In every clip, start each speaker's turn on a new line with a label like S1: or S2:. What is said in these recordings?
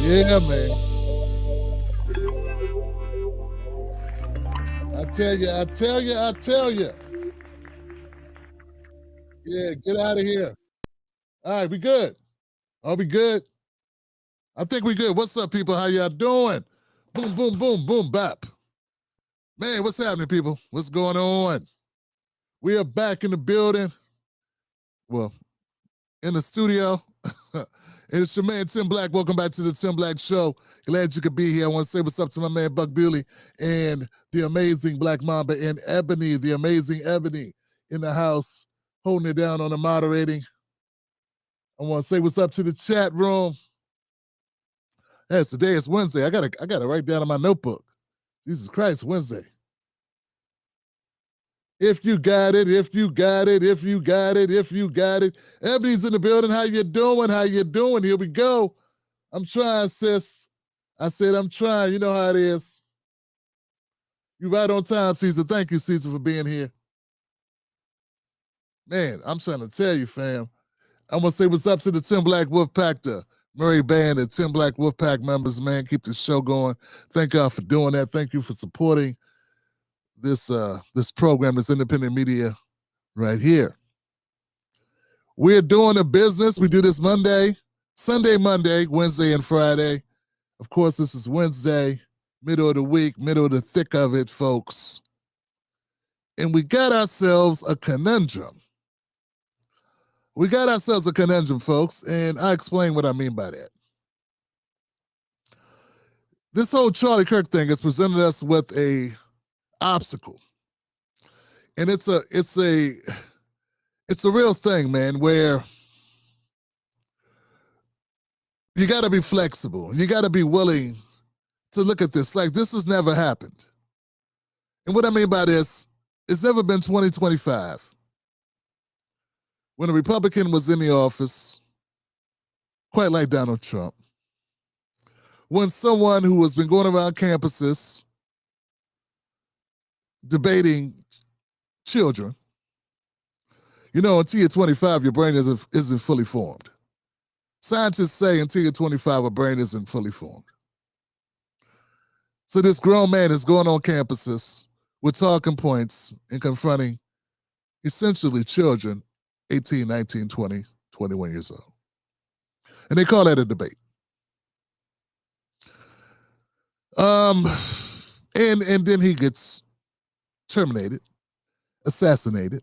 S1: Yeah, man. I tell you. Yeah, get out of here. All right, we good. Are we good? I think we good. What's up, people? How y'all doing? Boom, boom, boom, boom, bap. Man, what's happening, people? What's going on? We are back in the building. Well, in the studio. And it's your man, Tim Black. Welcome back to the Tim Black Show. Glad you could be here. I want to say what's up to my man, Buck Bewley, and the amazing Black Mamba, and Ebony, the amazing Ebony, in the house, holding it down on the moderating. I want to say what's up to the chat room. Yes, today is Wednesday. I gotta write down in my notebook. Jesus Christ, Wednesday. If you got it, if you got it, if you got it, if you got it. Ebony's in the building. How you doing? How you doing? Here we go. I'm trying, sis. I said I'm trying. You know how it is. You right on time, Caesar. Thank you, Caesar, for being here. Man, I'm trying to tell you, fam. I'm going to say what's up to the Tim Black Wolfpack, the Murray Band, and Tim Black Wolfpack members, man. Keep the show going. Thank y'all for doing that. Thank you for supporting this program, this independent media right here. We're doing a business. We do this Monday, Sunday, Monday, Wednesday, and Friday. Of course, this is Wednesday, middle of the week, middle of the thick of it, folks. And we got ourselves a conundrum. We got ourselves a conundrum, folks, and I explain what I mean by that. This whole Charlie Kirk thing has presented us with a obstacle. And it's a real thing, man, where you got to be flexible. You got to be willing to look at this. Like, this has never happened. And what I mean by this, it's never been 2025 when a Republican was in the office, quite like Donald Trump, when someone who has been going around campuses debating children, you know, until you're 25, your brain isn't fully formed. Scientists say until you're 25, a brain isn't fully formed. So this grown man is going on campuses with talking points and confronting essentially children, 18, 19, 20, 21 years old. And they call that a debate. And then he gets terminated, assassinated.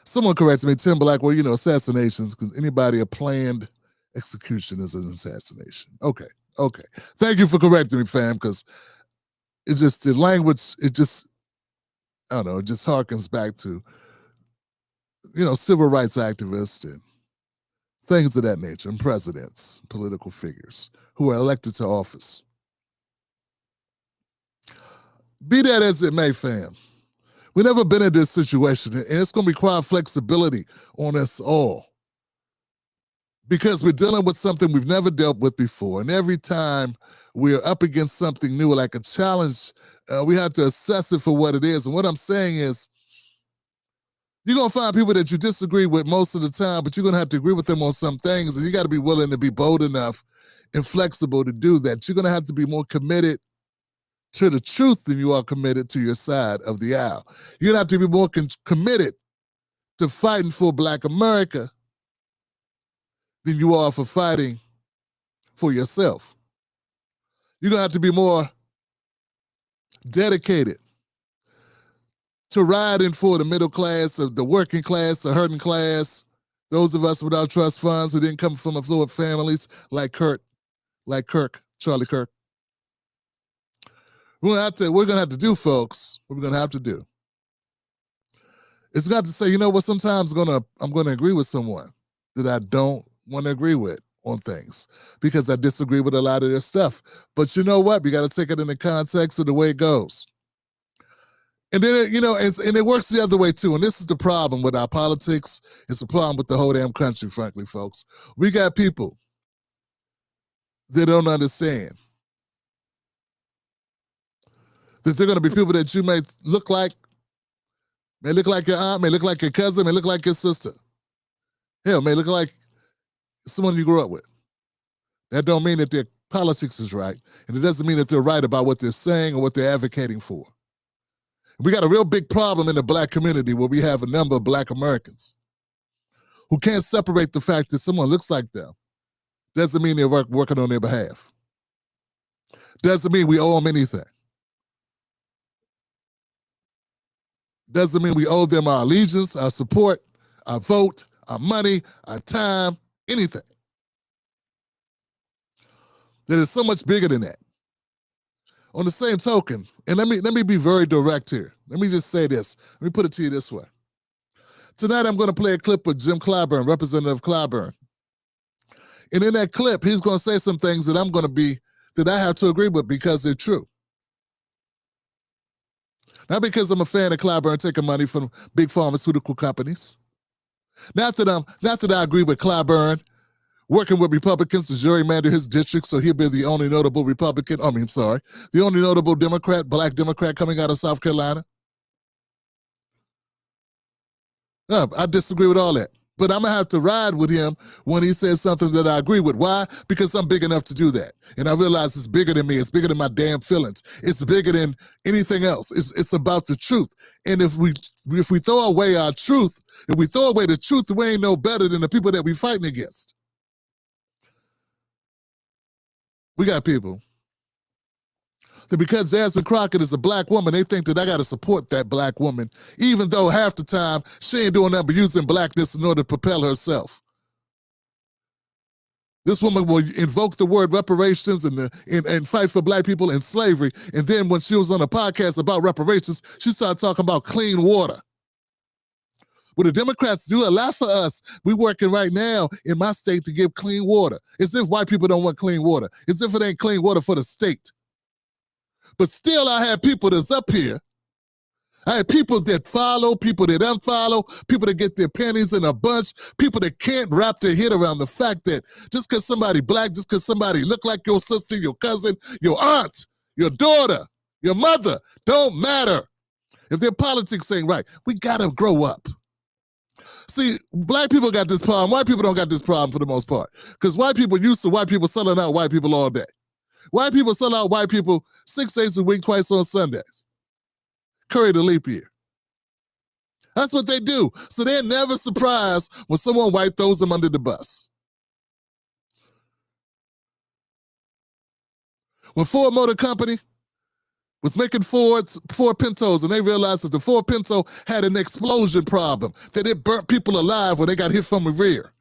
S1: Someone corrects me, Tim Black, well, you know, assassinations, because anybody, a planned execution is an assassination. Okay. Thank you for correcting me, fam, because it's just the language, I don't know, it just harkens back to, you know, civil rights activists and things of that nature, and presidents, political figures who are elected to office. Be that as it may, fam, we've never been in this situation, and it's going to require flexibility on us all because we're dealing with something we've never dealt with before. And every time we're up against something new, like a challenge, we have to assess it for what it is. And what I'm saying is, you're going to find people that you disagree with most of the time, but you're going to have to agree with them on some things, and you got to be willing to be bold enough and flexible to do that. You're going to have to be more committed to the truth than you are committed to your side of the aisle. You're going to have to be more committed to fighting for Black America than you are for fighting for yourself. You're going to have to be more dedicated to riding for the middle class, the working class, the hurting class, those of us without trust funds who didn't come from affluent families like Kirk, Charlie Kirk. We're gonna have to do, folks, what we're gonna have to do. It's got to say, you know what, sometimes I'm gonna agree with someone that I don't want to agree with on things because I disagree with a lot of their stuff. But you know what? We got to take it in the context of the way it goes. And then, you know, and it works the other way too. And this is the problem with our politics. It's a problem with the whole damn country, frankly, folks. We got people that don't understand that they're going to be people that you may look like your aunt, may look like your cousin, may look like your sister. Hell, may look like someone you grew up with. That don't mean that they're politics is right, and it doesn't mean that they're right about what they're saying or what they're advocating for. We got a real big problem in the black community where we have a number of black Americans who can't separate the fact that someone looks like them. Doesn't mean they're working on their behalf. Doesn't mean we owe them anything. Doesn't mean we owe them our allegiance, our support, our vote, our money, our time, anything. That is so much bigger than that. On the same token, and let me be very direct here. Let me just say this. Let me put it to you this way. Tonight I'm going to play a clip of Jim Clyburn, Representative Clyburn. And in that clip, he's going to say some things that that I have to agree with because they're true. Not because I'm a fan of Clyburn taking money from big pharmaceutical companies. Not that I agree with Clyburn working with Republicans to gerrymander his district so he'll be the only notable the only notable Democrat, black Democrat coming out of South Carolina. No, I disagree with all that. But I'm going to have to ride with him when he says something that I agree with. Why? Because I'm big enough to do that. And I realize it's bigger than me. It's bigger than my damn feelings. It's bigger than anything else. It's about the truth. And if we throw away our truth, if we throw away the truth, we ain't no better than the people that we're fighting against. We got people that because Jasmine Crockett is a black woman, they think that I got to support that black woman, even though half the time she ain't doing nothing but using blackness in order to propel herself. This woman will invoke the word reparations and fight for black people in slavery. And then when she was on a podcast about reparations, she started talking about clean water. Well, the Democrats do a lot for us. We're working right now in my state to give clean water. As if white people don't want clean water. As if it ain't clean water for the state. But still, I have people that's up here. I have people that follow, people that unfollow, people that get their panties in a bunch, people that can't wrap their head around the fact that just because somebody black, just because somebody look like your sister, your cousin, your aunt, your daughter, your mother, don't matter. If their politics ain't right, we gotta grow up. See, black people got this problem. White people don't got this problem for the most part. Because white people used to white people selling out white people all day. White people sell out white people 6 days a week, twice on Sundays. Curry the leap year. That's what they do. So they're never surprised when someone white throws them under the bus. When Ford Motor Company was making Ford Pintos and they realized that the Ford Pinto had an explosion problem, that it burnt people alive when they got hit from the rear.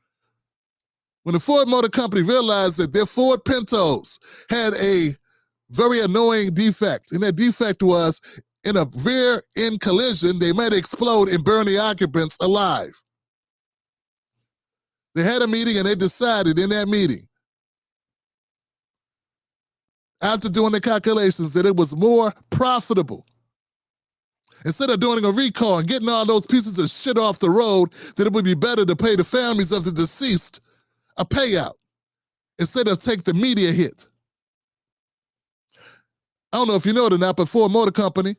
S1: When the Ford Motor Company realized that their Ford Pintos had a very annoying defect, and that defect was in a rear end collision, they might explode and burn the occupants alive. They had a meeting and they decided in that meeting, after doing the calculations, that it was more profitable. Instead of doing a recall and getting all those pieces of shit off the road, that it would be better to pay the families of the deceased a payout instead of take the media hit. I don't know if you know it or not, but Ford Motor Company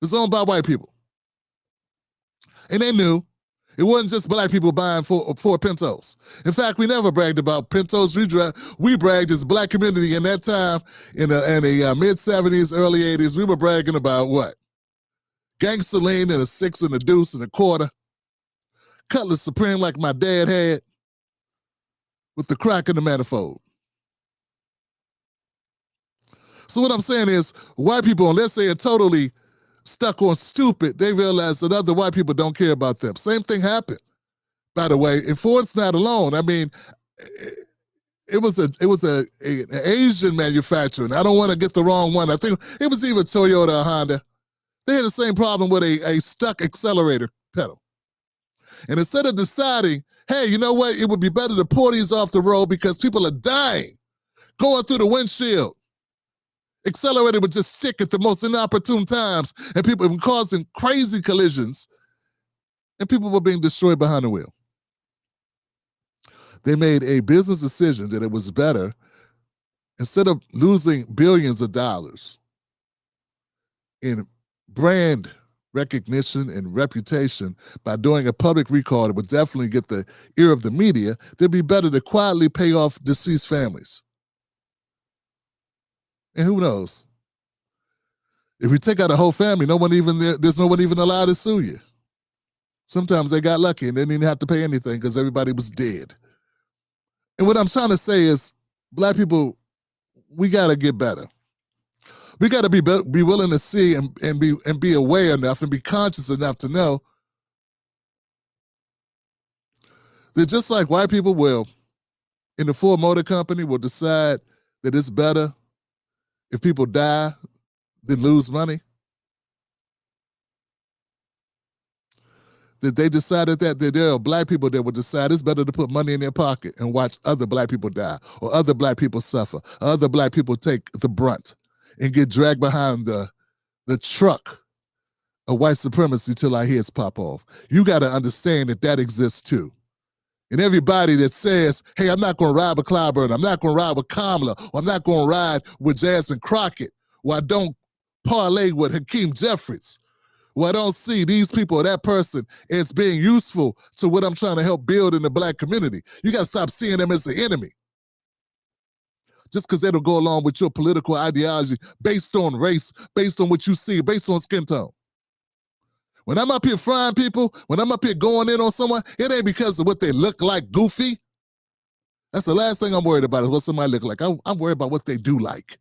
S1: is owned by white people. And they knew it wasn't just black people buying Ford Pintos. In fact, we never bragged about Pintos. We bragged as black community in that time, in the mid-70s, early 80s, we were bragging about what? Gangster Lean and a 6 and a deuce and a quarter. Cutlass Supreme like my dad had, with the crack in the manifold. So what I'm saying is, white people, unless they are totally stuck on stupid, they realize that other white people don't care about them. Same thing happened, by the way, and Ford's not alone. I mean, it was an Asian manufacturer, and I don't want to get the wrong one. I think it was either Toyota or Honda. They had the same problem with a stuck accelerator pedal. And instead of deciding, hey, you know what, it would be better to pull these off the road because people are dying, going through the windshield, accelerator would just stick at the most inopportune times, and people were causing crazy collisions, and people were being destroyed behind the wheel. They made a business decision that it was better, instead of losing billions of dollars in brand recognition and reputation by doing a public recall that would definitely get the ear of the media, it'd be better to quietly pay off deceased families. And who knows? If you take out a whole family, there's no one even allowed to sue you. Sometimes they got lucky and they didn't have to pay anything because everybody was dead. And what I'm trying to say is, Black people, we got to get better. We got to be willing to see and be aware enough and be conscious enough to know that just like white people will, in the Ford Motor Company, will decide that it's better if people die than lose money. That they decided that there are Black people that would decide it's better to put money in their pocket and watch other Black people die, or other Black people suffer, or other Black people take the brunt and get dragged behind the truck of white supremacy till our heads pop off. You got to understand that exists too. And everybody that says, hey, I'm not going to ride with Clyburn, I'm not going to ride with Kamala, or I'm not going to ride with Jasmine Crockett, or I don't parlay with Hakeem Jeffries, or I don't see these people or that person as being useful to what I'm trying to help build in the Black community. You got to stop seeing them as the enemy. Just because they don't go along with your political ideology based on race, based on what you see, based on skin tone. When I'm up here frying people, when I'm up here going in on someone, it ain't because of what they look like goofy. That's the last thing I'm worried about is what somebody look like. I'm worried about what they do like.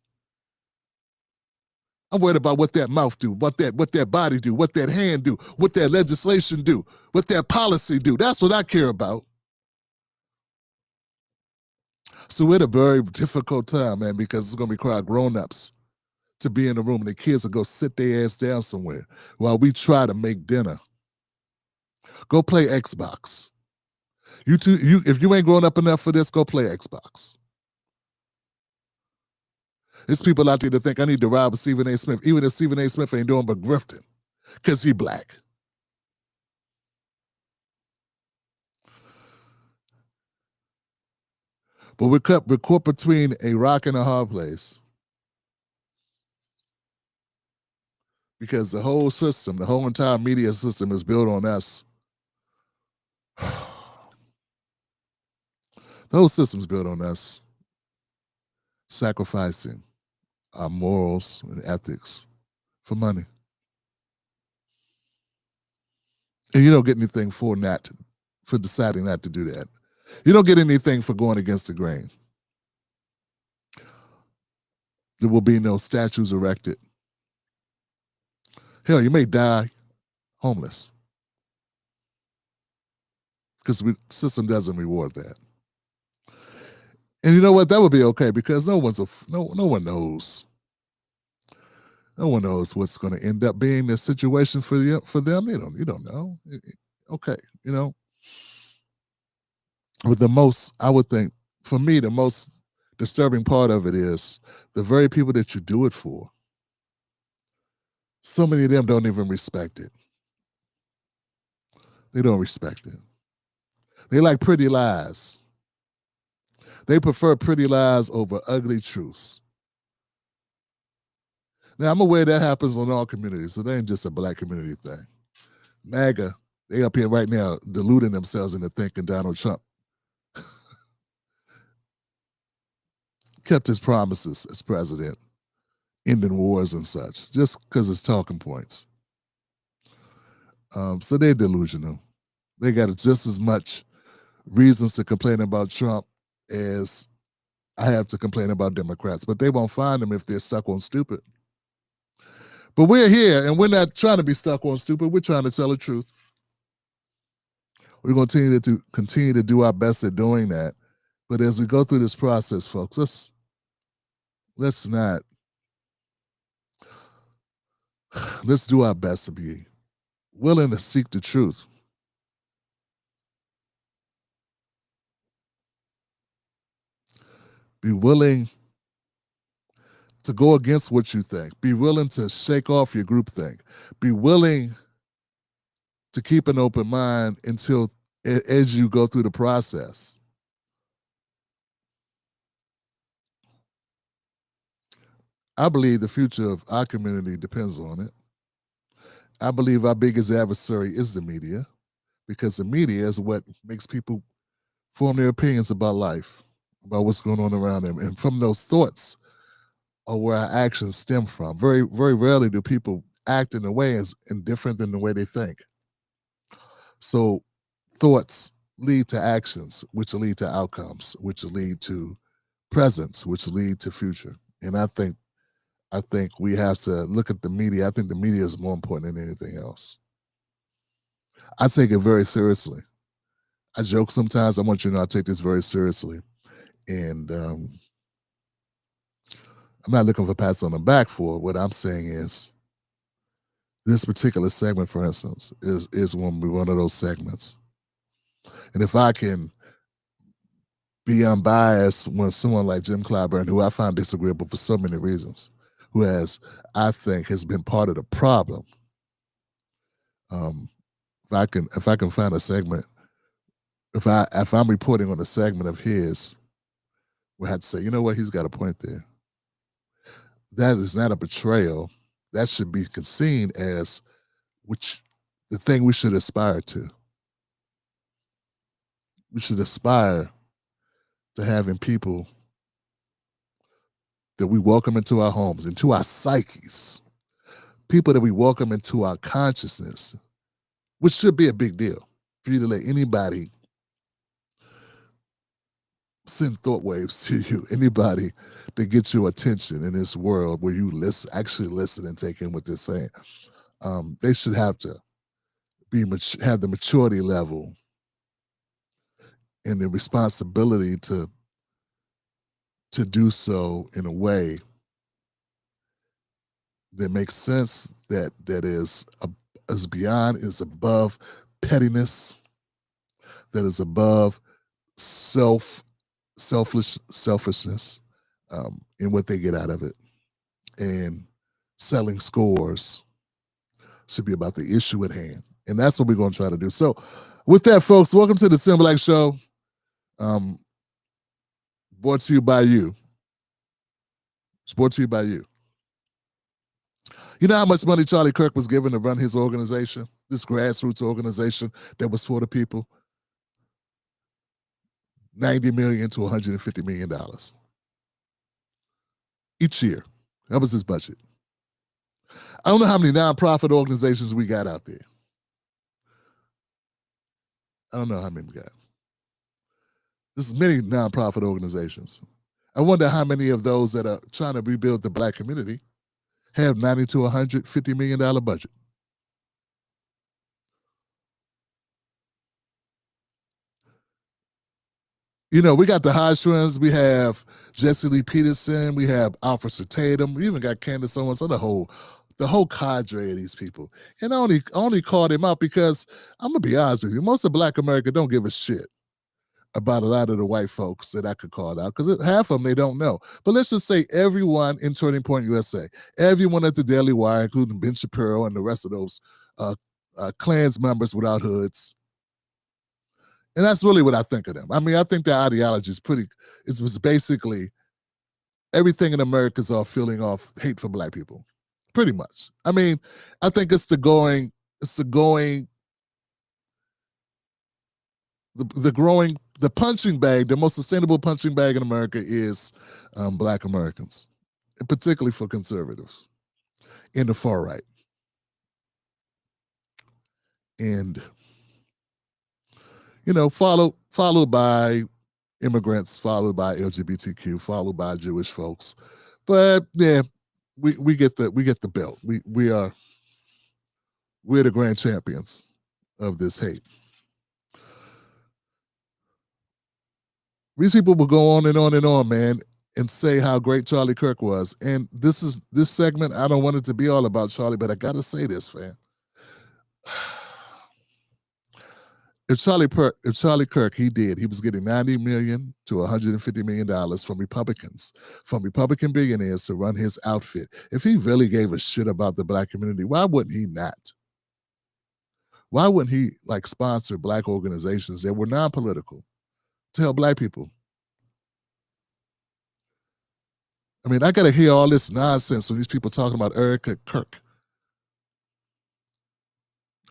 S1: I'm worried about what that mouth do, what that body do, what that hand do, what that legislation do, what that policy do. That's what I care about. So we're at a very difficult time, man, because it's going to require grown-ups to be in the room and the kids will go sit their ass down somewhere while we try to make dinner. Go play Xbox. If you ain't grown up enough for this, go play Xbox. There's people out there that think I need to ride with Stephen A. Smith, even if Stephen A. Smith ain't doing but grifting, because he Black. But we're caught between a rock and a hard place. Because the whole system, the whole entire media system is built on us. The whole system's built on us sacrificing our morals and ethics for money. And you don't get anything for deciding not to do that. You don't get anything for going against the grain. There will be no statues erected. Hell, you may die homeless because the system doesn't reward that. And you know what? That would be okay because no one knows. No one knows what's going to end up being the situation for them. You don't know. Okay, you know. But I would think, for me, the most disturbing part of it is the very people that you do it for. So many of them don't even respect it. They don't respect it. They like pretty lies. They prefer pretty lies over ugly truths. Now, I'm aware that happens in all communities, so they ain't just a Black community thing. MAGA, they up here right now deluding themselves into thinking Donald Trump kept his promises as president, ending wars and such, just because it's talking points. So they're delusional. They got just as much reasons to complain about Trump as I have to complain about Democrats, but they won't find them if they're stuck on stupid. But we're here, and we're not trying to be stuck on stupid. We're trying to tell the truth. We're going to continue to do our best at doing that. But as we go through this process, folks, let's do our best to be willing to seek the truth. Be willing to go against what you think. Be willing to shake off your groupthink. Be willing to keep an open mind as you go through the process. I believe the future of our community depends on it. I believe our biggest adversary is the media, because the media is what makes people form their opinions about life, about what's going on around them. And from those thoughts, or where our actions stem from. Very, very rarely do people act in a way as indifferent than the way they think. So thoughts lead to actions, which lead to outcomes, which lead to presence, which lead to future. And I think we have to look at the media. I think the media is more important than anything else. I take it very seriously. I joke sometimes. I want you to know I take this very seriously. And I'm not looking for pats on the back for it. What I'm saying is this particular segment, for instance, is one of those segments. And if I can be unbiased when someone like Jim Clyburn, who I find disagreeable for so many reasons, who I think has been part of the problem. If I can find a segment, if I'm reporting on a segment of his, we have to say, you know what, he's got a point there. That is not a betrayal. That should be seen as the thing we should aspire to. We should aspire to having people that we welcome into our homes, into our psyches, people that we welcome into our consciousness, which should be a big deal for you to let anybody send thought waves to you, anybody that gets your attention in this world where you actually listen and take in what they're saying. They should have to have the maturity level and the responsibility to do so in a way that makes sense, that is above pettiness, that is above selfishness in what they get out of it. And selling scores should be about the issue at hand. And that's what we're going to try to do. So with that, folks, welcome to the Tim Black Show. Brought to you by you. It's brought to you by you. You know how much money Charlie Kirk was given to run his organization, this grassroots organization that was for the people? $90 million to $150 million each year. That was his budget. I don't know how many nonprofit organizations we got out there. I don't know how many we got. There's many nonprofit organizations. I wonder how many of those that are trying to rebuild the Black community have $90 to $150 million budget. You know, we got the Hodgkins, we have Jesse Lee Peterson, we have Officer Tatum, we even got Candace Owens, so the whole cadre of these people. And I only called him out because I'm gonna be honest with you, most of Black America don't give a shit about a lot of the white folks that I could call out, because half of them they don't know. But let's just say everyone in Turning Point USA, everyone at the Daily Wire, including Ben Shapiro and the rest of those Klans members without hoods. And that's really what I think of them. I mean, I think their ideology is it was basically everything in America is all feeling off hate for Black people, pretty much. I mean, I think the punching bag, the most sustainable punching bag in America is Black Americans, and particularly for conservatives in the far right. And, you know, followed by immigrants, followed by LGBTQ, followed by Jewish folks. But yeah, we get the belt. We're the grand champions of this hate. These people will go on and on and on, man, and say how great Charlie Kirk was. And this segment, I don't want it to be all about Charlie, but I gotta say this, man. If Charlie Kirk, he was getting $90 million to $150 million from Republicans, from Republican billionaires to run his outfit. If he really gave a shit about the Black community, why wouldn't he not? Why wouldn't he sponsor Black organizations that were non-political to help Black people? I mean, I gotta hear all this nonsense from these people talking about Erica Kirk.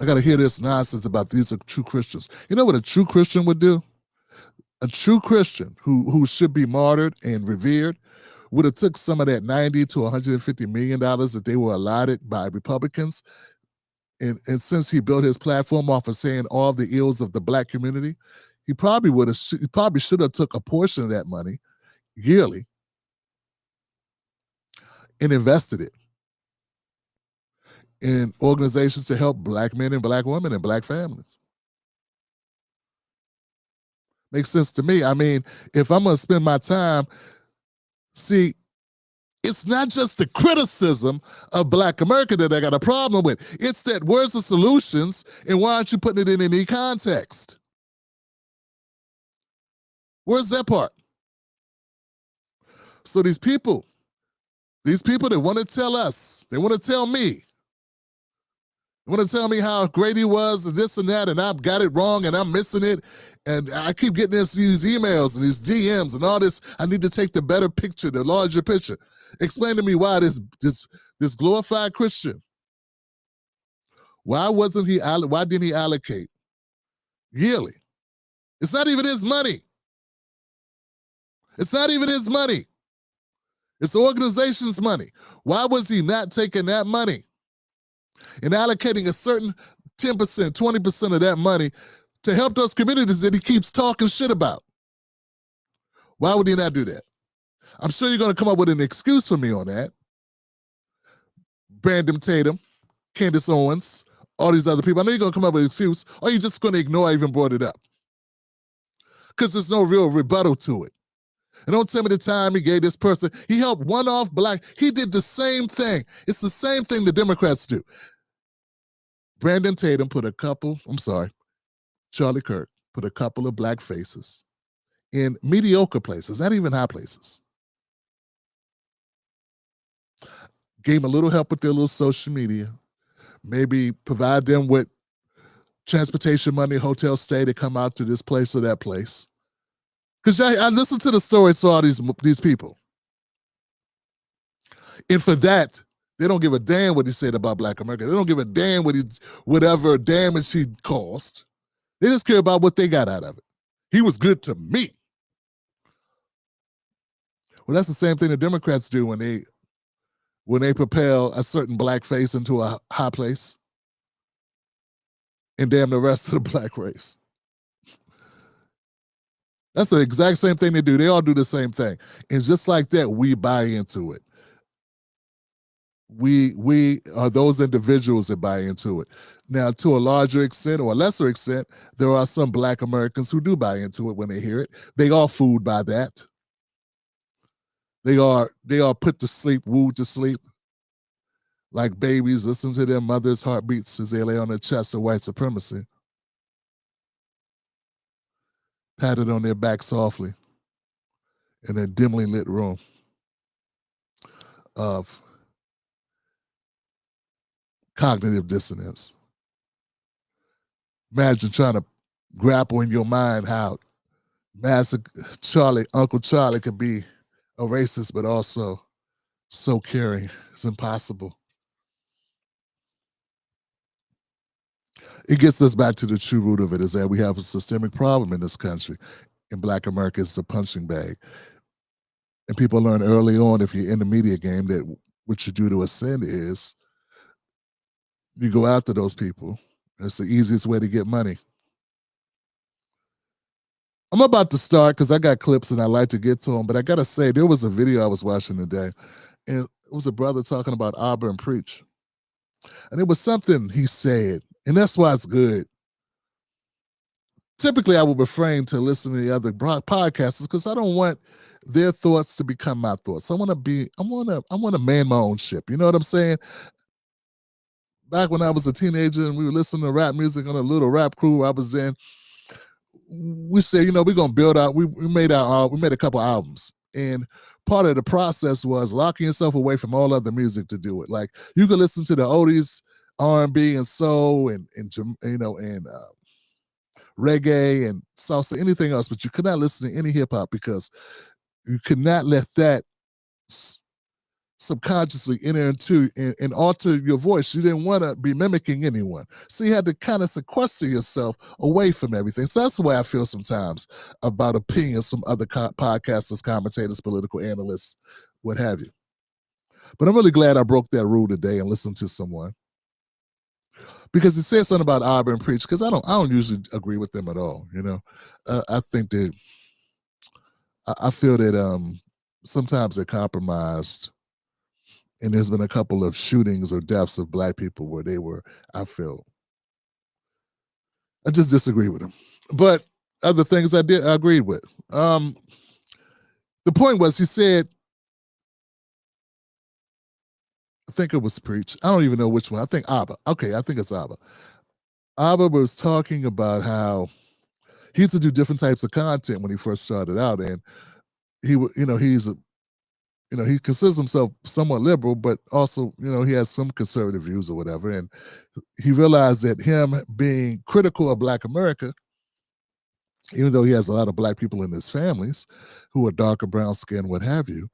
S1: I got to hear this nonsense about these are true Christians. You know what a true Christian would do? A true Christian who should be martyred and revered would have took some of that $90 to $150 million that they were allotted by Republicans, and since he built his platform off of saying all the ills of the black community, he probably should have took a portion of that money yearly and invested it in organizations to help black men and black women and black families. Makes sense to me. I mean, if I'm going to spend my time, see, it's not just the criticism of black America that I got a problem with. It's that where's the solutions and why aren't you putting it in any context? Where's that part? So these people that want to tell us, they want to tell me, they want to tell me how great he was and this and that, and I've got it wrong and I'm missing it. And I keep getting these emails and these DMs and all this. I need to take the better picture, the larger picture. Explain to me why this glorified Christian, why didn't he allocate yearly? It's not even his money. It's not even his money. It's the organization's money. Why was he not taking that money and allocating a certain 10%, 20% of that money to help those communities that he keeps talking shit about? Why would he not do that? I'm sure you're going to come up with an excuse for me on that. Brandon Tatum, Candace Owens, all these other people. I know you're going to come up with an excuse, or you're just going to ignore I even brought it up. Because there's no real rebuttal to it. And don't tell me the time he gave this person. He helped one-off black. He did the same thing. It's the same thing the Democrats do. Brandon Tatum Charlie Kirk put a couple of black faces in mediocre places, not even high places. Gave them a little help with their little social media. Maybe provide them with transportation money, hotel stay to come out to this place or that place. Because I listened to the stories for all these people. And for that, they don't give a damn what he said about black America. They don't give a damn whatever damage he caused. They just care about what they got out of it. He was good to me. Well, that's the same thing the Democrats do when they propel a certain black face into a high place and damn the rest of the black race. That's the exact same thing they do. They all do the same thing. And just like that, we buy into it. We are those individuals that buy into it. Now, to a larger extent or a lesser extent, there are some black Americans who do buy into it when they hear it. They are fooled by that. They are put to sleep, wooed to sleep. Like babies, listen to their mother's heartbeats as they lay on their chest of white supremacy. Patted on their back softly in a dimly lit room of cognitive dissonance. Imagine trying to grapple in your mind how Uncle Charlie could be a racist, but also so caring. It's impossible. It gets us back to the true root of it, is that we have a systemic problem in this country, and black America is a punching bag. And people learn early on, if you're in the media game, that what you do to ascend is you go after those people. It's the easiest way to get money. I'm about to start because I got clips and I like to get to them, but I got to say, there was a video I was watching today, and it was a brother talking about Auburn Preach. And it was something he said, and that's why it's good. Typically, I would refrain to listen to the other podcasters because I don't want their thoughts to become my thoughts. I want to man my own ship. You know what I'm saying? Back when I was a teenager and we were listening to rap music on a little rap crew I was in, we said, we're gonna build out. We made a couple albums, and part of the process was locking yourself away from all other music to do it. Like you could listen to the oldies, R&B and soul, and reggae and salsa, anything else, but you could not listen to any hip hop because you could not let that subconsciously enter into and alter your voice. You didn't want to be mimicking anyone. So you had to kind of sequester yourself away from everything. So that's the way I feel sometimes about opinions from other podcasters, commentators, political analysts, what have you. But I'm really glad I broke that rule today and listened to someone, because it said something about Auburn preach, because I don't usually agree with them at all. I think that I feel that sometimes they're compromised, and there's been a couple of shootings or deaths of Black people where I just disagree with them. But other things I agreed with. The point was, he said, I think it was preach. I don't even know which one. I think Abba. Okay, I think it's Abba. Abba was talking about how he used to do different types of content when he first started out, and he considers himself somewhat liberal, but also he has some conservative views or whatever. And he realized that him being critical of Black America, even though he has a lot of Black people in his families who are darker brown skin, what have you,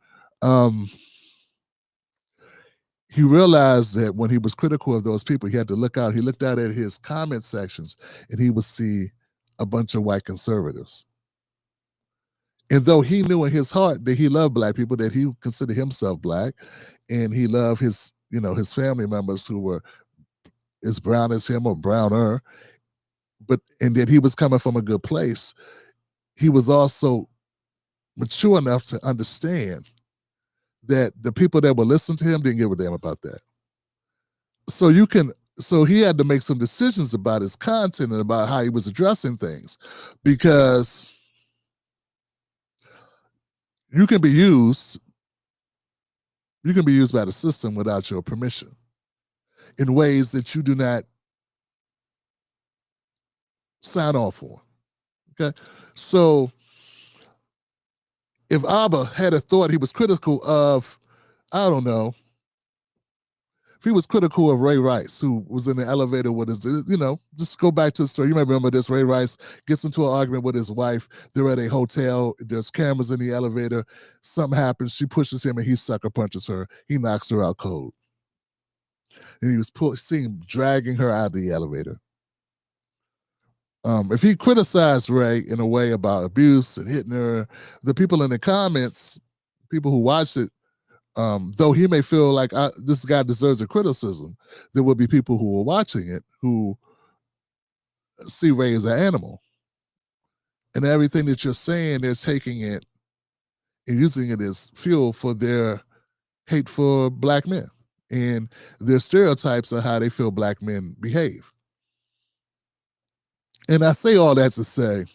S1: he realized that when he was critical of those people, he had to look out. He looked out at his comment sections, and he would see a bunch of white conservatives. And though he knew in his heart that he loved Black people, that he considered himself Black, and he loved his family members who were as brown as him or browner, and that he was coming from a good place, he was also mature enough to understand that the people that would listen to him didn't give a damn about that. So he had to make some decisions about his content and about how he was addressing things, because you can be used by the system without your permission in ways that you do not sign off on. Okay? So if Abba had a thought he was critical of, I don't know, if he was critical of Ray Rice, who was in the elevator with his, just go back to the story. You may remember this. Ray Rice gets into an argument with his wife. They're at a hotel. There's cameras in the elevator. Something happens. She pushes him and he sucker punches her. He knocks her out cold. And he was seen dragging her out of the elevator. If he criticized Ray in a way about abuse and hitting her, the people in the comments, people who watched it, though he may feel like this guy deserves a criticism, there will be people who are watching it who see Ray as an animal. And everything that you're saying, they're taking it and using it as fuel for their hate for Black men and their stereotypes of how they feel Black men behave. And I say all that to say,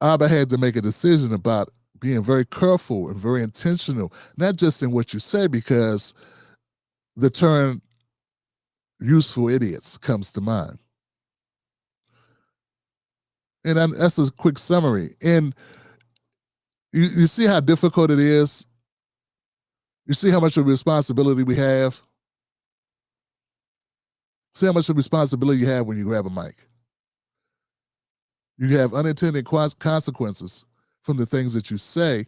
S1: Abba had to make a decision about being very careful and very intentional, not just in what you say, because the term useful idiots comes to mind. And that's a quick summary. And you see how difficult it is? You see how much of a responsibility we have? See how much of a responsibility you have when you grab a mic. You have unintended consequences from the things that you say,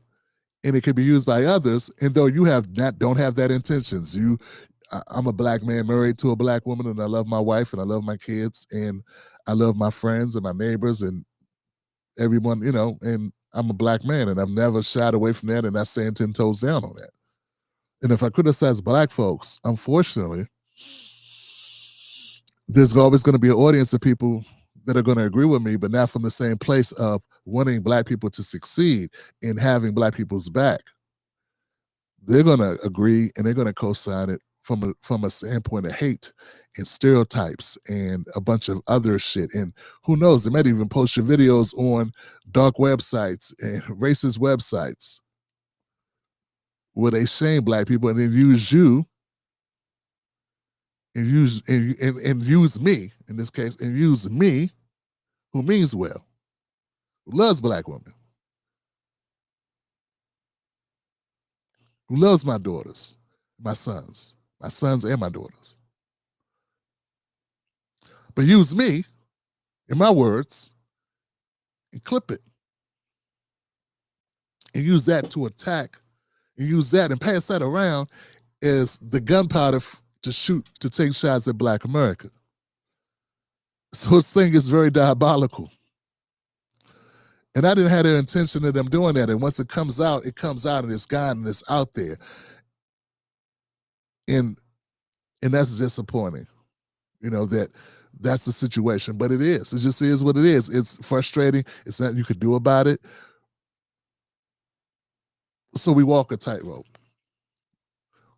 S1: and it can be used by others. And though you don't have that intentions, I'm a Black man married to a Black woman, and I love my wife, and I love my kids, and I love my friends and my neighbors and everyone, and I'm a Black man, and I've never shied away from that, and I stand 10 toes down on that. And if I criticize Black folks, unfortunately, there's always going to be an audience of people that are going to agree with me, but not from the same place of wanting Black people to succeed and having Black people's back. They're going to agree and they're going to co-sign it from a standpoint of hate and stereotypes and a bunch of other shit. And who knows, they might even post your videos on dark websites and racist websites where they shame Black people and then use you and use me in this case, and use me, who means well, who loves Black women, who loves my daughters, my sons and my daughters. But use me in my words and clip it and use that to attack and use that and pass that around as the gunpowder to take shots at Black America. So this thing is very diabolical. And I didn't have the intention of them doing that. And once it comes out and it's gone and it's out there. And that's disappointing, that's the situation. But it is. It just is what it is. It's frustrating. It's nothing you could do about it. So we walk a tightrope.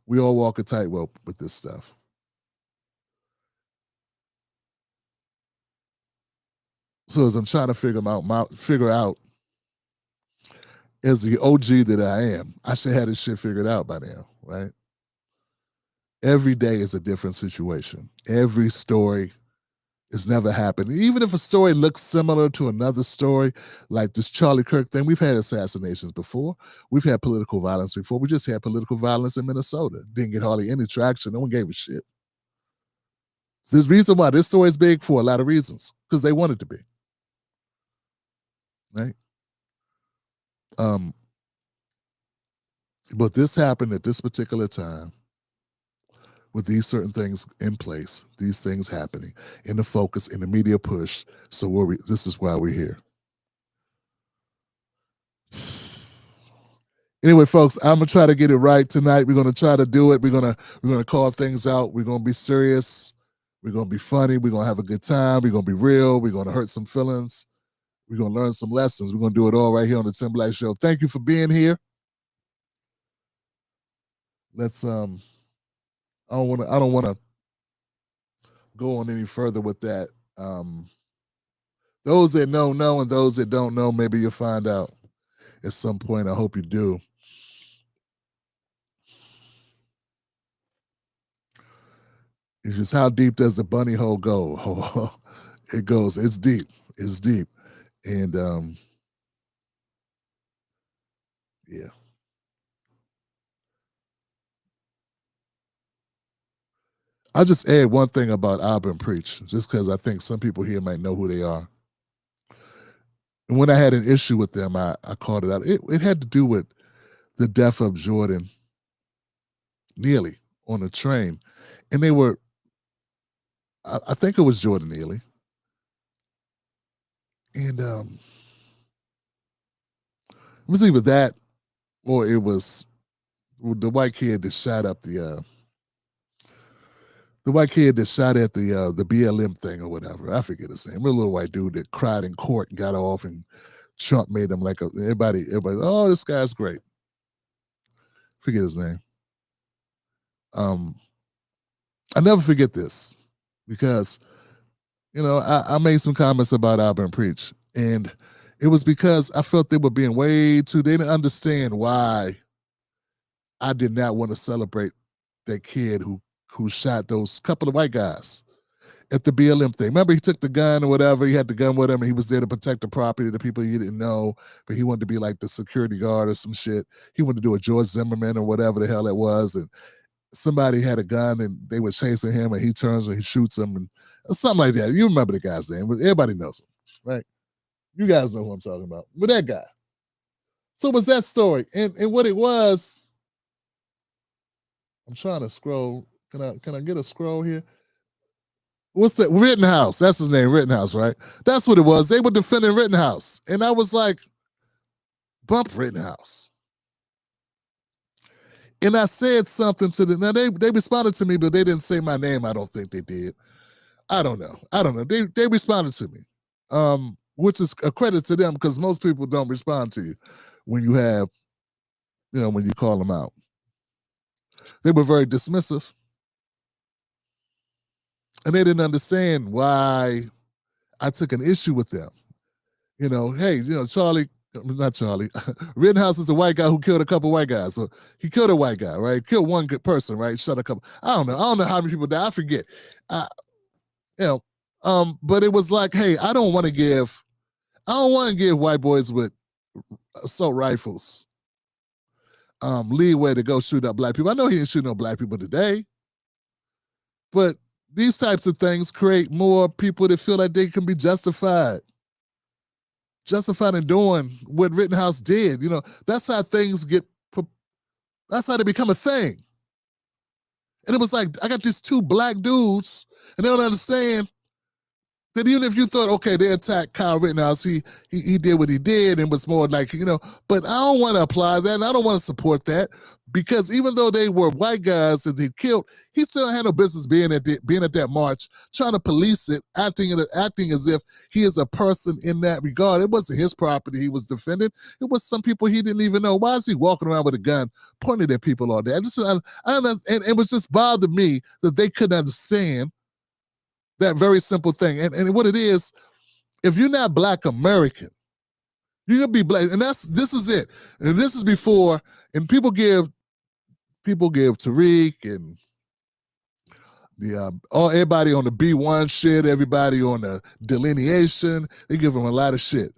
S1: We all walk a tightrope with this stuff. So as I'm trying to figure out, as the OG that I am, I should have this shit figured out by now, right? Every day is a different situation. Every story is never happened. Even if a story looks similar to another story, like this Charlie Kirk thing, we've had assassinations before. We've had political violence before. We just had political violence in Minnesota. Didn't get hardly any traction. No one gave a shit. There's a reason why this story is big for a lot of reasons, because they want it to be. Right? But this happened at this particular time with these certain things in place, these things happening in the focus, in the media push. So this is why we're here. Anyway, folks, I'm gonna try to get it right tonight. We're gonna try to do it. We're gonna call things out. We're gonna be serious. We're gonna be funny. We're gonna have a good time. We're gonna be real. We're gonna hurt some feelings. We're gonna learn some lessons. We're gonna do it all right here on the Tim Black Show. Thank you for being here. Let's I don't want to go on any further with that. Those that know, and those that don't know, maybe you'll find out at some point. I hope you do. It's just, how deep does the bunny hole go? It goes. It's deep. It's deep. And yeah. I'll just add one thing about Auburn Preach, just because I think some people here might know who they are. And when I had an issue with them, I called it out. It had to do with the death of Jordan Neely on a train. And they were, I think it was Jordan Neely. And it was either that or it was the white kid that shot up the white kid that shot at the BLM thing or whatever. I forget his name. A little white dude that cried in court and got off, and Trump made him like everybody, oh, this guy's great. Forget his name. I never forget this, because I made some comments about Auburn Preach, and it was because I felt they were being they didn't understand why I did not want to celebrate that kid who shot those couple of white guys at the BLM thing. Remember, he took the gun or whatever. He had the gun with him, and he was there to protect the property of the people he didn't know, but he wanted to be like the security guard or some shit. He wanted to do a George Zimmerman or whatever the hell it was, and somebody had a gun, and they were chasing him, and he turns and he shoots him, and something like that. You remember the guy's name. Everybody knows him, right? You guys know who I'm talking about. But that guy. So it was that story. And what it was, I'm trying to scroll. Can I get a scroll here? What's that? Rittenhouse. That's his name, Rittenhouse, right? That's what it was. They were defending Rittenhouse. And I was like, bump Rittenhouse. And I said something to them. Now, they responded to me, but they didn't say my name. I don't think they did. I don't know. They responded to me, which is a credit to them, because most people don't respond to you when you have, when you call them out. They were very dismissive. And they didn't understand why I took an issue with them. Hey, Charlie, not Charlie, Rittenhouse is a white guy who killed a couple white guys. So he killed a white guy, right? Killed one good person, right? Shot a couple. I don't know how many people died. I forget. But it was like, hey, I don't want to give white boys with assault rifles leeway to go shoot up black people. I know he didn't shoot no black people today, but these types of things create more people that feel like they can be justified in doing what Rittenhouse did. That's how things that's how they become a thing. And it was like, I got these two black dudes, and they don't understand that even if you thought, okay, they attacked Kyle Rittenhouse, he did what he did and was more like, but I don't want to apply that and I don't want to support that because even though they were white guys that he killed, he still had no business being at that march, trying to police it, acting as if he is a person in that regard. It wasn't his property he was defending. It was some people he didn't even know. Why is he walking around with a gun pointed at people all day? And it was just bothered me that they couldn't understand that very simple thing. And what it is, if you're not Black American, you're gonna be Black. And this is it. And this is before, and people give Tariq and everybody on the B1 shit, everybody on the delineation, they give them a lot of shit.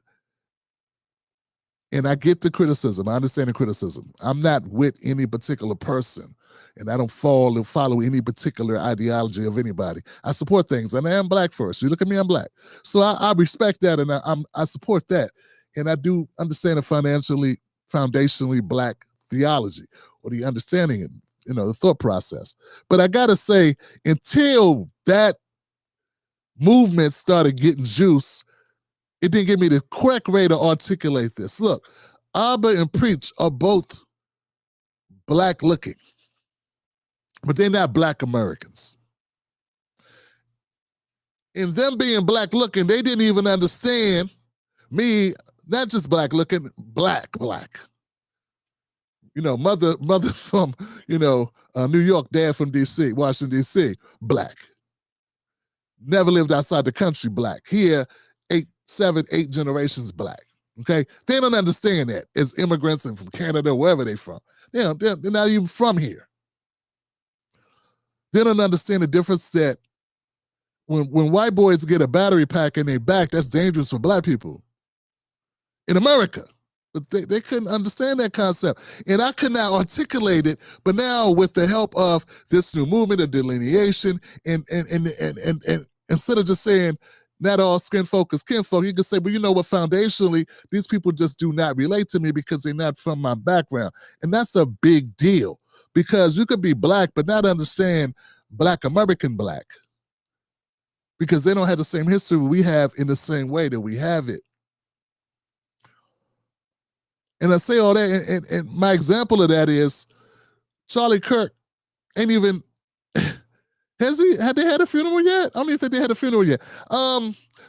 S1: And I get the criticism. I understand the criticism. I'm not with any particular person. And I don't follow any particular ideology of anybody. I support things, and I am Black first. You look at me, I'm Black. So I respect that, and I support that. And I do understand a foundationally Black theology, or the understanding, the thought process. But I gotta say, until that movement started getting juice, it didn't give me the correct way to articulate this. Look, Abba and Preach are both Black looking, but they're not Black Americans. In them being Black looking, they didn't even understand me, not just Black looking, Black. Mother from, New York, dad from DC, Washington, DC, Black. Never lived outside the country, Black. Here, 7, 8 generations Black. Okay? They don't understand that as immigrants and from Canada, wherever they're from. They're not even from here. They don't understand the difference that when white boys get a battery pack in their back, that's dangerous for Black people in America. But they couldn't understand that concept. And I could not articulate it, but now with the help of this new movement of delineation, and instead of just saying, not all skin folk is kinfolk, you can say, well, you know what, foundationally, these people just do not relate to me because they're not from my background. And that's a big deal. Because you could be Black, but not understand Black American Black. Because they don't have the same history we have in the same way that we have it. And I say all that, and my example of that is Charlie Kirk ain't even, had they had a funeral yet? I don't even think they had a funeral yet.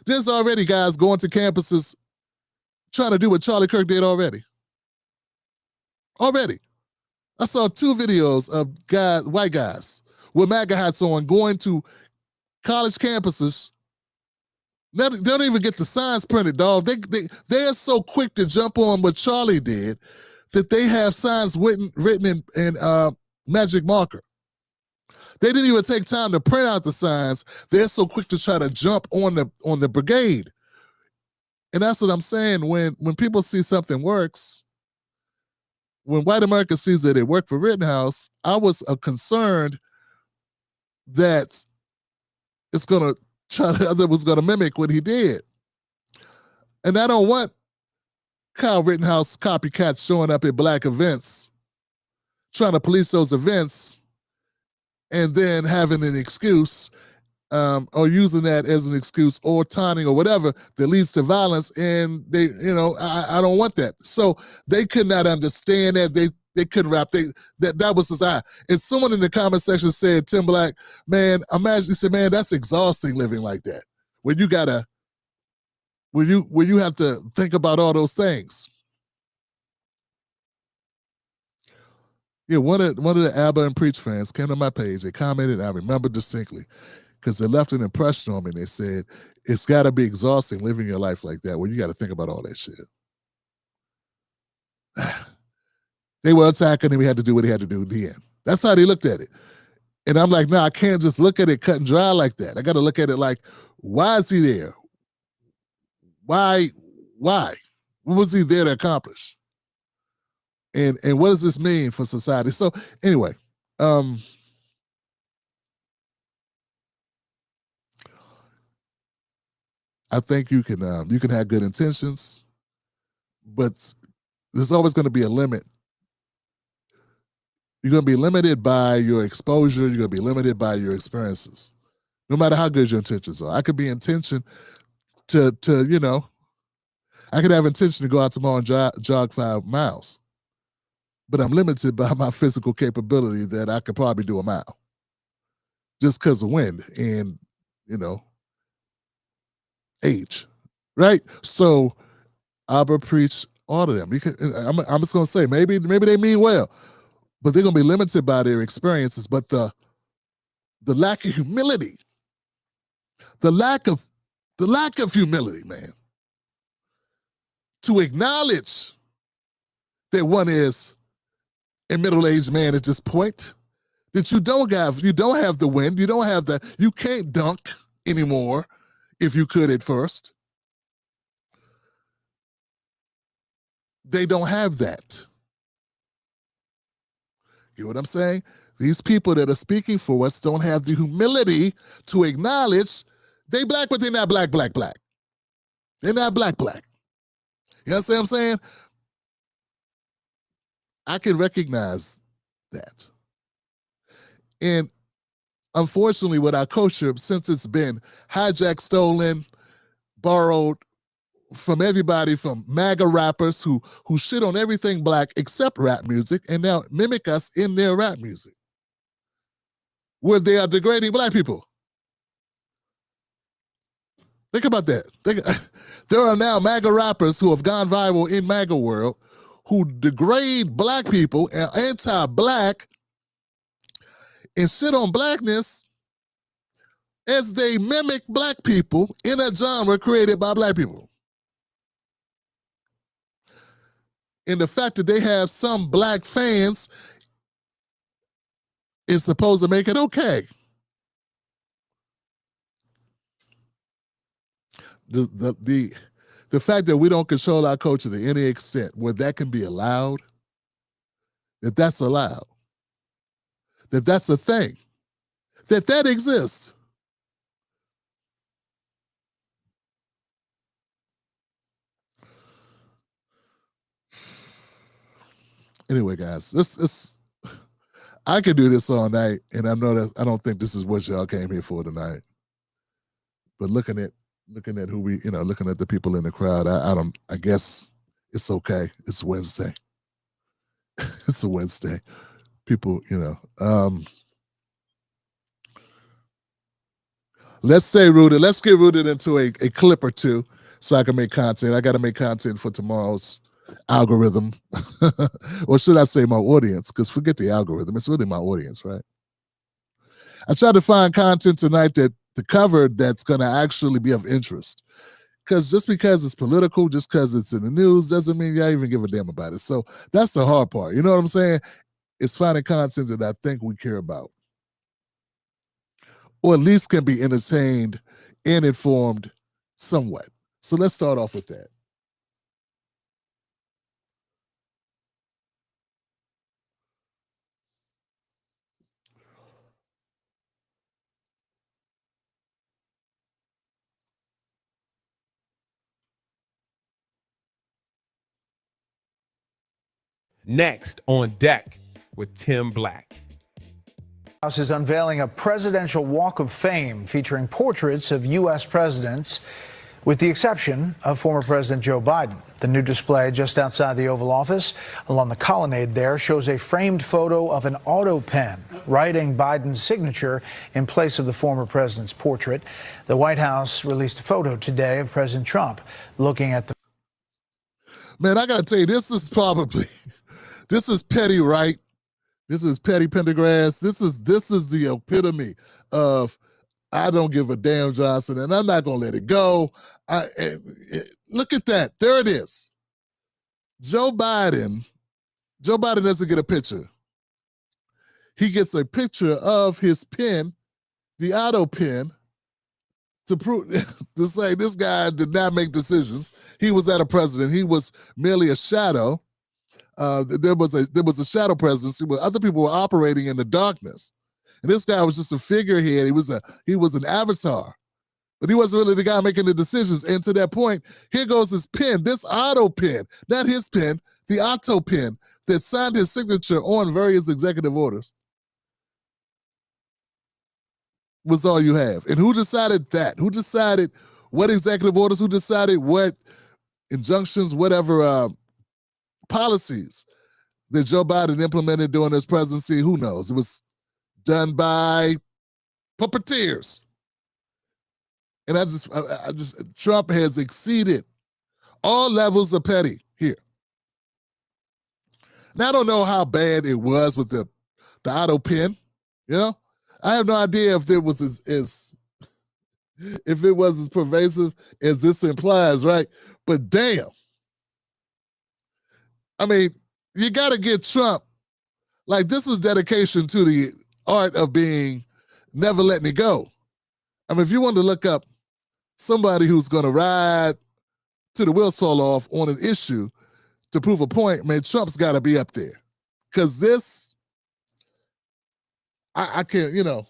S1: There's already guys going to campuses trying to do what Charlie Kirk did already. Already. I saw 2 videos of white guys with MAGA hats on going to college campuses. They don't even get the signs printed, dog. They're so quick to jump on what Charlie did that they have signs written in magic marker. They didn't even take time to print out the signs. They're so quick to try to jump on the brigade. And that's what I'm saying. When people see something works, when white America sees that it worked for Rittenhouse, I was concerned that other was gonna mimic what he did. And I don't want Kyle Rittenhouse copycats showing up at Black events, trying to police those events, and then having an excuse, or using that as an excuse or taunting or whatever that leads to violence. And I don't want that. So they could not understand that. They couldn't rap. That was his eye. And someone in the comment section said, Tim Black, man, imagine, he said, man, that's exhausting living like that. When you have to think about all those things. Yeah, one of the Abba and Preach fans came to my page. They commented, I remember distinctly, because they left an impression on me. They said, it's got to be exhausting living your life like that, where you got to think about all that shit. They were attacking, and we had to do what he had to do in the end. That's how they looked at it. And I'm like, no, I can't just look at it cut and dry like that. I got to look at it like, why is he there? Why? What was he there to accomplish? And what does this mean for society? So anyway, I think you can have good intentions, but there's always going to be a limit. You're going to be limited by your exposure. You're going to be limited by your experiences. no matter how good your intentions are. I could be intention to I could have intention to go out tomorrow and jog 5 miles, but I'm limited by my physical capability that I could probably do a mile just because of wind and, age, right? So Abba preach all of them. I'm just going to say, maybe they mean well, but they're going to be limited by their experiences. But the lack of humility, the lack of humility, man, to acknowledge that one is a middle-aged man at this point, that you don't have the wind, you can't dunk anymore if you could at first. They don't have that. You know what I'm saying? These people that are speaking for us don't have the humility to acknowledge they black, but they're not black. They're not black. You understand what I'm saying? I can recognize that. And unfortunately, with our culture, since it's been hijacked, stolen, borrowed from everybody, from MAGA rappers who shit on everything black except rap music, and now mimic us in their rap music, where they are degrading black people. Think about that. There are now MAGA rappers who have gone viral in MAGA world who degrade black people and anti-black and shit on blackness as they mimic black people in a genre created by black people. And the fact that they have some black fans is supposed to make it okay. The fact that we don't control our culture to any extent where that can be allowed, that's allowed, that's a thing, that exists. Anyway, guys, I could do this all night, and I know that I don't think this is what y'all came here for tonight. But looking at who we, looking at the people in the crowd, I guess it's okay. It's Wednesday. It's a Wednesday. People, let's stay rooted. Let's get rooted into a clip or two so I can make content. I got to make content for tomorrow's algorithm. Or should I say my audience? Because forget the algorithm. It's really my audience, right? I tried to find content tonight that the cover that's going to actually be of interest. Because just because it's political, just because it's in the news, doesn't mean y'all even give a damn about it. So that's the hard part. You know what I'm saying? It's finding content that I think we care about, or at least can be entertained and informed somewhat. So let's start off with that.
S2: Next on deck with Tim Black.
S3: House is unveiling a presidential walk of fame featuring portraits of U.S. presidents, with the exception of former President Joe Biden. The new display just outside the Oval Office along the colonnade there shows a framed photo of an auto pen writing Biden's signature in place of the former president's portrait. The White House released a photo today of President Trump looking at the...
S1: Man, I got to tell you, this is petty, right? This is petty Pendergrass. This is the epitome of I don't give a damn, Johnson, and I'm not going to let it go. Look at that. There it is. Joe Biden doesn't get a picture. He gets a picture of his pen, the auto pen, to prove to say this guy did not make decisions. He was not a president. He was merely a shadow. There was a shadow presidency where other people were operating in the darkness, and this guy was just a figurehead. He was an avatar, but he wasn't really the guy making the decisions. And to that point, here goes his pen, this auto pen, not his pen, the auto pen that signed his signature on various executive orders. was all you have. And who decided that? Who decided what executive orders? Who decided what injunctions, whatever policies that Joe Biden implemented during his presidency? Who knows? It was done by puppeteers. And I just Trump has exceeded all levels of petty here. Now, I don't know how bad it was with the auto pen, you know? I have no idea if it was as pervasive as this implies, right? But damn. I mean, you got to get Trump, like, this is dedication to the art of being never letting it go. I mean, if you want to look up somebody who's going to ride till the wheels fall off on an issue to prove a point, man, Trump's got to be up there. Because this, I can't, you know,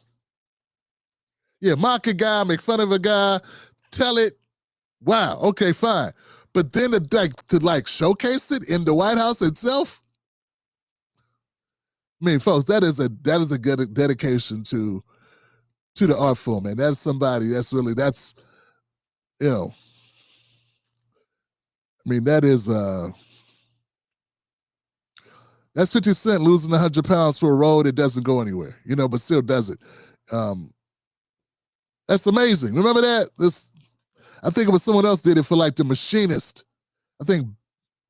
S1: yeah, mock a guy, make fun of a guy, tell it, wow, okay, fine. But then to showcase it in the White House itself, I mean, folks, that is a good dedication to the art form, man. That's somebody that's, you know, I mean, that's 50 Cent losing 100 pounds for a role that doesn't go anywhere, you know, but still does it. That's amazing. Remember that? I think it was someone else did it for like The Machinist. I think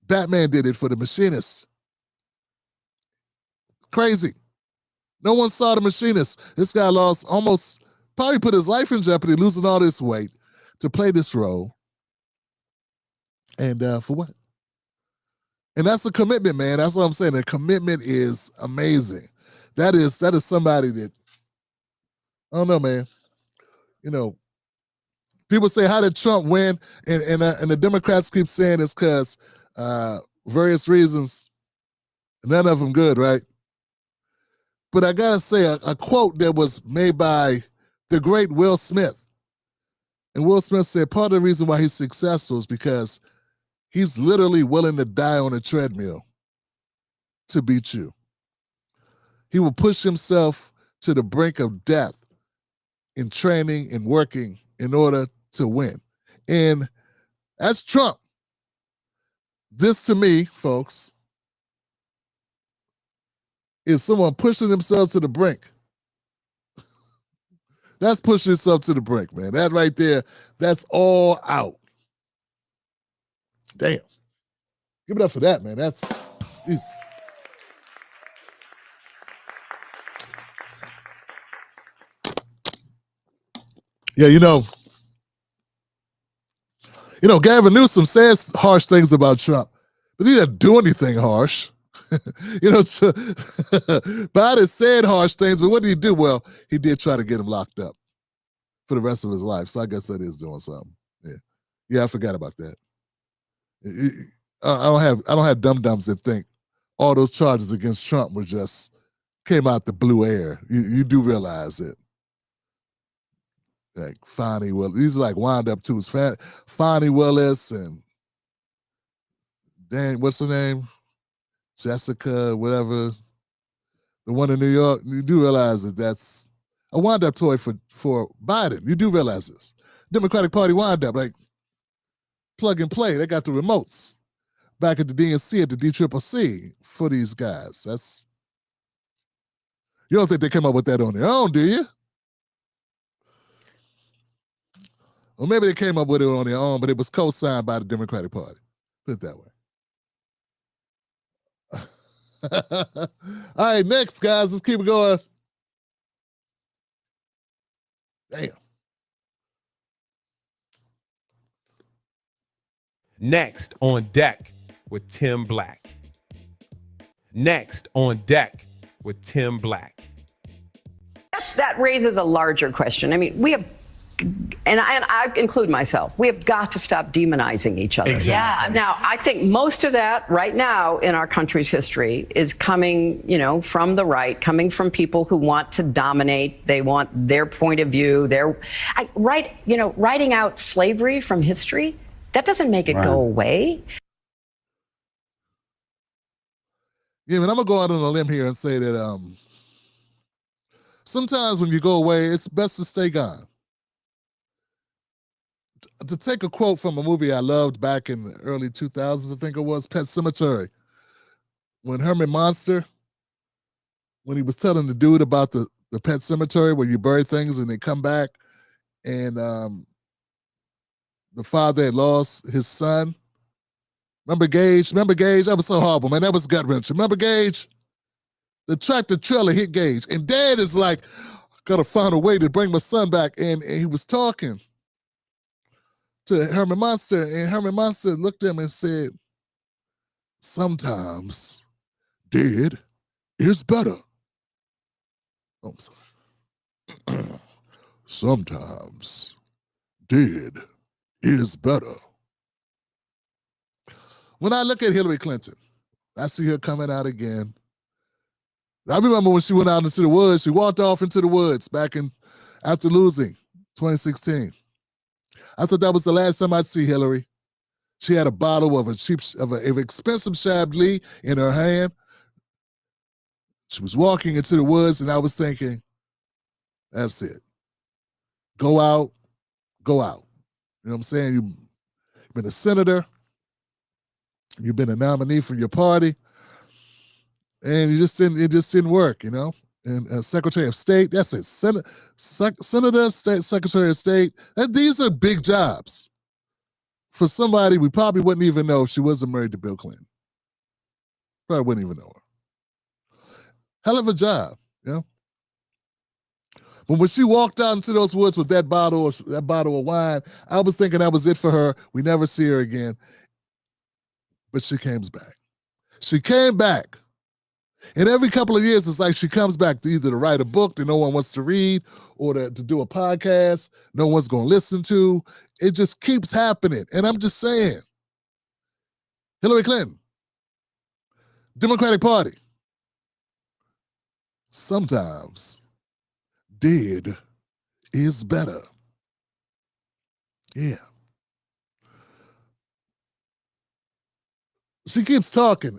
S1: Batman did it for The Machinist. Crazy. No one saw The Machinist. This guy probably put his life in jeopardy, losing all this weight to play this role. And for what? And that's a commitment, man. That's what I'm saying. The commitment is amazing. That is somebody that, I don't know, man. You know, people say, how did Trump win? And the Democrats keep saying it's because various reasons, none of them good, right? But I got to say a quote that was made by the great Will Smith. And Will Smith said part of the reason why he's successful is because he's literally willing to die on a treadmill to beat you. He will push himself to the brink of death in training and working in order to win. And that's Trump. This, to me, folks, is someone pushing themselves to the brink. That's pushing yourself to the brink, man. That right there, that's all out. Damn. Give it up for that, man. Jeez. Yeah, you know, Gavin Newsom says harsh things about Trump, but he didn't do anything harsh. You know, Biden said harsh things, but what did he do? Well, he did try to get him locked up for the rest of his life. So I guess that is doing something. Yeah, I forgot about that. I don't have dum-dums that think all those charges against Trump were just came out the blue air. You do realize it. Like Fonnie Willis, these are like wind up to his Fonnie Willis and Dan, what's her name? Jessica, whatever. The one in New York. You do realize that that's a wind up toy for Biden. You do realize this. Democratic Party wind up, like plug and play. They got the remotes back at the DNC at the DCCC for these guys. You don't think they came up with that on their own, do you? Or maybe they came up with it on their own, but it was co-signed by the Democratic Party. Put it that way. All right, next, guys. Let's keep it going. Damn.
S2: Next on deck with Tim Black. Next on deck with Tim Black.
S4: That raises a larger question. I mean, we have, and I include myself, we have got to stop demonizing each other.
S2: Exactly.
S4: Yeah. Now, I think most of that right now in our country's history is coming, from the right, coming from people who want to dominate. They want their point of view. Writing out slavery from history, that doesn't make it go away.
S1: Yeah, man, I'm going to go out on a limb here and say that Sometimes when you go away, it's best to stay gone. To take a quote from a movie I loved back in the early 2000s, I think it was, Pet Sematary, when Herman Monster, when he was telling the dude about the pet cemetery where you bury things and they come back, and the father had lost his son. Remember Gage? That was so horrible, man. That was gut-wrenching. Remember Gage? The tractor trailer hit Gage, and Dad is like, gotta find a way to bring my son back. And he was talking to Herman Monster, and Herman Monster looked at him and said, sometimes dead is better. Oh, I'm sorry. Sometimes dead is better. When I look at Hillary Clinton, I see her coming out again. I remember when she went out into the woods, she walked off into the woods after losing 2016. I thought that was the last time I'd see Hillary. She had a bottle of an expensive Chablis in her hand. She was walking into the woods, and I was thinking, that's it. Go out, go out. You know what I'm saying? You've been a senator. You've been a nominee from your party. And it just didn't work, you know? And Secretary of State, that's it. Senator, Secretary of State, these are big jobs. For somebody we probably wouldn't even know if she wasn't married to Bill Clinton. Probably wouldn't even know her. Hell of a job, you know? But when she walked out into those woods with that bottle of wine, I was thinking that was it for her. We never see her again. But she came back. She came back. And every couple of years, it's like she comes back to either to write a book that no one wants to read or to do a podcast no one's going to listen to. It just keeps happening. And I'm just saying, Hillary Clinton, Democratic Party, sometimes dead is better. Yeah. She keeps talking.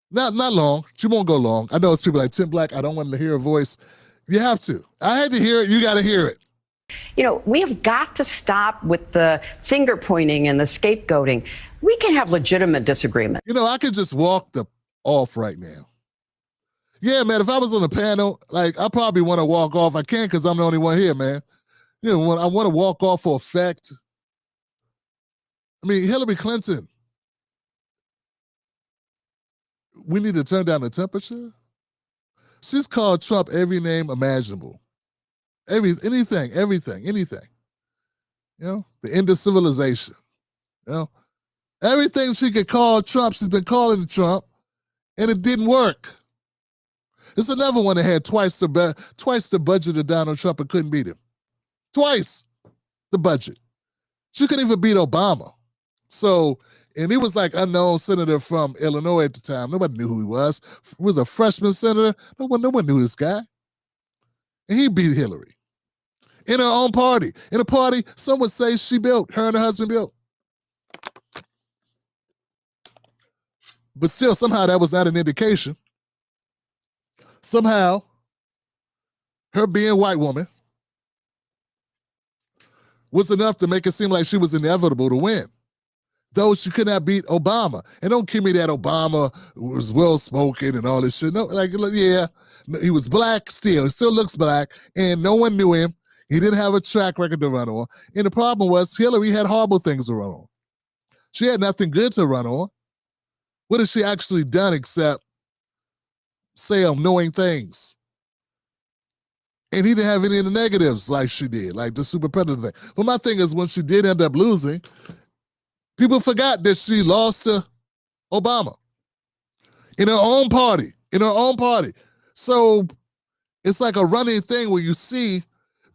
S1: Not long. She won't go long. I know it's people like Tim Black. I don't want to hear her voice. You have to. I had to hear it. You got to hear it.
S4: You know, we have got to stop with the finger pointing and the scapegoating. We can have legitimate disagreement.
S1: You know, I could just walk off right now. Yeah, man, if I was on the panel, like, I probably want to walk off. I can't because I'm the only one here, man. You know, I want to walk off for effect. I mean, Hillary Clinton, we need to turn down the temperature. She's called Trump every name imaginable. Anything. You know, the end of civilization. You know, everything she could call Trump, she's been calling Trump, and it didn't work. It's another one that had twice the budget of Donald Trump and couldn't beat him. Twice the budget. She couldn't even beat Obama. So, and he was like unknown senator from Illinois at the time. Nobody knew who he was. He was a freshman senator. No one knew this guy. And he beat Hillary. In her own party. In a party some would say she built, her and her husband built. But still, somehow that was not an indication. Somehow, her being a white woman was enough to make it seem like she was inevitable to win. Though she could not beat Obama. And don't give me that Obama was well-spoken and all this shit. No, like, yeah, he was black still. He still looks black, and no one knew him. He didn't have a track record to run on. And the problem was Hillary had horrible things to run on. She had nothing good to run on. What has she actually done except say annoying things? And he didn't have any of the negatives like she did, like the super predator thing. But my thing is, when she did end up losing, people forgot that she lost to Obama in her own party. So it's like a running thing where you see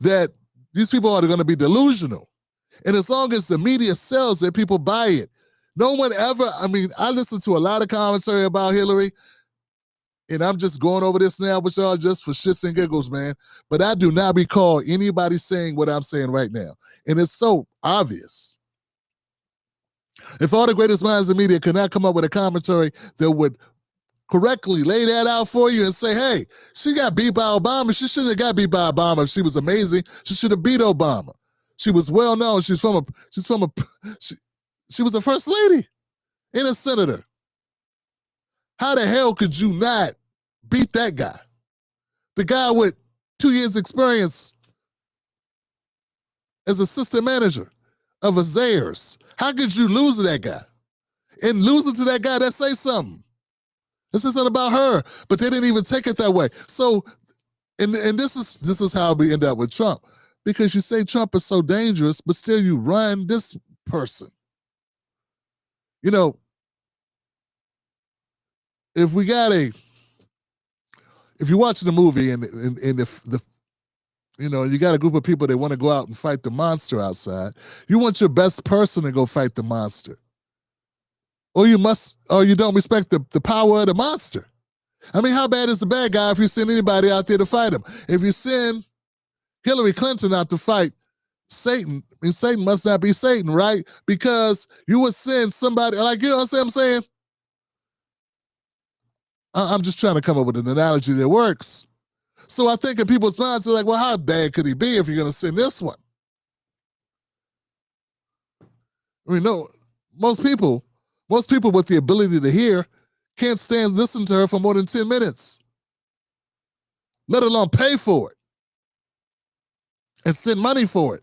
S1: that these people are going to be delusional. And as long as the media sells it, people buy it. No one ever, I mean, I listen to a lot of commentary about Hillary, and I'm just going over this now with y'all just for shits and giggles, man. But I do not recall anybody saying what I'm saying right now. And it's so obvious. If all the greatest minds in media could not come up with a commentary that would correctly lay that out for you and say, hey, she got beat by Obama. She shouldn't have got beat by Obama. If she was amazing, she should have beat Obama. She was well known. She was a first lady and a senator. How the hell could you not beat that guy? The guy with 2 years experience as assistant manager of a Zayers. How could you lose to that guy? And losing to that guy, that say something. This is something about her, but they didn't even take it that way. So, and this is how we end up with Trump. Because you say Trump is so dangerous, but still you run this person. You know, if you're watching the movie and if you got a group of people that want to go out and fight the monster outside, you want your best person to go fight the monster. Or you don't respect the power of the monster. I mean, how bad is the bad guy if you send anybody out there to fight him? If you send Hillary Clinton out to fight Satan, I mean, Satan must not be Satan, right? Because you would send somebody, like, you know what I'm saying? I'm just trying to come up with an analogy that works. So I think in people's minds, they're like, well, how bad could he be if you're going to send this one? I mean, no, most people with the ability to hear can't stand listen to her for more than 10 minutes, let alone pay for it and send money for it.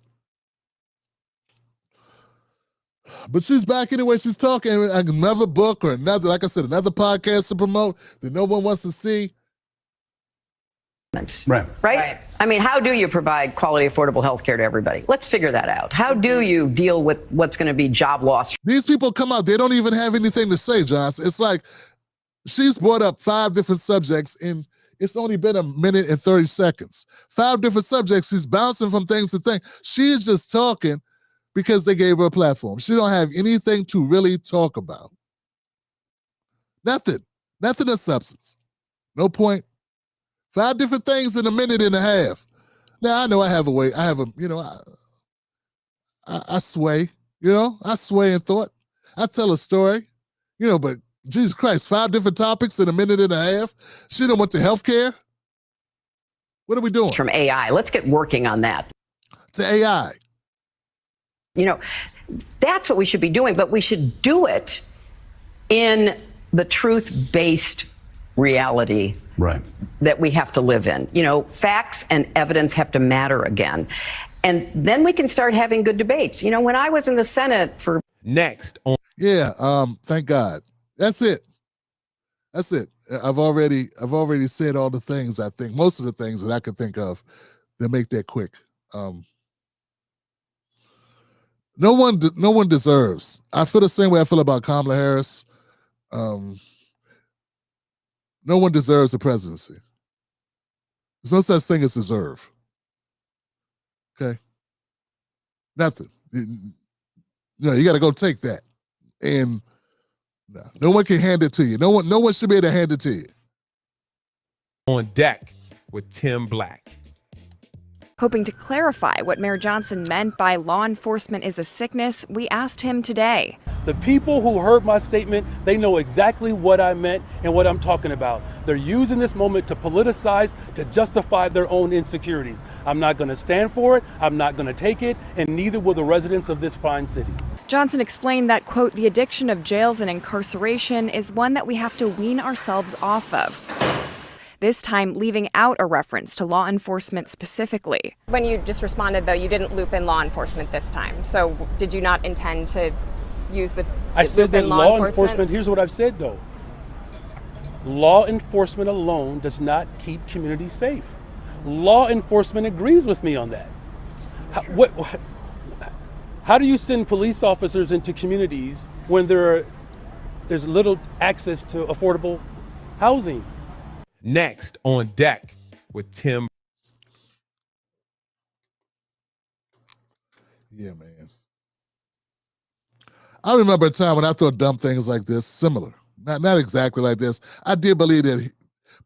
S1: But she's back anyway. She's talking another book or another, like I said, another podcast to promote that no one wants to see.
S4: Right? I mean, how do you provide quality, affordable health care to everybody? Let's figure that out. How do you deal with what's going to be job loss?
S1: These people come out, they don't even have anything to say, Johnson. It's like she's brought up 5 different subjects and it's only been a minute and 30 seconds. 5 different subjects. She's bouncing from things to things. She's just talking because they gave her a platform. She don't have anything to really talk about. Nothing of substance. No point. 5 different things in a minute and a half. Now, I know I have a way. I sway, I sway in thought. I tell a story, but Jesus Christ, 5 different topics in a minute and a half. She don't want to healthcare. What are we doing?
S4: From AI. Let's get working on that.
S1: To AI.
S4: That's what we should be doing, but we should do it in the truth-based reality that we have to live in. Facts and evidence have to matter again. And then we can start having good debates. When I was in the Senate for...
S2: Next on...
S1: Yeah, thank God. That's it. I've already said all the things, I think, most of the things that I could think of that make that quick. No one deserves. I feel the same way I feel about Kamala Harris. No one deserves the presidency. There's no such thing as deserve. Okay? Nothing. You got to go take that. And no one can hand it to you. No one should be able to hand it to you.
S2: On Deck with Tim Black.
S5: Hoping to clarify what Mayor Johnson meant by law enforcement is a sickness, we asked him today.
S6: The people who heard my statement, they know exactly what I meant and what I'm talking about. They're using this moment to politicize, to justify their own insecurities. I'm not going to stand for it, I'm not going to take it, and neither will the residents of this fine city.
S5: Johnson explained that, quote, the addiction of jails and incarceration is one that we have to wean ourselves off of. This time leaving out a reference to law enforcement specifically.
S7: When you just responded, though, you didn't loop in law enforcement this time. So did you not intend to use the
S6: I said that law enforcement, here's what I've said, though. Law enforcement alone does not keep communities safe. Law enforcement agrees with me on that. How do you send police officers into communities when there's little access to affordable housing?
S2: Next on Deck with Tim.
S1: Yeah, man. I remember a time when I thought dumb things like this, similar. Not exactly like this. I did believe that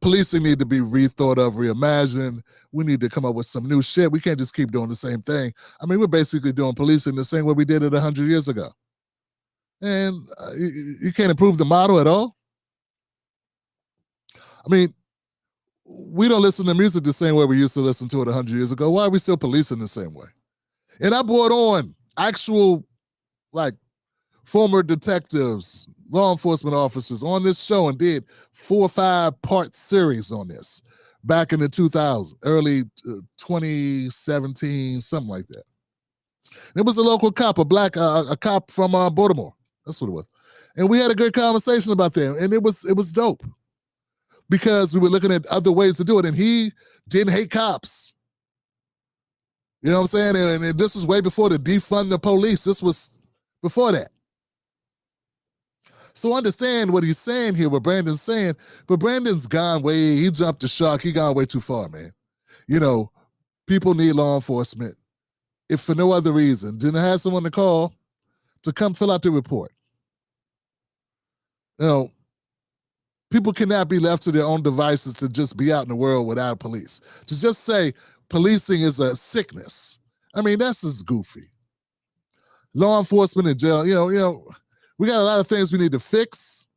S1: policing need to be rethought of, reimagined. We need to come up with some new shit. We can't just keep doing the same thing. I mean, we're basically doing policing the same way we did it 100 years ago. And you can't improve the model at all. I mean, we don't listen to music the same way we used to listen to it 100 years ago. Why are we still policing the same way? And I brought on actual, like, former detectives, law enforcement officers on this show and did 4 or 5 part series on this back in the 2000s, early 2017, something like that. It was a local cop, a cop from Baltimore. That's what it was. And we had a good conversation about that. And it was dope because we were looking at other ways to do it. And he didn't hate cops. You know what I'm saying? And this was way before the defund the police. This was before that. So understand what he's saying here, what Brandon's saying, but Brandon's he jumped the shark. He gone way too far, man. You know, people need law enforcement, if for no other reason, didn't have someone to call to come fill out the report. You know, people cannot be left to their own devices to just be out in the world without police. To just say policing is a sickness, I mean, that's just goofy. Law enforcement in jail, you know, we got a lot of things we need to fix,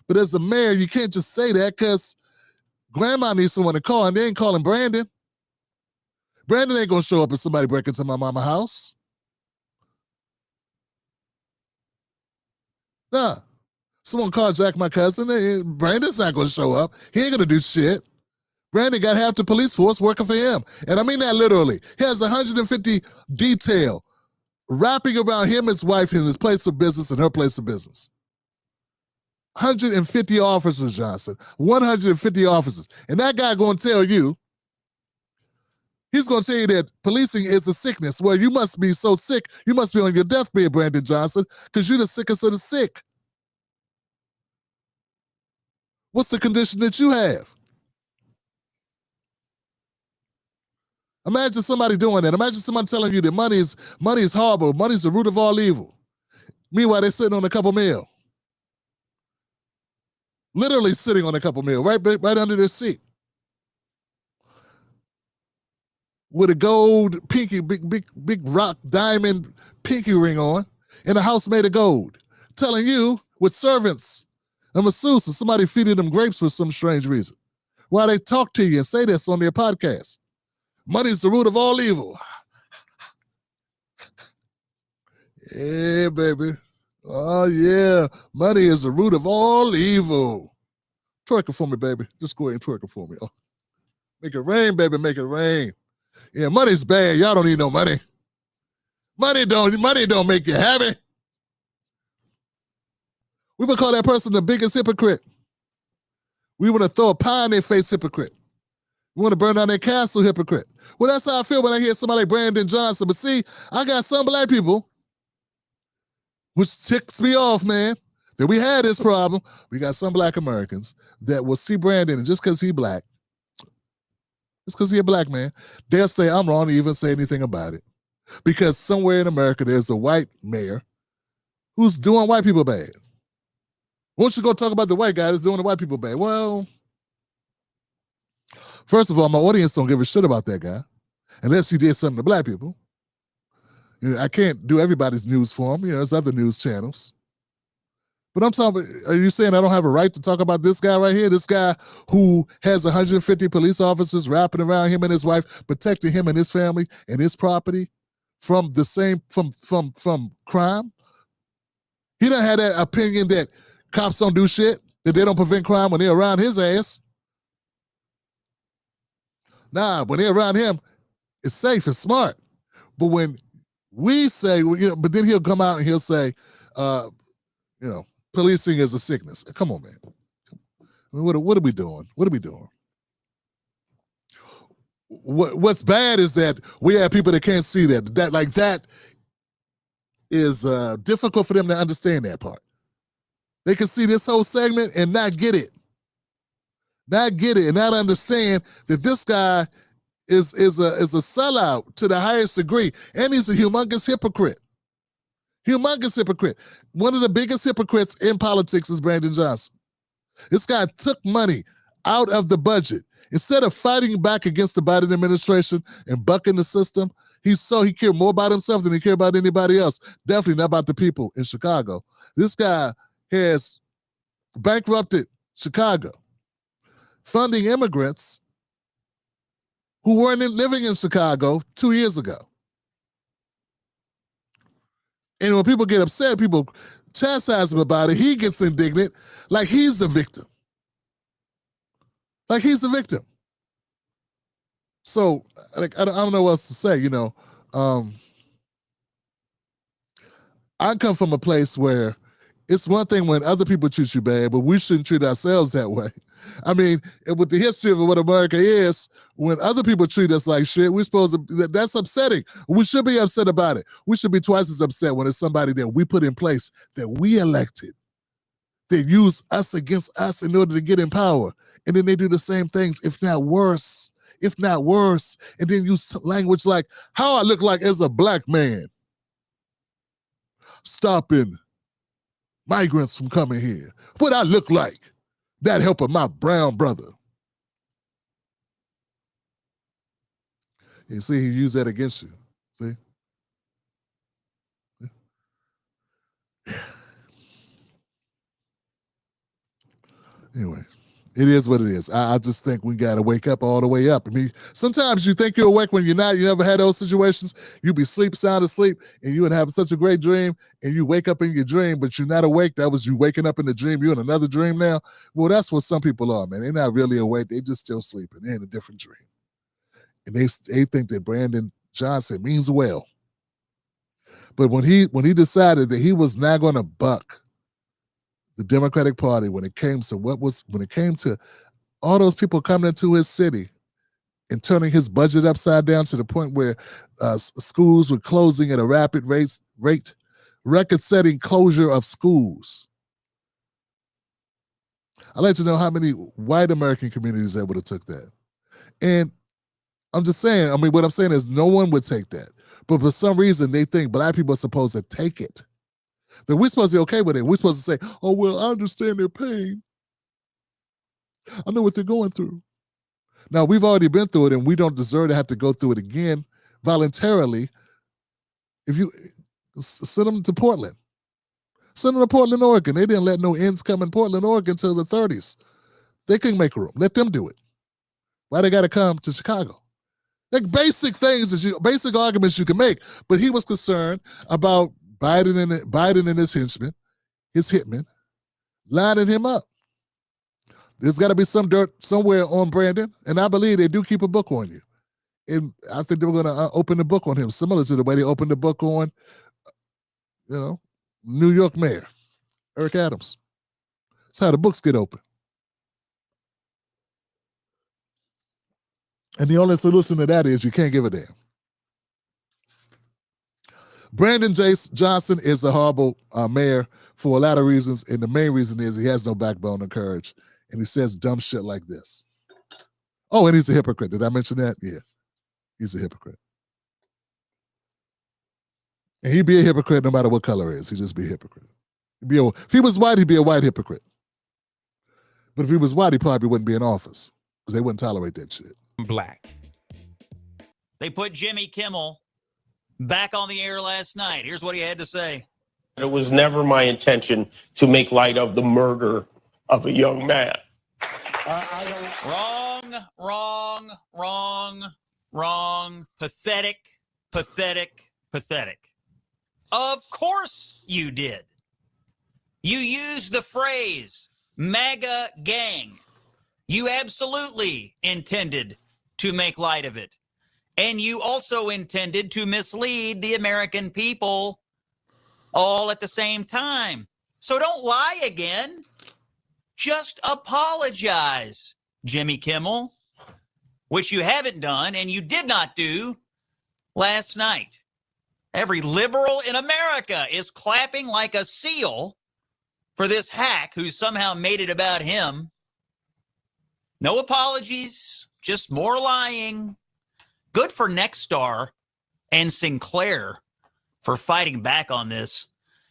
S1: but as a mayor, you can't just say that because grandma needs someone to call and they ain't calling Brandon. Brandon ain't gonna show up if somebody break into my mama's house. Nah. Someone carjacked my cousin, Brandon's not gonna show up. He ain't gonna do shit. Brandon got half the police force working for him. And I mean that literally. He has 150 detail wrapping around him, his wife, in his place of business and her place of business. 150 officers, Johnson. 150 officers. And that guy gonna tell you, he's gonna tell you that policing is a sickness. Well, you must be so sick, you must be on your deathbed, Brandon Johnson, because you're the sickest of the sick. What's the condition that you have? Imagine somebody doing that. Imagine somebody telling you that money is horrible. Money's the root of all evil. Meanwhile, they're sitting on a couple mil. Literally sitting on a couple mil, right under their seat. With a gold pinky, big rock diamond pinky ring on, and a house made of gold. Telling you, with servants, a masseuse, or somebody feeding them grapes for some strange reason. While they talk to you and say this on their podcast. Money's the root of all evil. Yeah, baby. Oh, yeah. Money is the root of all evil. Twerk it for me, baby. Just go ahead and twerk it for me. Oh. Make it rain, baby. Make it rain. Yeah, money's bad. Y'all don't need no money. Money don't make you happy. We would call that person the biggest hypocrite. We want to throw a pie in their face, hypocrite. We want to burn down their castle, hypocrite. Well, that's how I feel when I hear somebody like Brandon Johnson. But see, I got some black people, which ticks me off, man, that we had this problem. We got some black Americans that will see Brandon, and just because he's black, just because he's a black man, they'll say I'm wrong to even say anything about it. Because somewhere in America, there's a white mayor who's doing white people bad. Won't you go talk about the white guy that's doing the white people bad? Well, first of all, my audience don't give a shit about that guy unless he did something to black people. You know, I can't do everybody's news for him. You know, there's other news channels. But I'm talking, are you saying I don't have a right to talk about this guy right here? This guy who has 150 police officers wrapping around him and his wife, protecting him and his family and his property from the same, from crime? He done had that opinion that cops don't do shit, that they don't prevent crime when they're around his ass. Nah, when they're around him, it's safe, it's smart. But when we say, you know, but then he'll come out and he'll say, you know, policing is a sickness. Come on, man. I mean, what are we doing? What are we doing? What's bad is that we have people that can't see that. That is difficult for them to understand that part. They can see this whole segment and not get it. Not get it and not understand that this guy is a sellout to the highest degree. And he's a humongous hypocrite. Humongous hypocrite. One of the biggest hypocrites in politics is Brandon Johnson. This guy took money out of the budget. Instead of fighting back against the Biden administration and bucking the system, he cared more about himself than he cared about anybody else. Definitely not about the people in Chicago. This guy has bankrupted Chicago. funding immigrants who weren't living in Chicago 2 years ago. And when people get upset, people chastise him about it, he gets indignant like he's the victim. Like he's the victim. So, like, I don't know what else to say, you know. I come from a place where it's one thing when other people treat you bad, but we shouldn't treat ourselves that way. I mean, with the history of what America is, when other people treat us like shit, we're supposed to, that's upsetting. We should be upset about it. We should be twice as upset when it's somebody that we put in place, that we elected, that use us against us in order to get in power. And then they do the same things, if not worse. And then use language like, how I look like as a black man, stopping migrants from coming here. What I look like, not helping my brown brother. You see, he used that against you. See? Anyway, it is what it is. I just think we got to wake up all the way up. I mean, sometimes you think you're awake when you're not. You never had those situations. You be sound asleep, and you would have such a great dream, and you wake up in your dream, but you're not awake. That was you waking up in the dream. You're in another dream now. Well, that's what some people are, man. They're not really awake. They just still sleeping. They're in a different dream. And they think that Brandon Johnson means well. But when he decided that he was not going to buck the Democratic Party when it came to all those people coming into his city and turning his budget upside down to the point where schools were closing at a rapid rate, record-setting closure of schools. I'd like to know how many white American communities that would have took that. And I'm just saying, I mean, what I'm saying is no one would take that. But for some reason, they think black people are supposed to take it. That we're supposed to be okay with it. We're supposed to say, oh, well, I understand their pain. I know what they're going through. Now, we've already been through it, and we don't deserve to have to go through it again voluntarily. If you send them to Portland. Send them to Portland, Oregon. They didn't let no ends come in Portland, Oregon until the 30s. They couldn't make room. Let them do it. Why they got to come to Chicago? Like basic things, basic arguments you can make. But he was concerned about Biden and his henchmen, his hitmen, lining him up. There's got to be some dirt somewhere on Brandon, and I believe they do keep a book on you. And I think they were going to open the book on him, similar to the way they opened the book on, New York Mayor Eric Adams. That's how the books get open. And the only solution to that is you can't give a damn. Brandon Johnson is a horrible mayor for a lot of reasons, and the main reason is he has no backbone or courage, and he says dumb shit like this. Oh, and he's a hypocrite. Did I mention that? Yeah, he's a hypocrite. And he'd be a hypocrite no matter what color it is. He'd just be a hypocrite. If he was white, he'd be a white hypocrite. But if he was white, he probably wouldn't be in office because they wouldn't tolerate that shit.
S2: Black.
S8: They put Jimmy Kimmel back on the air last night. Here's what he had to say.
S9: It was never my intention to make light of the murder of a young man.
S8: Wrong. Pathetic. Of course you did. You used the phrase MAGA gang. You absolutely intended to make light of it. And you also intended to mislead the American people all at the same time. So don't lie again. Just apologize, Jimmy Kimmel, which you haven't done and you did not do last night. Every liberal in America is clapping like a seal for this hack who somehow made it about him. No apologies, just more lying. Good for Nexstar and Sinclair for fighting back on this,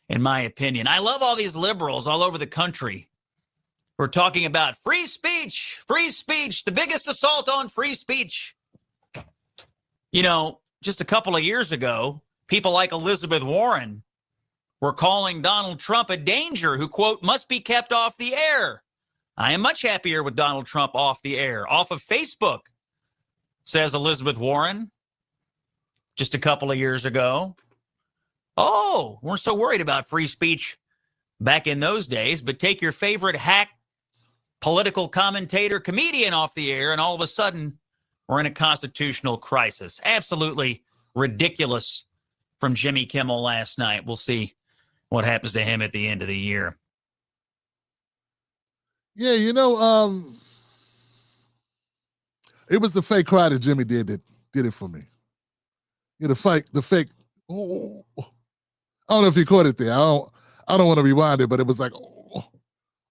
S8: in my opinion. I love all these liberals all over the country who are talking about free speech, the biggest assault on free speech. You know, just a couple of years ago, people like Elizabeth Warren were calling Donald Trump a danger who, quote, must be kept off the air. I am much happier with Donald Trump off the air, off of Facebook, says Elizabeth Warren just a couple of years ago. Oh, we're so worried about free speech back in those days, but take your favorite hack political commentator, comedian off the air, and all of a sudden we're in a constitutional crisis. Absolutely ridiculous from Jimmy Kimmel last night. We'll see what happens to him at the end of the year.
S1: Yeah, it was the fake cry that Jimmy did it for me. Yeah, the fake. Oh, I don't know if you caught it there. I don't want to rewind it, but it was like,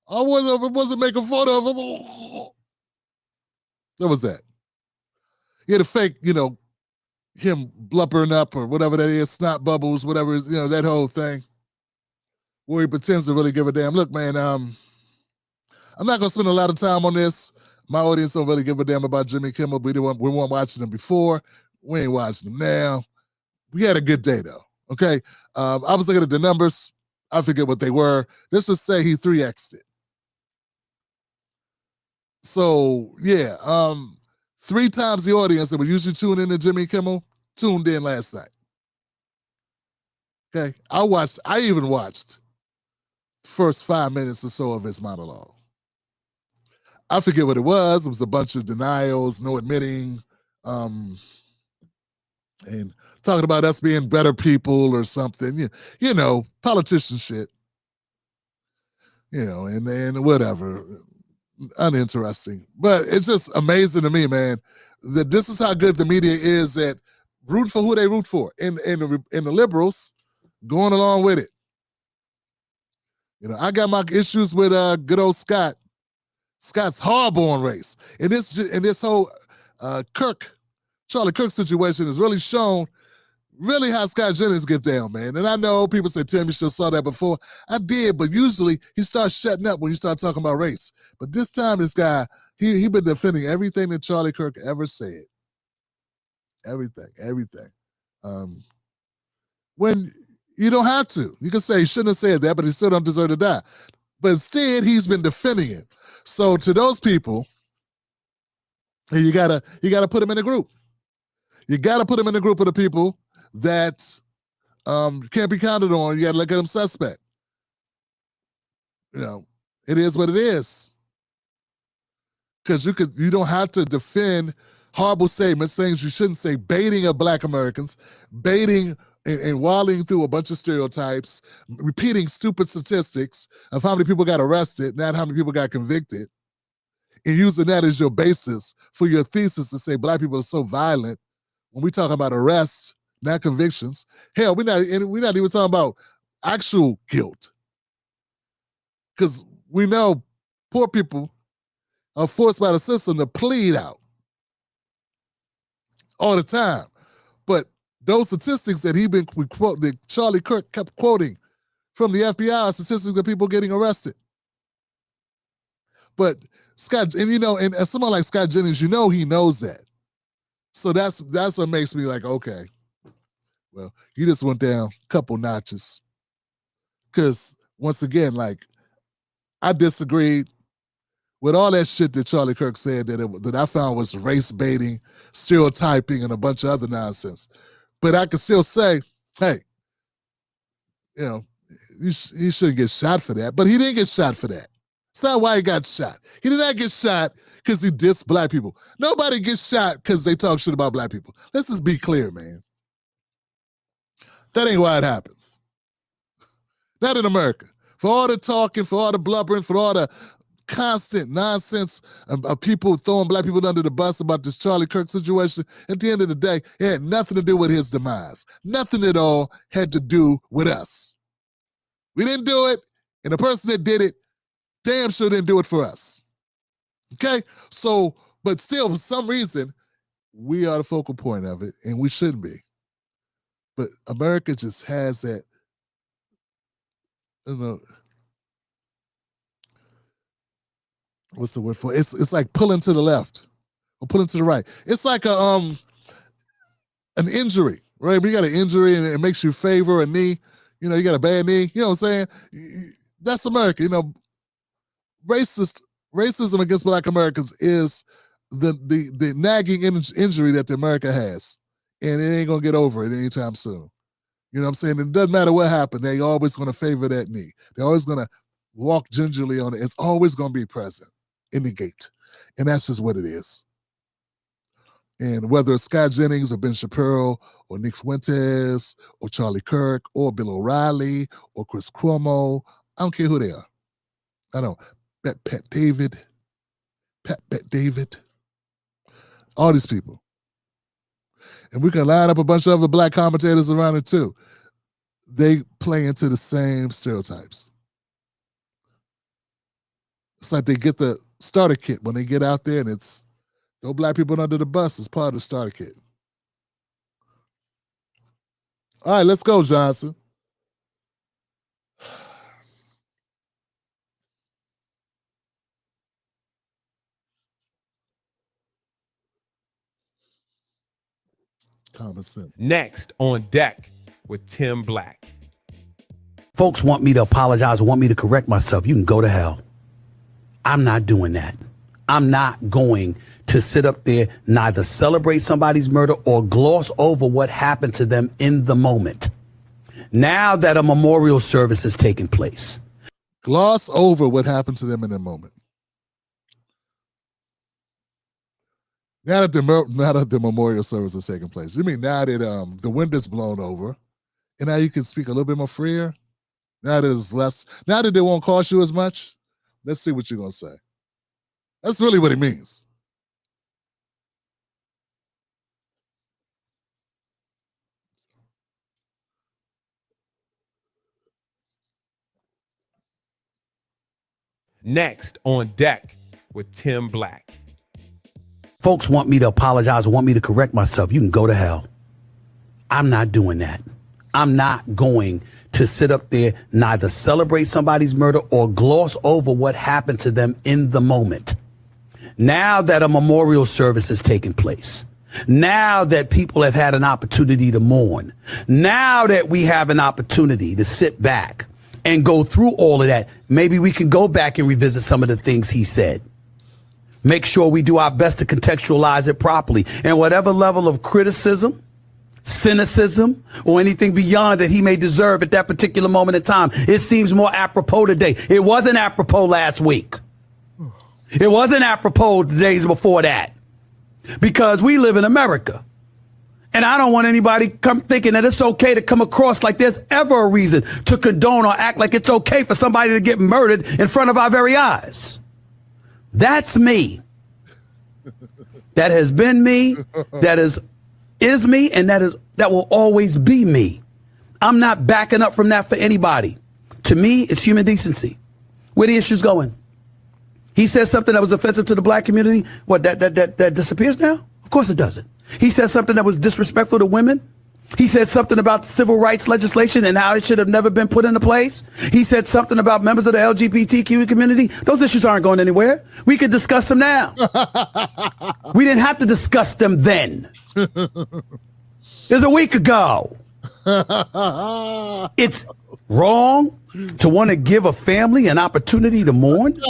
S1: I wasn't making fun of him. That was that. Yeah, the fake, him blubbering up or whatever that is, snot bubbles, whatever, that whole thing. Where he pretends to really give a damn. Look, man, I'm not going to spend a lot of time on this. My audience don't really give a damn about Jimmy Kimmel. We weren't watching him before. We ain't watching him now. We had a good day, though, okay? I was looking at the numbers. I forget what they were. Let's just say he 3X'd it. So, yeah, 3 times the audience that would usually tune in to Jimmy Kimmel tuned in last night. Okay? I even watched the first 5 minutes or so of his monologue. I forget what it was. It was a bunch of denials, no admitting, and talking about us being better people or something. Politician shit. And whatever. Uninteresting. But it's just amazing to me, man, that this is how good the media is at rooting for who they root for. And the liberals going along with it. I got my issues with good old Scott's hardball race. And this whole Charlie Kirk situation has really shown really how Scott Jennings get down, man. And I know people say, Tim, you should have saw that before. I did, but usually he starts shutting up when you start talking about race. But this time, this guy, he been defending everything that Charlie Kirk ever said. Everything. When you don't have to. You can say he shouldn't have said that, but he still don't deserve to die. But instead, he's been defending it. So to those people, you gotta put him in a group. You gotta put him in a group of the people that can't be counted on. You gotta look at them suspect. It is what it is. Because you don't have to defend horrible statements, things you shouldn't say, baiting of Black Americans, baiting and wilding through a bunch of stereotypes, repeating stupid statistics of how many people got arrested, not how many people got convicted, and using that as your basis for your thesis to say Black people are so violent when we talk about arrests, not convictions. Hell, we're not even talking about actual guilt. Because we know poor people are forced by the system to plead out all the time. But those statistics that that Charlie Kirk kept quoting from the FBI are statistics of people getting arrested. But Scott, and someone like Scott Jennings, he knows that. So that's what makes me like, okay, well, you just went down a couple notches. Because once again, like, I disagreed with all that shit that Charlie Kirk said that I found was race baiting, stereotyping, and a bunch of other nonsense. But I can still say, hey, he shouldn't get shot for that. But he didn't get shot for that. It's not why he got shot. He did not get shot because he dissed Black people. Nobody gets shot because they talk shit about Black people. Let's just be clear, man. That ain't why it happens. Not in America. For all the talking, for all the blubbering, for all the constant nonsense of people throwing Black people under the bus about this Charlie Kirk situation, at the end of the day, it had nothing to do with his demise. Nothing at all had to do with us. We didn't do it, and the person that did it damn sure didn't do it for us. Okay? So, but still, for some reason, we are the focal point of it, and we shouldn't be. But America just has that, what's the word for it? It's like pulling to the left or pulling to the right. It's like an injury, right? When you got an injury and it makes you favor a knee, you got a bad knee, you know what I'm saying? That's America, racist Racism against Black Americans is the nagging injury that America has, and it ain't gonna get over it anytime soon. You know what I'm saying? It doesn't matter what happened. They always gonna favor that knee. They're always gonna walk gingerly on it. It's always gonna be present in the gate, and that's just what it is. And whether it's Scott Jennings or Ben Shapiro or Nick Fuentes or Charlie Kirk or Bill O'Reilly or Chris Cuomo, I don't care who they are. I don't. Pat David, all these people. And we can line up a bunch of other Black commentators around it too. They play into the same stereotypes. It's like they get the starter kit when they get out there, and it's throw Black people under the bus as part of the starter kit. All right, let's go, Johnson. Common sense.
S2: Next on deck with Tim Black.
S10: Folks want me to apologize, want me to correct myself. You can go to hell. I'm not doing that. I'm not going to sit up there, neither celebrate somebody's murder or gloss over what happened to them in the moment. Now that a memorial service is taking place.
S1: Gloss over what happened to them in the moment. Now that the memorial service is taking place. You mean now that the wind is blown over, and now you can speak a little bit more freer? Now that it's less, now that they won't cost you as much? Let's see what you're gonna say. That's really what it means.
S2: Next on deck with Tim Black.
S10: Folks want me to apologize, want me to correct myself. You can go to hell. I'm not doing that. I'm not going to sit up there, neither celebrate somebody's murder or gloss over what happened to them in the moment. Now that a memorial service is taking place, now that people have had an opportunity to mourn, now that we have an opportunity to sit back and go through all of that, maybe we can go back and revisit some of the things he said. Make sure we do our best to contextualize it properly. And whatever level of criticism, cynicism, or anything beyond that he may deserve at that particular moment in time, it seems more apropos today. It wasn't apropos last week. It wasn't apropos the days before that. Because we live in America. And I don't want anybody come thinking that it's okay to come across like there's ever a reason to condone or act like it's okay for somebody to get murdered in front of our very eyes. That's me. That has been me. That is me, and that will always be me. I'm not backing up from that for anybody. To me, it's human decency. Where the issue's going? He says something that was offensive to the Black community. What, that disappears now? Of course it doesn't. He said something that was disrespectful to women. He said something about civil rights legislation and how it should have never been put into place. He said something about members of the LGBTQ community. Those issues aren't going anywhere. We could discuss them now. We didn't have to discuss them then. It was a week ago. It's wrong to want to give a family an opportunity to mourn.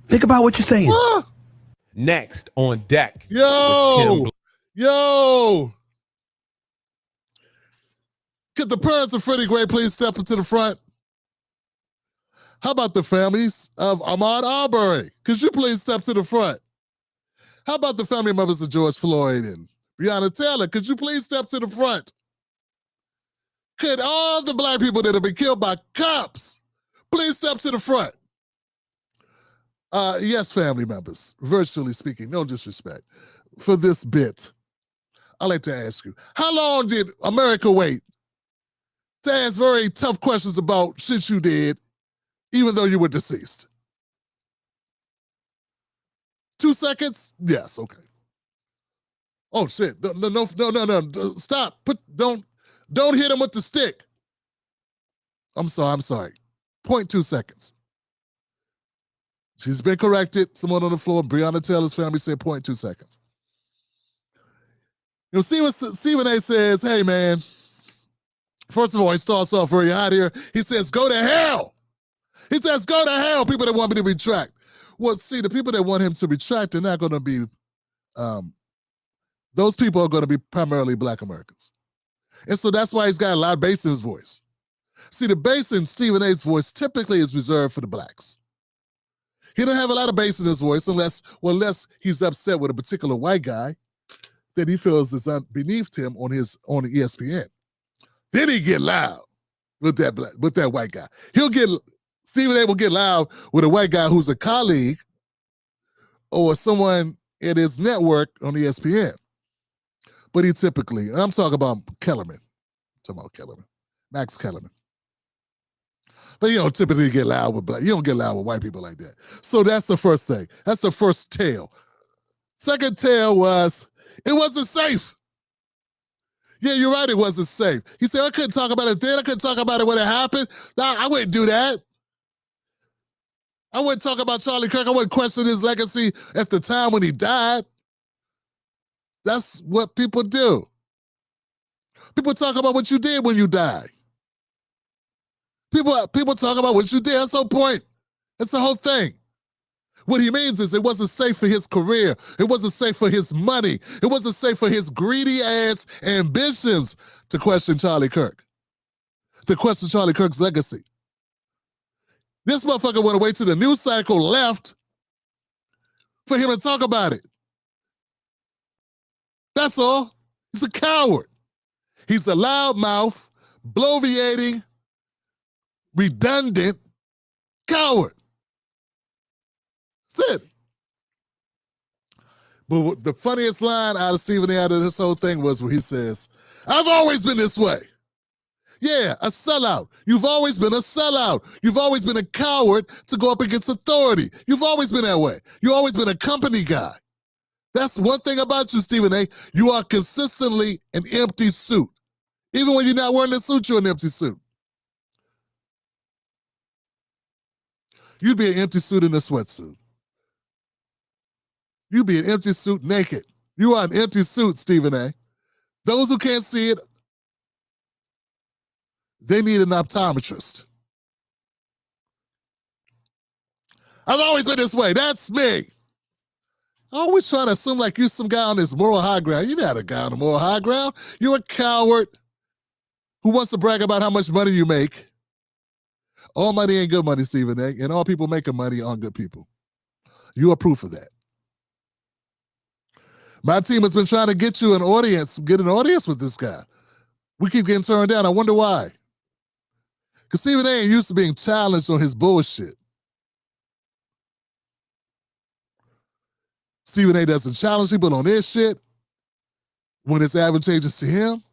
S10: Think about what you're saying.
S2: Next on deck.
S1: Yo. Could the parents of Freddie Gray please step into the front? How about the families of Ahmaud Arbery? Could you please step to the front? How about the family members of George Floyd and Breonna Taylor? Could you please step to the front? Could all the Black people that have been killed by cops please step to the front? Yes, family members, virtually speaking, no disrespect. For this bit, I'd like to ask you, how long did America wait to ask very tough questions about shit you did, even though you were deceased? 2 seconds? Yes, okay. Oh shit, no, stop, don't hit him with the stick. I'm sorry. 0.2 seconds. She's been corrected. Someone on the floor, Breonna Taylor's family said 0.2 seconds. You know, Stephen A says, hey man, first of all, he starts off very hot here. He says, go to hell. He says, go to hell, people that want me to retract. Well, see, the people that want him to retract are not going to be, those people are going to be primarily Black Americans. And so that's why he's got a lot of bass in his voice. See, the bass in Stephen A's voice typically is reserved for the Blacks. He don't have a lot of bass in his voice unless he's upset with a particular white guy that he feels is beneath him on ESPN. Then he get loud with that white guy. Stephen A will get loud with a white guy who's a colleague or someone at his network on ESPN. But he typically, I'm talking about Kellerman. Max Kellerman. But you don't typically get loud with black. You don't get loud with white people like that. So that's the first thing. That's the first tale. Second tale was, it wasn't safe. Yeah, you're right, it wasn't safe. He said, I couldn't talk about it then. I couldn't talk about it when it happened. No, I wouldn't do that. I wouldn't talk about Charlie Kirk. I wouldn't question his legacy at the time when he died. That's what people do. People talk about what you did when you died. People talk about what you did. That's the whole point. That's the whole thing. What he means is it wasn't safe for his career. It wasn't safe for his money. It wasn't safe for his greedy ass ambitions to question Charlie Kirk. To question Charlie Kirk's legacy. This motherfucker went away to the news cycle left for him to talk about it. That's all. He's a coward. He's a loudmouth, bloviating, redundant coward. That's it. But the funniest line out of Stephen A. out of this whole thing was where he says, I've always been this way. Yeah, a sellout. You've always been a sellout. You've always been a coward to go up against authority. You've always been that way. You've always been a company guy. That's one thing about you, Stephen A. You are consistently an empty suit. Even when you're not wearing a suit, you're an empty suit. You'd be an empty suit in a sweatsuit. You'd be an empty suit naked. You are an empty suit, Stephen A. Those who can't see it, they need an optometrist. I've always been this way. That's me. I always try to assume like you're some guy on this moral high ground. You're not a guy on the moral high ground. You're a coward who wants to brag about how much money you make. All money ain't good money, Stephen A. And all people making money aren't good people. You are proof of that. My team has been trying to get an audience with this guy. We keep getting turned down. I wonder why. Because Stephen A. ain't used to being challenged on his bullshit. Stephen A. doesn't challenge people on their shit when it's advantageous to him.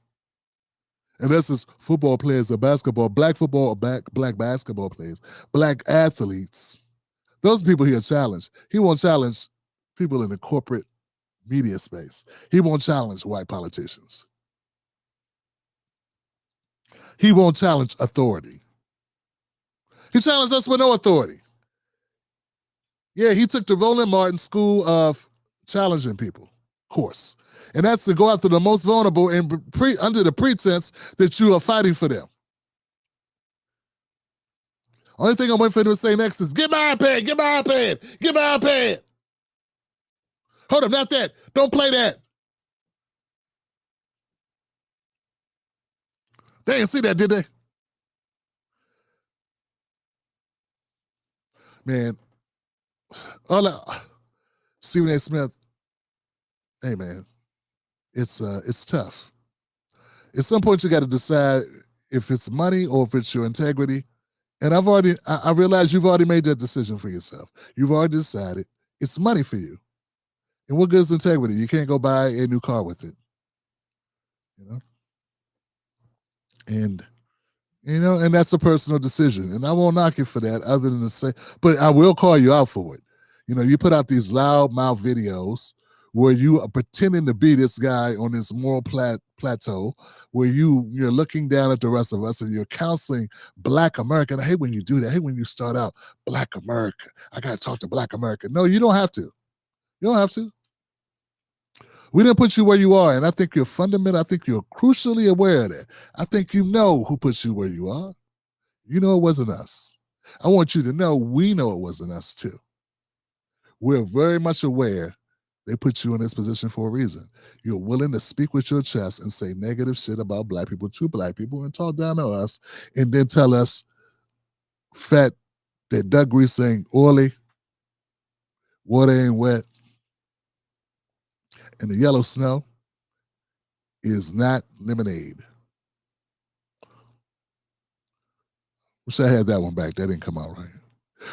S1: And this is football players or basketball, black football or black basketball players, black athletes. Those people he'll challenge. He won't challenge people in the corporate media space. He won't challenge white politicians. He won't challenge authority. He challenged us with no authority. Yeah, he took the Roland Martin School of Challenging People course. And that's to go after the most vulnerable and under the pretense that you are fighting for them. Only thing I'm waiting for him to say next is, get my iPad, get my iPad, get my iPad. Hold up, not that. Don't play that. They didn't see that, did they? Man, Stephen A. Smith, hey man, it's tough. At some point you got to decide if it's money or if it's your integrity. And I realize you've already made that decision for yourself. You've already decided it's money for you. And what good is integrity? You can't go buy a new car with it. And that's a personal decision. And I won't knock you for that other than to say, but I will call you out for it. You put out these loudmouth videos where you are pretending to be this guy on this moral plateau, where you're looking down at the rest of us and you're counseling Black America. I hate when you do that. I hate when you start out, Black America. I got to talk to Black America. No, you don't have to. You don't have to. We didn't put you where you are, and I think you're fundamental. I think you're crucially aware of that. I think you know who put you where you are. You know it wasn't us. I want you to know we know it wasn't us too. We're very much aware they put you in this position for a reason. You're willing to speak with your chest and say negative shit about black people to black people and talk down on us and then tell us fat that duck grease ain't oily, water ain't wet, and the yellow snow is not lemonade. Wish I had that one back. That didn't come out right.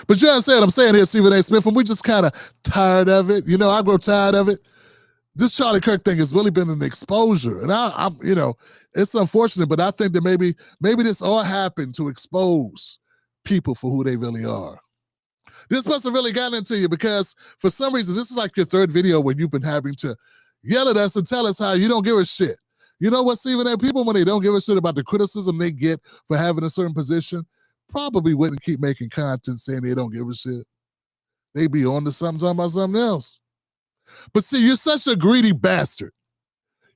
S1: But you understand what I'm saying here, Stephen A. Smith, and we just kind of tired of it. You know, I grow tired of it. This Charlie Kirk thing has really been an exposure. And I'm, you know, it's unfortunate, but I think that maybe this all happened to expose people for who they really are. This must have really gotten into you because for some reason, this is like your third video where you've been having to yell at us and tell us how you don't give a shit. You know what, Stephen A. People, when they don't give a shit about the criticism they get for having a certain position, probably wouldn't keep making content saying they don't give a shit. They be on to something, talking about something else. But see, you're such a greedy bastard.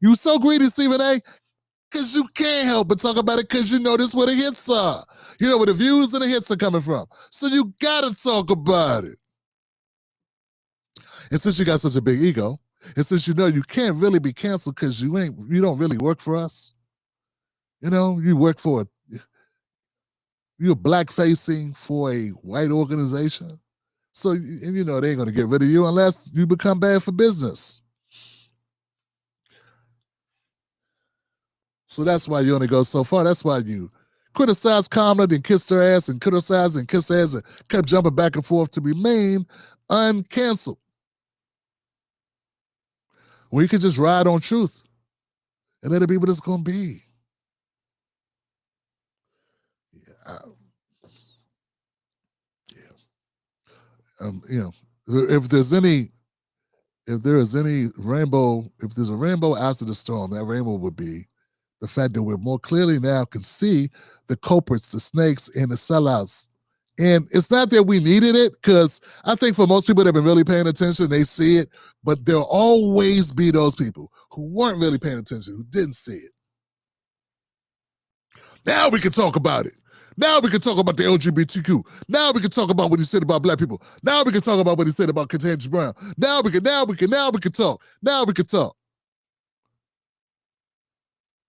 S1: You so greedy, Stephen A., because you can't help but talk about it because you know this where the hits are. You know where the views and the hits are coming from. So you gotta talk about it. And since you got such a big ego, and since you know you can't really be canceled because you don't really work for us. You know, you work for you're blackfacing for a white organization. So, and you know, they ain't going to get rid of you unless you become bad for business. So that's why you only go so far. That's why you criticize Kamala, then kissed her ass, and criticize and kiss her ass, and kept jumping back and forth to remain uncanceled. Well, you can just ride on truth and let it be what it's going to be. You know, if there's a rainbow after the storm, that rainbow would be the fact that we're more clearly now can see the culprits, the snakes, and the sellouts. And it's not that we needed it, because I think for most people that have been really paying attention, they see it, but there'll always be those people who weren't really paying attention, who didn't see it. Now we can talk about it. Now we can talk about the LGBTQ. Now we can talk about what he said about black people. Now we can talk about what he said about Ketanji Brown. Now we can talk. Now we can talk.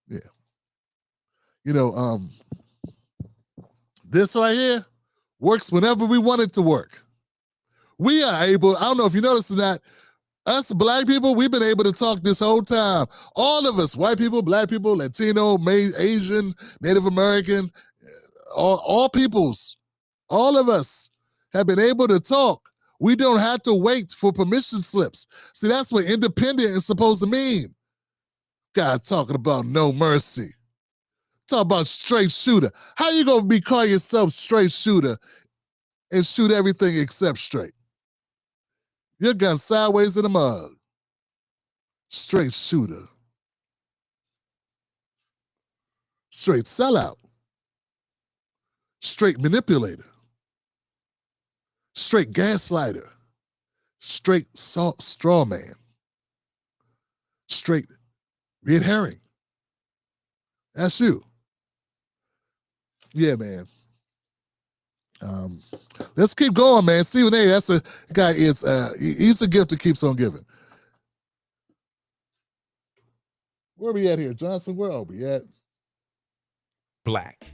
S1: Yeah. You know, this right here works whenever we want it to work. We are able, I don't know if you noticed or not, us black people, we've been able to talk this whole time. All of us, white people, black people, Latino, Asian, Native American, all peoples, all of us have been able to talk. We don't have to wait for permission slips. See, that's what independent is supposed to mean. God talking about no mercy. Talk about straight shooter. How you gonna call yourself straight shooter and shoot everything except straight? Your gun sideways in the mug. Straight shooter. Straight sellout. Straight manipulator, straight gaslighter, straight straw man, straight red herring. That's you. Yeah, man. Let's keep going, man. Stephen A., that's a guy, he's a gift that keeps on giving. Where are we at here, Johnson? Where are we at?
S2: Black.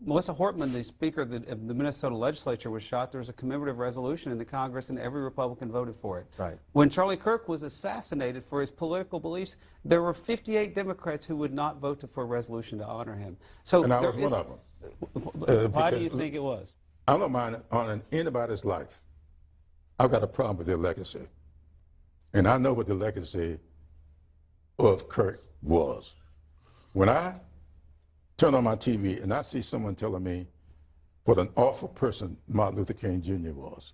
S11: Melissa Hortman, the Speaker of the Minnesota Legislature, was shot. There was a commemorative resolution in the Congress, and every Republican voted for it.
S12: Right.
S11: When Charlie Kirk was assassinated for his political beliefs, there were 58 Democrats who would not vote for a resolution to honor him. So
S12: and I was one of them.
S11: Why do you think it was?
S12: I don't mind honoring anybody's life. I've got a problem with their legacy. And I know what the legacy of Kirk was. When I turn on my TV and I see someone telling me what an awful person Martin Luther King Jr. was.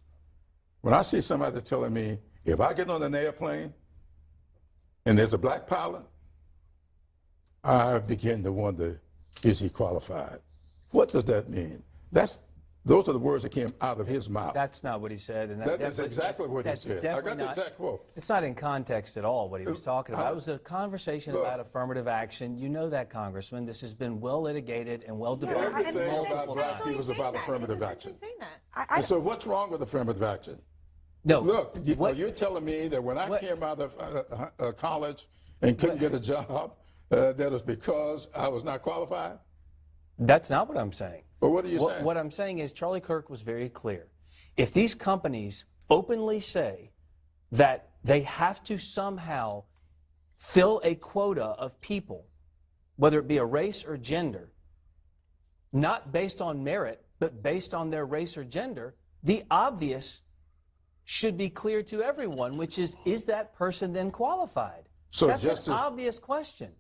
S12: When I see somebody telling me, if I get on an airplane and there's a black pilot, I begin to wonder, is he qualified? What does that mean? That's Those are the words that came out of his mouth.
S11: That's not what he said. And
S12: That is exactly what he said. I got the exact quote.
S11: It's not in context at all what he was talking about. It was a conversation
S12: Look,
S11: about affirmative action. You know that, Congressman. This has been well litigated and well debated.
S12: Everything about black people is about affirmative action. And so what's wrong with affirmative action?
S11: No.
S12: Look, you're telling me that when I came out of college and couldn't get a job, that was because I was not qualified?
S11: That's not what I'm saying.
S12: But what are you saying?
S11: What I'm saying is Charlie Kirk was very clear. If these companies openly say that they have to somehow fill a quota of people, whether it be a race or gender, not based on merit, but based on their race or gender, the obvious should be clear to everyone, which is that person then qualified?
S12: So
S11: that's an obvious question.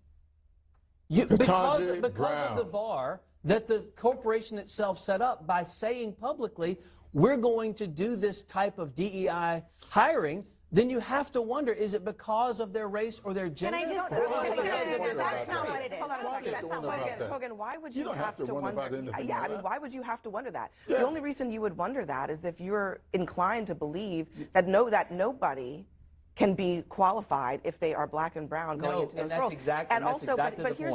S11: Because of the bar that the corporation itself set up by saying publicly, we're going to do this type of DEI hiring, then you have to wonder, is it because of their race or their gender?
S13: Can I just that's not what it is. Hold on a second. That's not what it is. Hogan, why would you have to wonder? Yeah, I mean, why would you have to wonder that? The only reason you would wonder that is if you're inclined to believe that nobody can be qualified if they are black and brown going into those roles.
S11: And also,
S13: but here's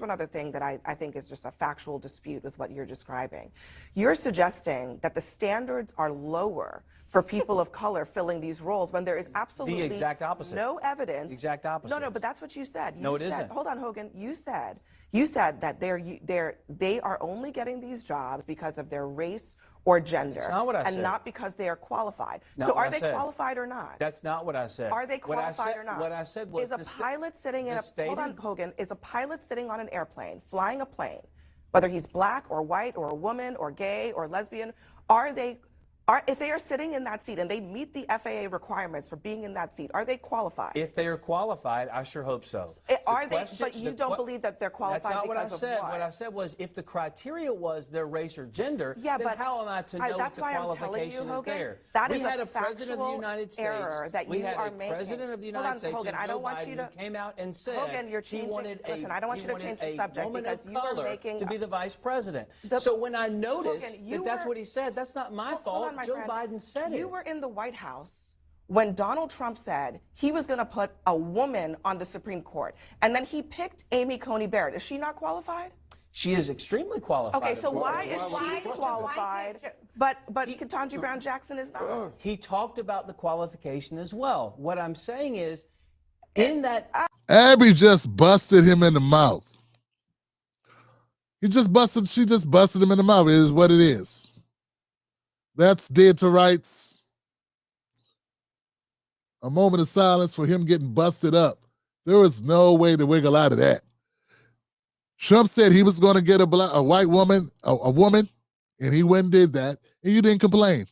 S13: one other thing that I think is just a factual dispute with what you're describing. You're suggesting that the standards are lower for people of color filling these roles when there is absolutely
S11: the exact opposite.
S13: No evidence.
S11: The exact opposite.
S13: No, but that's what you said.
S11: No, it isn't.
S13: Hold on, Hogan. You said that they are only getting these jobs because of their race or gender.
S11: That's not what I said.
S13: And not because they are qualified.
S11: Not
S13: so
S11: what
S13: are
S11: I
S13: they
S11: said.
S13: qualified or not?
S11: That's not what I said.
S13: Are they qualified or not?
S11: What I said was
S13: is a pilot sitting in a hold on, Hogan, is a pilot sitting on an airplane, flying a plane, whether he's black or white or a woman or gay or lesbian, if they are sitting in that seat and they meet the FAA requirements for being in that seat, are they qualified?
S11: If they are qualified, I sure hope so.
S13: But you don't believe that they're qualified
S11: because of what?
S13: That's not what I said.
S11: What I said was if the criteria was their race or gender,
S13: then
S11: how am I to know
S13: that's
S11: that the
S13: why
S11: qualification
S13: I'm telling you, Hogan,
S11: is there?
S13: That
S11: we
S13: is
S11: had
S13: a
S11: a president of the United States.
S13: Error that
S11: we
S13: you
S11: had
S13: are
S11: a
S13: making.
S11: president of the United States,
S13: Hogan,
S11: and
S13: I don't
S11: Joe
S13: want
S11: Biden,
S13: you to
S11: who came out and said
S13: Hogan, you're
S11: he
S13: changing.
S11: wanted
S13: Listen, I don't want you to change the subject
S11: woman
S13: because
S11: of
S13: you are
S11: color
S13: making
S11: to be the vice president. So when I noticed
S13: Hogan,
S11: that's what he said, that's not my fault.
S13: On,
S11: Joe Biden said it.
S13: You were in the White House when Donald Trump said he was going to put a woman on the Supreme Court, and then he picked Amy Coney Barrett. Is she not qualified?
S11: She is extremely qualified.
S13: Okay, so why is she qualified, but Ketanji Brown Jackson is not?
S11: He talked about the qualification as well. What I'm saying is, in that...
S1: Abby just busted him in the mouth. She just busted him in the mouth. It is what it is. That's dead to rights. A moment of silence for him getting busted up. There was no way to wiggle out of that. Trump said he was going to get a white woman, a woman, and he went and did that, and you didn't complain.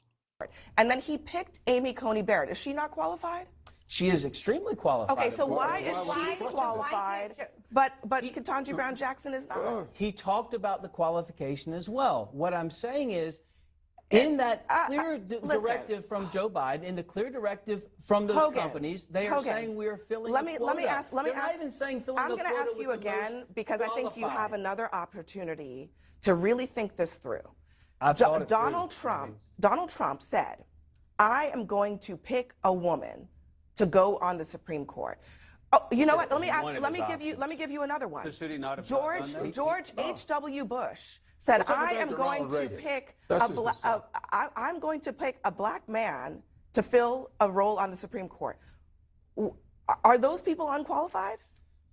S13: And then he picked Amy Coney Barrett. Is she not qualified?
S11: She is extremely qualified.
S13: Okay, so why is she qualified, but Ketanji Brown Jackson is not?
S11: He talked about the qualification as well. What I'm saying is, in that clear directive from Joe Biden, in the clear directive from those companies, they are saying we are filling a quota.
S13: Let me ask.
S11: They're not even saying filling
S13: I'm
S11: a quota.
S13: I'm going to ask you again because I think you have another opportunity to really think this through. Donald Trump said, "I am going to pick a woman to go on the Supreme Court." Oh, you know what? Let me give you another one.
S11: So should he not have
S13: George H.W. Bush said, "I am going to pick I'm going to pick a black man to fill a role on the Supreme Court." Are those people unqualified?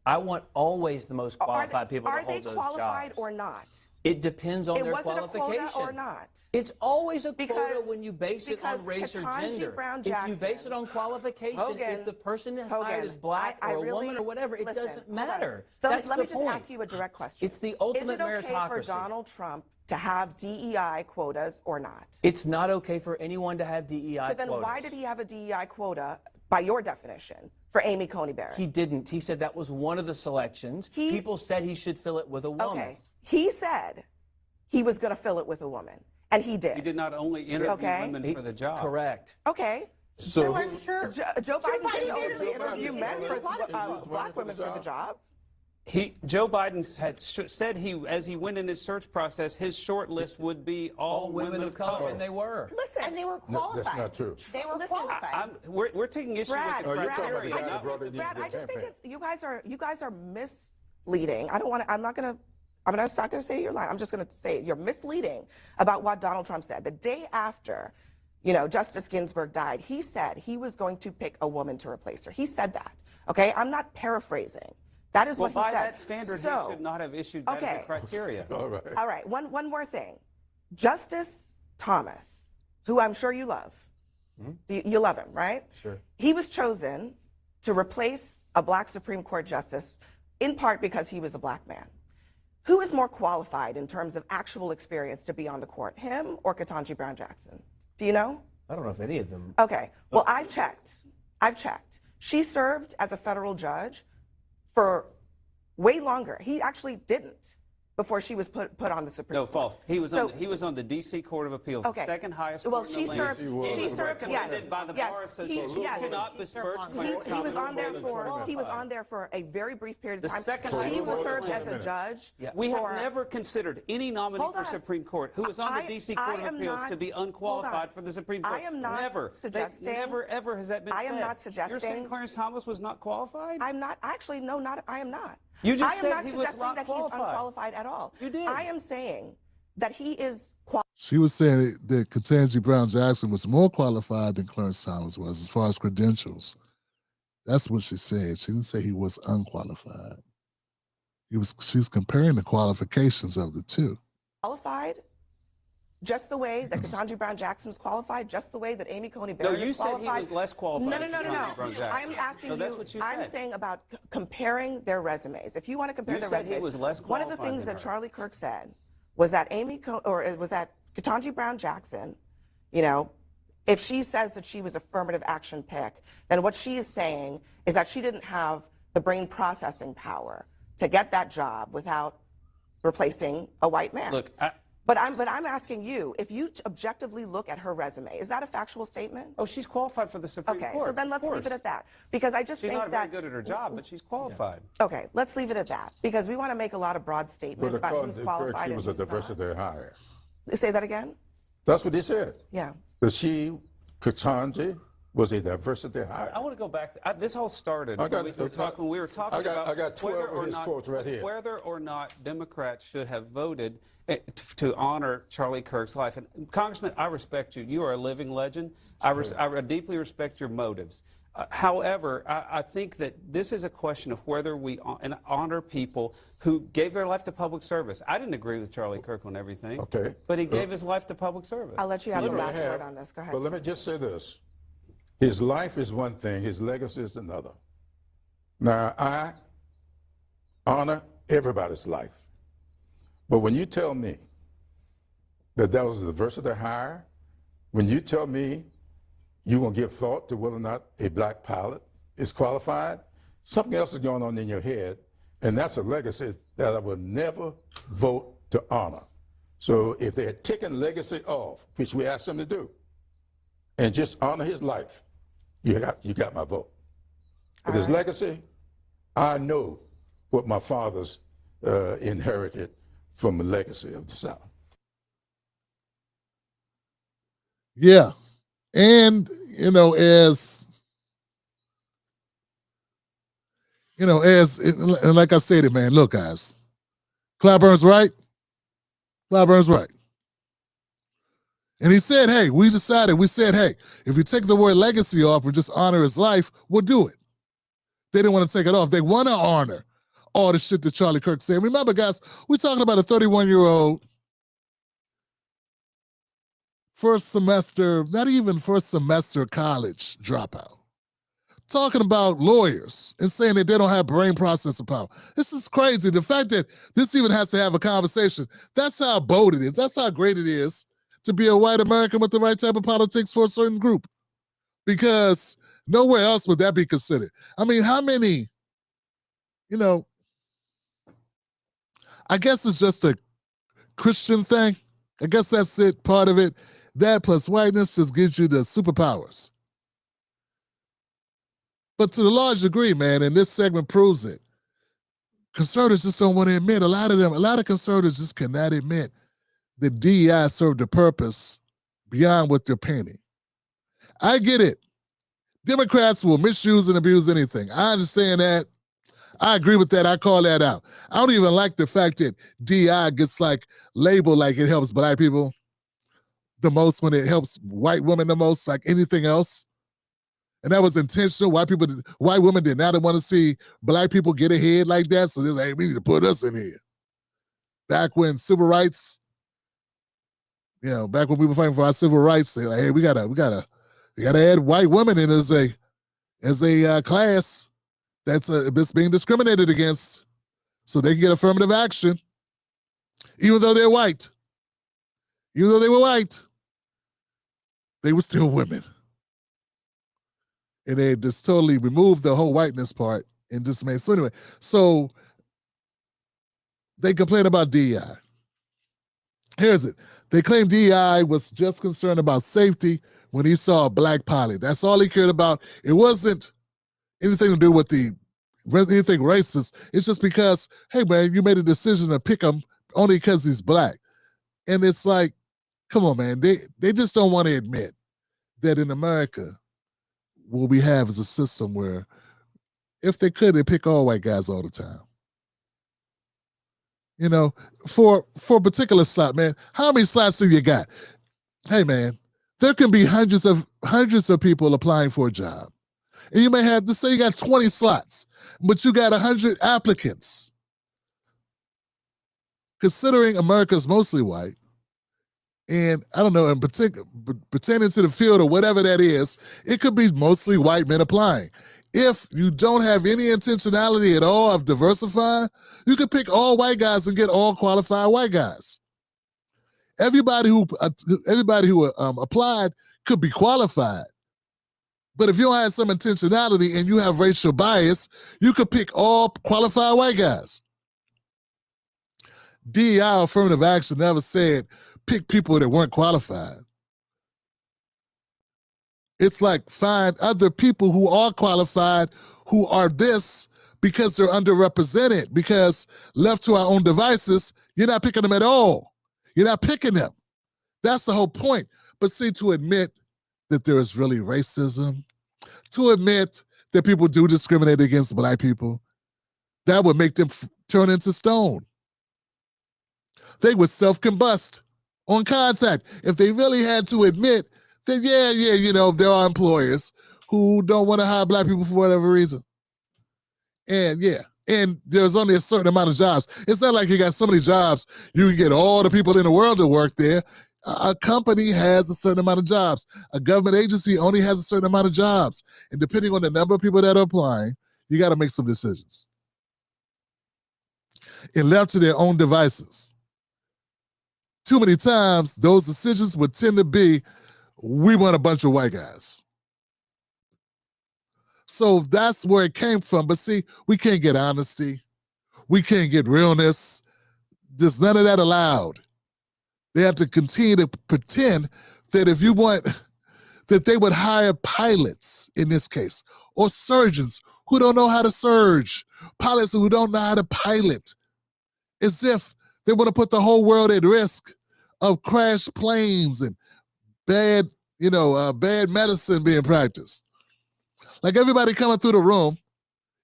S11: I want always the most qualified people to hold those jobs.
S13: Are they qualified or not?
S11: It depends on their qualification.
S13: Was it a quota or not?
S11: It's always a quota when you base it on race or gender. If you base it on qualification, if the person is hired as black or a woman or whatever, it doesn't matter. That's the point.
S13: Let me just ask you a direct question.
S11: It's the ultimate meritocracy.
S13: Is it okay for Donald Trump to have DEI quotas or not?
S11: It's not okay for anyone to have DEI quotas.
S13: So then why did he have a DEI quota, by your definition, for Amy Coney Barrett?
S11: He didn't. He said that was one of the selections. People said he should fill it with a woman.
S13: Okay. He said he was going to fill it with a woman, and he did.
S11: He did not only interview women for the job. Correct.
S13: Okay.
S12: So
S13: I'm sure Joe Biden didn't only interview men for black women for the job.
S14: Joe Biden had said as he went in his search process, his short list would be all women of color.
S11: And they were.
S13: Listen,
S15: And they were qualified.
S12: That's not true.
S15: They were qualified.
S14: We're taking issue
S13: Brad,
S14: with the
S13: Brad,
S14: criteria.
S13: I just think it's you guys are misleading. I'm not gonna say you're lying. I'm just gonna say you're misleading about what Donald Trump said. The day after, Justice Ginsburg died, he said he was going to pick a woman to replace her. He said that. Okay, I'm not paraphrasing. That is what he said.
S14: By that standard, he should not have issued that as a criteria.
S12: All right.
S13: One more thing. Justice Thomas, who I'm sure you love. You love him, right?
S11: Sure.
S13: He was chosen to replace a black Supreme Court justice in part because he was a black man. Who is more qualified in terms of actual experience to be on the court, him or Ketanji Brown Jackson? Do you know?
S11: I don't know if any of them.
S13: Okay. Well, I've checked. She served as a federal judge for way longer. He actually didn't before she was put on the Supreme Court.
S14: No, false. He was on the D.C. Court of Appeals, the second highest court in the land.
S13: She served.
S14: Recommended by the Bar Association.
S13: Yes.
S14: Cannot besmirch
S13: He was on there for a very brief period of time. She was served as a judge.
S14: We have never considered any nominee for Supreme Court who was on the D.C. Court of Appeals to be unqualified for the Supreme Court.
S13: I am not suggesting.
S14: Never, ever has that been said.
S13: I am not suggesting.
S14: You're saying Clarence Thomas was not qualified?
S13: I'm not. Actually, no, I am not.
S14: You just
S13: I am
S14: said
S13: not
S14: he was
S13: suggesting
S14: not
S13: that
S14: qualified.
S13: he's unqualified at all.
S14: You did.
S13: I am saying that he is qualified.
S1: She was saying that Ketanji Brown Jackson was more qualified than Clarence Thomas was as far as credentials. That's what she said. She didn't say he was unqualified. She was comparing the qualifications of the two.
S13: Qualified, just the way that Ketanji Brown Jackson is qualified, just the way that Amy Coney Barrett is qualified.
S14: No, you said he was less qualified.
S13: No. I'm asking you.
S14: That's what you
S13: I'm
S14: said.
S13: saying about comparing their resumes. If you want to compare their resumes,
S14: he was less
S13: one of the
S14: qualified
S13: things
S14: than
S13: that
S14: her.
S13: Charlie Kirk said was that Ketanji Brown Jackson, if she says that she was affirmative action pick, then what she is saying is that she didn't have the brain processing power to get that job without replacing a white man.
S14: Look,
S13: But I'm asking you, if you objectively look at her resume, is that a factual statement?
S14: Oh, she's qualified for the Supreme Court.
S13: Okay, so then let's leave it at that. Because I just
S14: she's
S13: think
S14: not
S13: that...
S14: very good at her job, but she's qualified.
S13: Okay, let's leave it at that. Because we want to make a lot of broad statements about who's qualified
S12: she was a
S13: and who's
S12: diversity hire.
S13: not. Say that again?
S12: That's what he said.
S13: Yeah.
S12: That Ketanji, was a diversity hire.
S14: I want to go back. This all started when we were talking about
S12: I got 12 of his quotes right here.
S14: Whether or not Democrats should have voted to honor Charlie Kirk's life. And Congressman, I respect you. You are a living legend. I deeply respect your motives. However, I think that this is a question of whether we honor people who gave their life to public service. I didn't agree with Charlie Kirk on everything.
S12: Okay.
S14: But he gave his life to public service.
S13: I'll let you have the last word on this. Go ahead.
S12: But let me just say this. His life is one thing, his legacy is another. Now, I honor everybody's life. But when you tell me that was a diversity hire, when you tell me you're going to give thought to whether or not a black pilot is qualified, something else is going on in your head, and that's a legacy that I will never vote to honor. So if they're taking legacy off, which we asked them to do, and just honor his life, you got my vote. But his legacy, I know what my fathers inherited from the legacy of the South.
S1: Yeah. And, as like I said, man, look, guys, Clyburn's right. Clyburn's right. And he said, hey, we said, hey, if you take the word legacy off and just honor his life, we'll do it. They didn't want to take it off. They want to honor all the shit that Charlie Kirk said. Remember, guys, we're talking about a 31-year-old not even first semester college dropout. Talking about lawyers and saying that they don't have brain processing power. This is crazy. The fact that this even has to have a conversation, that's how bold it is. That's how great it is to be a white American with the right type of politics for a certain group. Because nowhere else would that be considered. I mean, how many, I guess it's just a Christian thing. I guess that's it, part of it. That plus whiteness just gives you the superpowers. But to a large degree, man, and this segment proves it, conservatives just don't want to admit, a lot of conservatives just cannot admit that DEI served a purpose beyond what they're painting. I get it. Democrats will misuse and abuse anything. I understand that. I agree with that. I call that out. I don't even like the fact that DEI gets like labeled like it helps black people the most when it helps white women the most, like anything else. And that was intentional. White women did not want to see black people get ahead like that. So they're like, hey, we need to put us in here. Back when civil rights, back when we were fighting for our civil rights, they're like, hey, we gotta add white women in as a class that's being discriminated against, so they can get affirmative action, even though they're white. Even though they were white, they were still women. And they just totally removed the whole whiteness part and just made, so anyway, so they complain about DEI. Here's it. They claim DEI was just concerned about safety when he saw a black pilot. That's all he cared about. It wasn't anything to do with anything racist. It's just because, hey man, you made a decision to pick him only because he's black. And it's like, come on, man. They just don't want to admit that in America, what we have is a system where if they could, they pick all white guys all the time. For a particular slot, man, how many slots have you got? Hey man, there can be hundreds of people applying for a job. And you may have, to say you got 20 slots, but you got 100 applicants. Considering America's mostly white, and I don't know, in particular, pertaining to the field or whatever that is, it could be mostly white men applying. If you don't have any intentionality at all of diversifying, you could pick all white guys and get all qualified white guys. Everybody who applied could be qualified. But if you don't have some intentionality and you have racial bias, you could pick all qualified white guys. DEI affirmative action never said pick people that weren't qualified. It's like find other people who are qualified, who are this, because they're underrepresented, because left to our own devices, you're not picking them at all. You're not picking them. That's the whole point. But see, to admit that there is really racism, to admit that people do discriminate against black people, that would make them turn into stone. They would self-combust on contact. If they really had to admit that, there are employers who don't want to hire black people for whatever reason. And there's only a certain amount of jobs. It's not like you got so many jobs, you can get all the people in the world to work there. A company has a certain amount of jobs. A government agency only has a certain amount of jobs. And depending on the number of people that are applying, you got to make some decisions. And left to their own devices, too many times, those decisions would tend to be, we want a bunch of white guys. So that's where it came from. But see, we can't get honesty. We can't get realness. There's none of that allowed. They have to continue to pretend that if you want, that they would hire pilots in this case, or surgeons who don't know how to surge, pilots who don't know how to pilot, as if they want to put the whole world at risk of crashed planes and bad medicine being practiced. Like everybody coming through the room,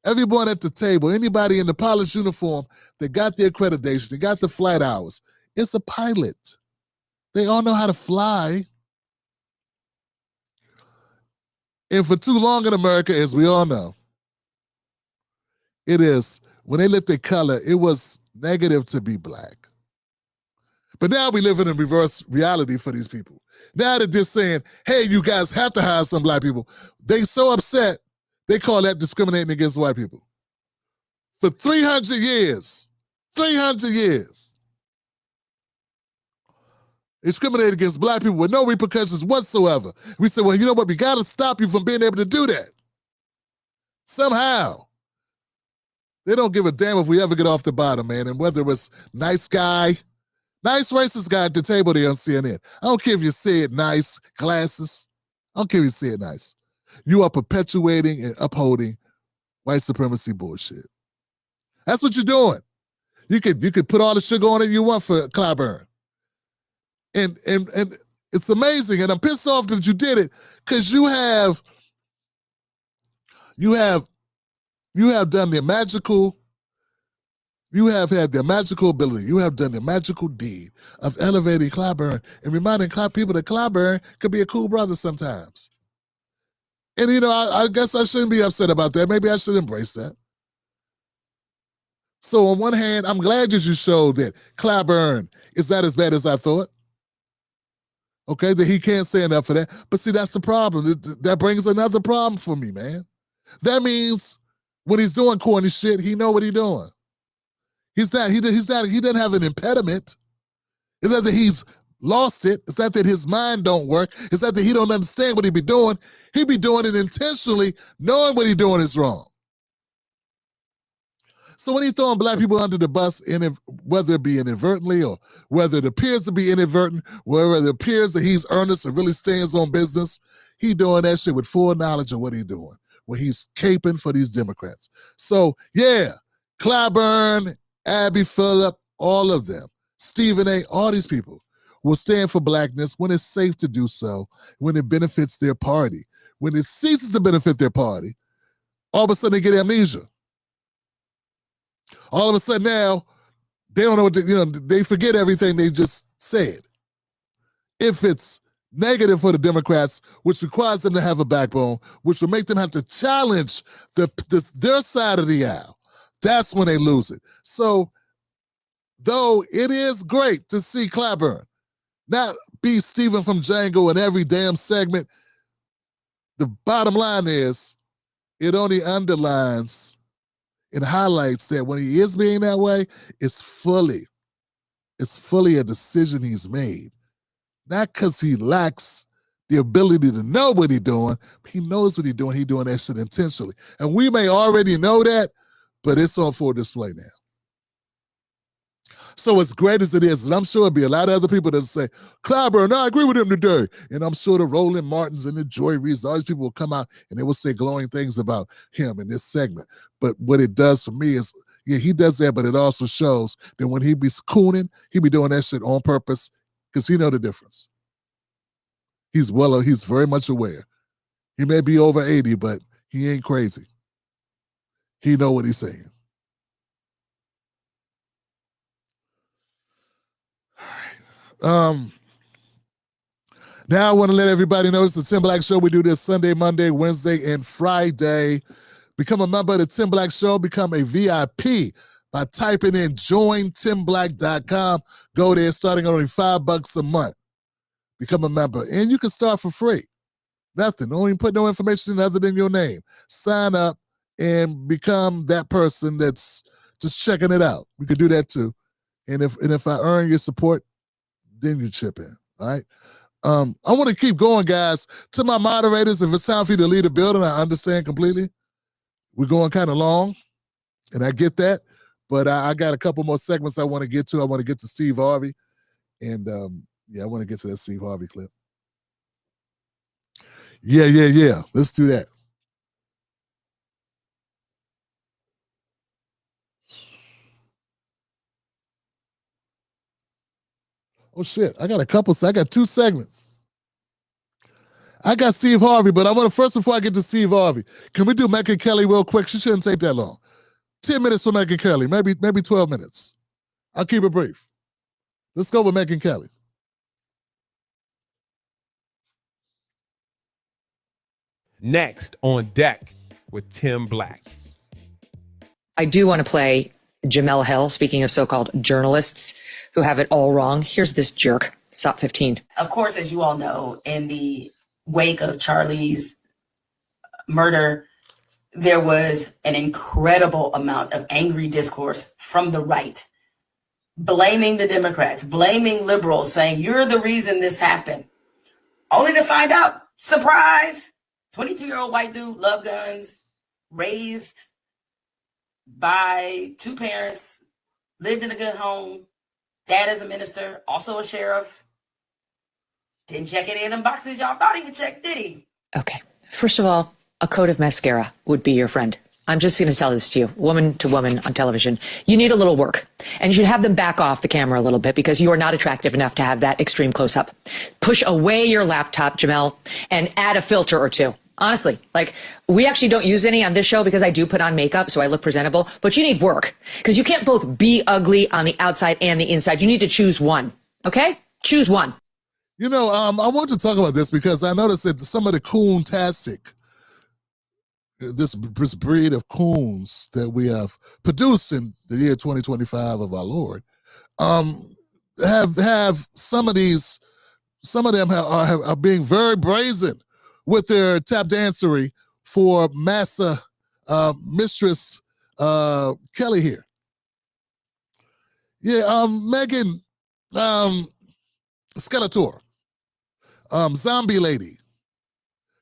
S1: everyone at the table, anybody in the pilot's uniform that got the accreditation, that got the flight hours, it's a pilot. They all know how to fly. And for too long in America, as we all know, it is, when they looked at color, it was negative to be black. But now we live in a reverse reality for these people. Now they're just saying, hey, you guys have to hire some black people. They so upset, they call that discriminating against white people. For 300 years, discriminated against black people with no repercussions whatsoever. We said, well, you know what? We got to stop you from being able to do that. Somehow. They don't give a damn if we ever get off the bottom, man. And whether it was nice guy, nice racist guy at the table there on CNN. I don't care if you say it nice, glasses. I don't care if you say it nice. You are perpetuating and upholding white supremacy bullshit. That's what you're doing. You could put all the sugar on it you want for Clyburn. And it's amazing, and I'm pissed off that you did it, because you have done the magical. You have had the magical ability. You have done the magical deed of elevating Clyburn and reminding people that Clyburn could be a cool brother sometimes. And, I guess I shouldn't be upset about that. Maybe I should embrace that. So on one hand, I'm glad that you showed that Clyburn is not as bad as I thought. Okay, that he can't stand up for that. But see, that's the problem. That brings another problem for me, man. That means when he's doing corny shit, he know what he's doing. He doesn't have an impediment. It's not that he's lost it. It's not that his mind don't work. It's not that he don't understand what he be doing. He be doing it intentionally, knowing what he doing is wrong. So when he's throwing black people under the bus, whether it be inadvertently or whether it appears to be inadvertent, whether it appears that he's earnest and really stands on business, he doing that shit with full knowledge of what he's doing, when he's caping for these Democrats. So yeah, Clyburn, Abby Phillip, all of them, Stephen A., all these people will stand for blackness when it's safe to do so, when it benefits their party. When it ceases to benefit their party, all of a sudden they get amnesia. All of a sudden now, they don't know what they forget everything they just said. If it's negative for the Democrats, which requires them to have a backbone, which will make them have to challenge their side of the aisle, that's when they lose it. So, though it is great to see Clyburn not be Stephen from Django in every damn segment, the bottom line is it only underlines and highlights that when he is being that way, it's fully a decision he's made. Not because he lacks the ability to know what he's doing, but he knows what he's doing. He's doing that shit intentionally. And we may already know that, but it's on full display now. So as great as it is, and I'm sure there'll be a lot of other people that say, Clyburn, I agree with him today. And I'm sure the Roland Martins and the Joy Reeds, all these people will come out and they will say glowing things about him in this segment. But what it does for me is, yeah, he does that, but it also shows that when he be cooning, he be doing that shit on purpose because he know the difference. He's very much aware. He may be over 80, but he ain't crazy. He know what he's saying. Now I want to let everybody know it's the Tim Black Show. We do this Sunday, Monday, Wednesday, and Friday. Become a member of the Tim Black Show. Become a VIP by typing in jointimblack.com. Go there, starting at only $5 a month. Become a member, and you can start for free. Nothing. Don't even put no information in other than your name. Sign up and become that person that's just checking it out. We could do that too. And if I earn your support, then you chip in, all right? I want to keep going, guys. To my moderators, if it's time for you to lead a building, I understand completely. We're going kind of long, and I get that, but I got a couple more segments I want to get to. I want to get to Steve Harvey, and I want to get to that Steve Harvey clip. Yeah. Let's do that. Oh, shit. I got two segments. I got Steve Harvey, but I want to first, before I get to Steve Harvey, can we do Megyn Kelly real quick? She shouldn't take that long. 10 minutes for Megyn Kelly, maybe 12 minutes. I'll keep it brief. Let's go with Megyn Kelly.
S2: Next on deck with Tim Black.
S15: I do want to play Jamel Hill, speaking of so-called journalists who have it all wrong. Here's this jerk. Stop 15.
S16: Of course, as you all know, in the wake of Charlie's murder, there was an incredible amount of angry discourse from the right, blaming the Democrats, blaming liberals, saying, you're the reason this happened. Only to find out, surprise, 22-year-old white dude, love guns, raised by two parents, lived in a good home, dad is a minister, also a sheriff. Didn't check any of them boxes y'all thought he would check, did he?
S15: Okay. First of all, a coat of mascara would be your friend. I'm just going to tell this to you, woman to woman on television. You need a little work, and you should have them back off the camera a little bit because you are not attractive enough to have that extreme close-up. Push away your laptop, Jamel, and add a filter or two. Honestly, like, we actually don't use any on this show because I do put on makeup so I look presentable, but you need work because you can't both be ugly on the outside and the inside. You need to choose one, okay? Choose one.
S1: You know, I want to talk about this because I noticed that some of the coon-tastic, this breed of coons that we have produced in the year 2025 of our Lord, have some of them are being very brazen with their tap dancery for Massa Mistress Kelly here. Yeah, Megyn Skeletor, Zombie Lady,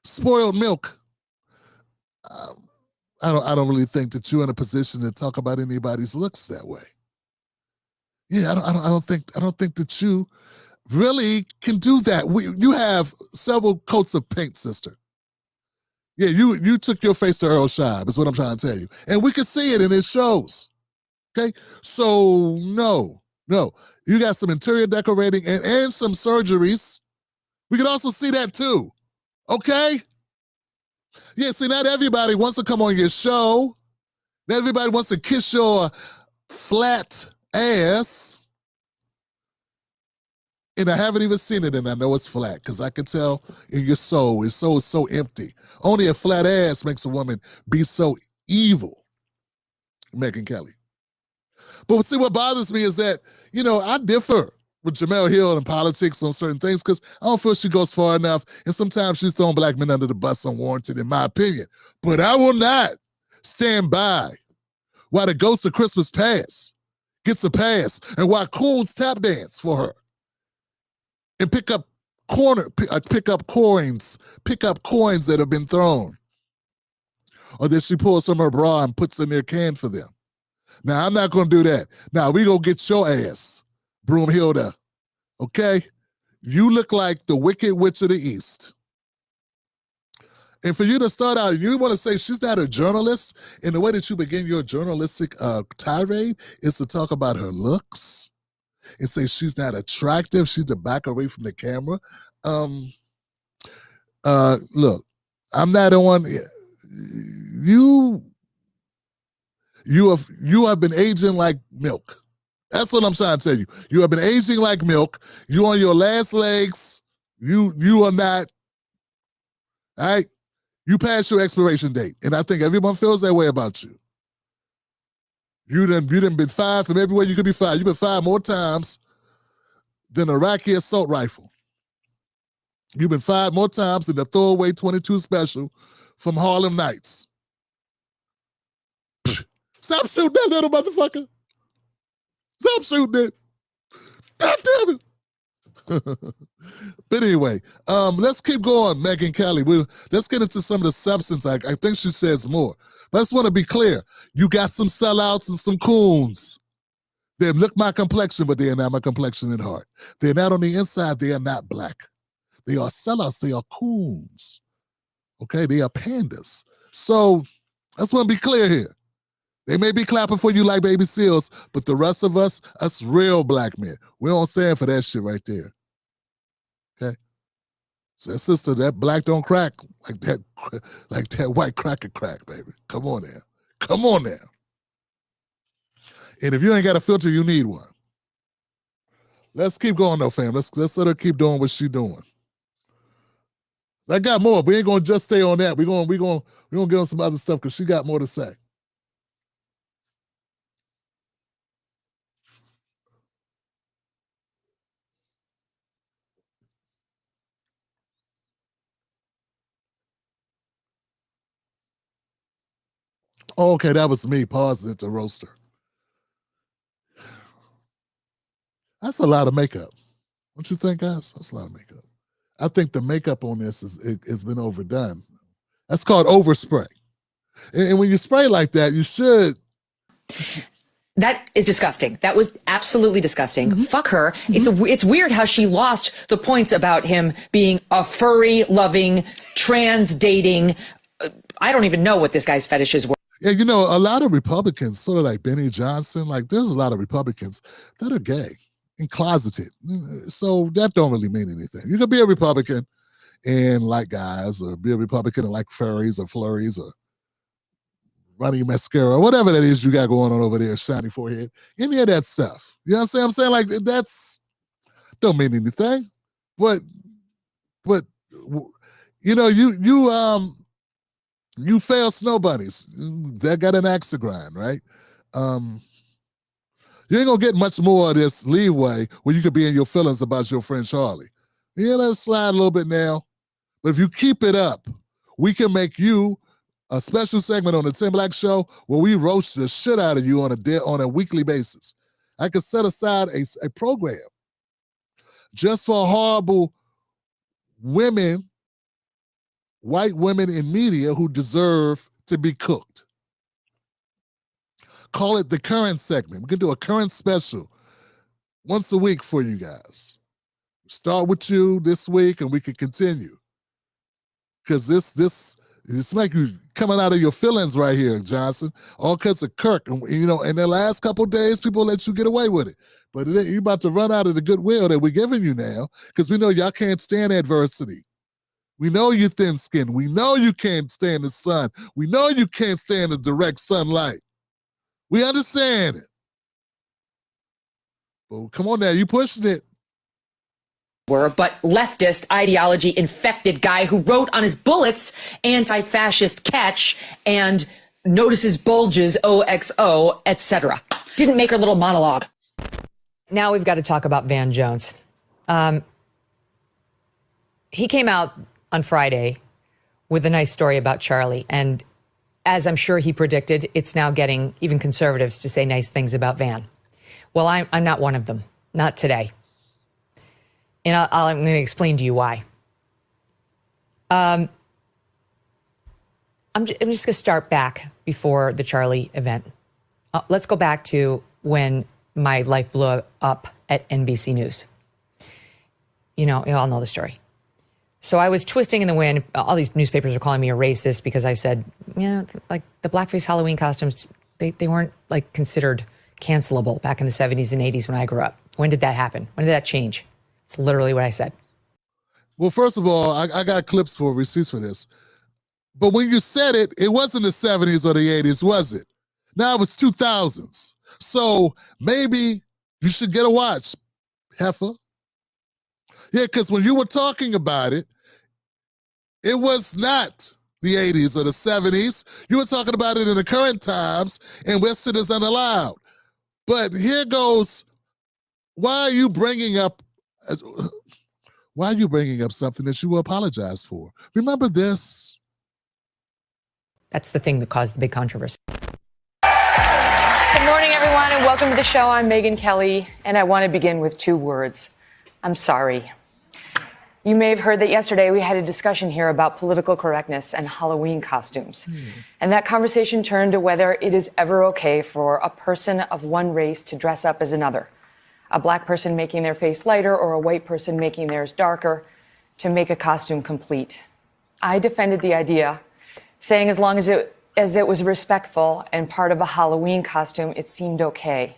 S1: Spoiled Milk. I don't really think that you're in a position to talk about anybody's looks that way. Yeah, I don't think that you really can do that. You have several coats of paint, sister. Yeah, you took your face to Earl Shibe, is what I'm trying to tell you. And we can see it in his shows. Okay? So no. You got some interior decorating and some surgeries. We can also see that too. Okay? Yeah, see, not everybody wants to come on your show. Not everybody wants to kiss your flat ass. And I haven't even seen it, and I know it's flat because I can tell in your soul. Your soul is so empty. Only a flat ass makes a woman be so evil, Megyn Kelly. But see, what bothers me is that, you know, I differ with Jemele Hill in politics on certain things because I don't feel she goes far enough, and sometimes she's throwing black men under the bus unwarranted, in my opinion. But I will not stand by while the ghost of Christmas past gets a pass and while coons tap dance for her and pick up coins that have been thrown, or that she pulls from her bra and puts in their can for them. Now, I'm not going to do that. Now, we going to get your ass, Broomhilda, okay? You look like the Wicked Witch of the East. And for you to start out, you want to say she's not a journalist, and the way that you begin your journalistic tirade is to talk about her looks and say she's not attractive, she's to back away from the camera. Look, I'm not on. You have been aging like milk. That's what I'm trying to tell you. You have been aging like milk. You on your last legs. You are not. All right? You passed your expiration date. And I think everyone feels that way about you. You done been fired from everywhere you could be fired. You've been fired more times than an Iraqi assault rifle. You've been fired more times than the throwaway 22 special from Harlem Nights. Stop shooting that little motherfucker. Stop shooting it. God damn it. But anyway, let's keep going, Megyn Kelly. Let's get into some of the substance. I think she says more. But I just want to be clear. You got some sellouts and some coons. They look my complexion, but they are not my complexion at heart. They're not on the inside. They are not black. They are sellouts. They are coons. Okay? They are pandas. So I just want to be clear here. They may be clapping for you like baby seals, but the rest of us real black men. We don't stand for that shit right there. Okay? So sister, that black don't crack like that white cracker crack, baby. Come on now. Come on now. And if you ain't got a filter, you need one. Let's keep going though, fam. Let's let her keep doing what she doing. I got more. We ain't gonna just stay on that. We're gonna get on some other stuff because she got more to say. Oh, okay, that was me pausing it to roast her. That's a lot of makeup. Don't you think, guys? That's a lot of makeup. I think the makeup on this has been overdone. That's called overspray. And when you spray like that, you should.
S15: That is disgusting. That was absolutely disgusting. Mm-hmm. Fuck her. Mm-hmm. It's weird how she lost the points about him being a furry, loving, trans dating. I don't even know what this guy's fetishes were.
S1: Yeah, you know, a lot of Republicans, sort of like Benny Johnson, like there's a lot of Republicans that are gay and closeted. So that don't really mean anything. You can be a Republican and like guys, or be a Republican and like furries or flurries or running mascara, whatever that is you got going on over there, shiny forehead, any of that stuff. You know what I'm saying? Like that's don't mean anything. But you know, you fail snow bunnies. That got an axe to grind, right? You ain't gonna get much more of this leeway when you could be in your feelings about your friend Charlie. Yeah, let's slide a little bit now. But if you keep it up, we can make you a special segment on the Tim Black Show where we roast the shit out of you on a weekly basis. I could set aside a program just for horrible women, white women in media who deserve to be cooked. Call it the current segment. We can do a current special once a week for you guys. Start with you this week and we can continue. Because this make you coming out of your feelings right here, Johnson. All because of Kirk. And, you know, in the last couple of days, people let you get away with it. But you're about to run out of the goodwill that we're giving you now because we know y'all can't stand adversity. We know you're thin-skinned. We know you can't stand the sun. We know you can't stand the direct sunlight. We understand it. But come on now, you pushing it.
S15: But leftist ideology infected guy who wrote on his bullets anti-fascist catch and notices bulges OXO, etc. Didn't make her little monologue. Now we've got to talk about Van Jones. He came out on Friday with a nice story about Charlie. And as I'm sure he predicted, it's now getting even conservatives to say nice things about Van. Well, I'm not one of them. Not today. And I'm going to explain to you why. I'm just going to start back before the Charlie event. Let's go back to when my life blew up at NBC News. You all know the story. So I was twisting in the wind. All these newspapers are calling me a racist because I said, like the blackface Halloween costumes, they weren't like considered cancelable back in the 70s and 80s when I grew up. When did that happen? When did that change? It's literally what I said.
S1: Well, first of all, I got clips for receipts for this. But when you said it, it wasn't the 70s or the 80s, was it? Now it was 2000s. So maybe you should get a watch, heifer. Yeah, because when you were talking about it, it was not the 80s or the 70s. You were talking about it in the current times, and West is unallowed. But here goes, why are you bringing up something that you will apologize for? Remember this?
S15: That's the thing that caused the big controversy. Good morning, everyone, and welcome to the show. I'm Megyn Kelly, and I want to begin with 2 words. I'm sorry. You may have heard that yesterday we had a discussion here about political correctness and Halloween costumes. And that conversation turned to whether it is ever okay for a person of one race to dress up as another. A black person making their face lighter or a white person making theirs darker to make a costume complete. I defended the idea, saying as long as it was respectful and part of a Halloween costume, it seemed okay.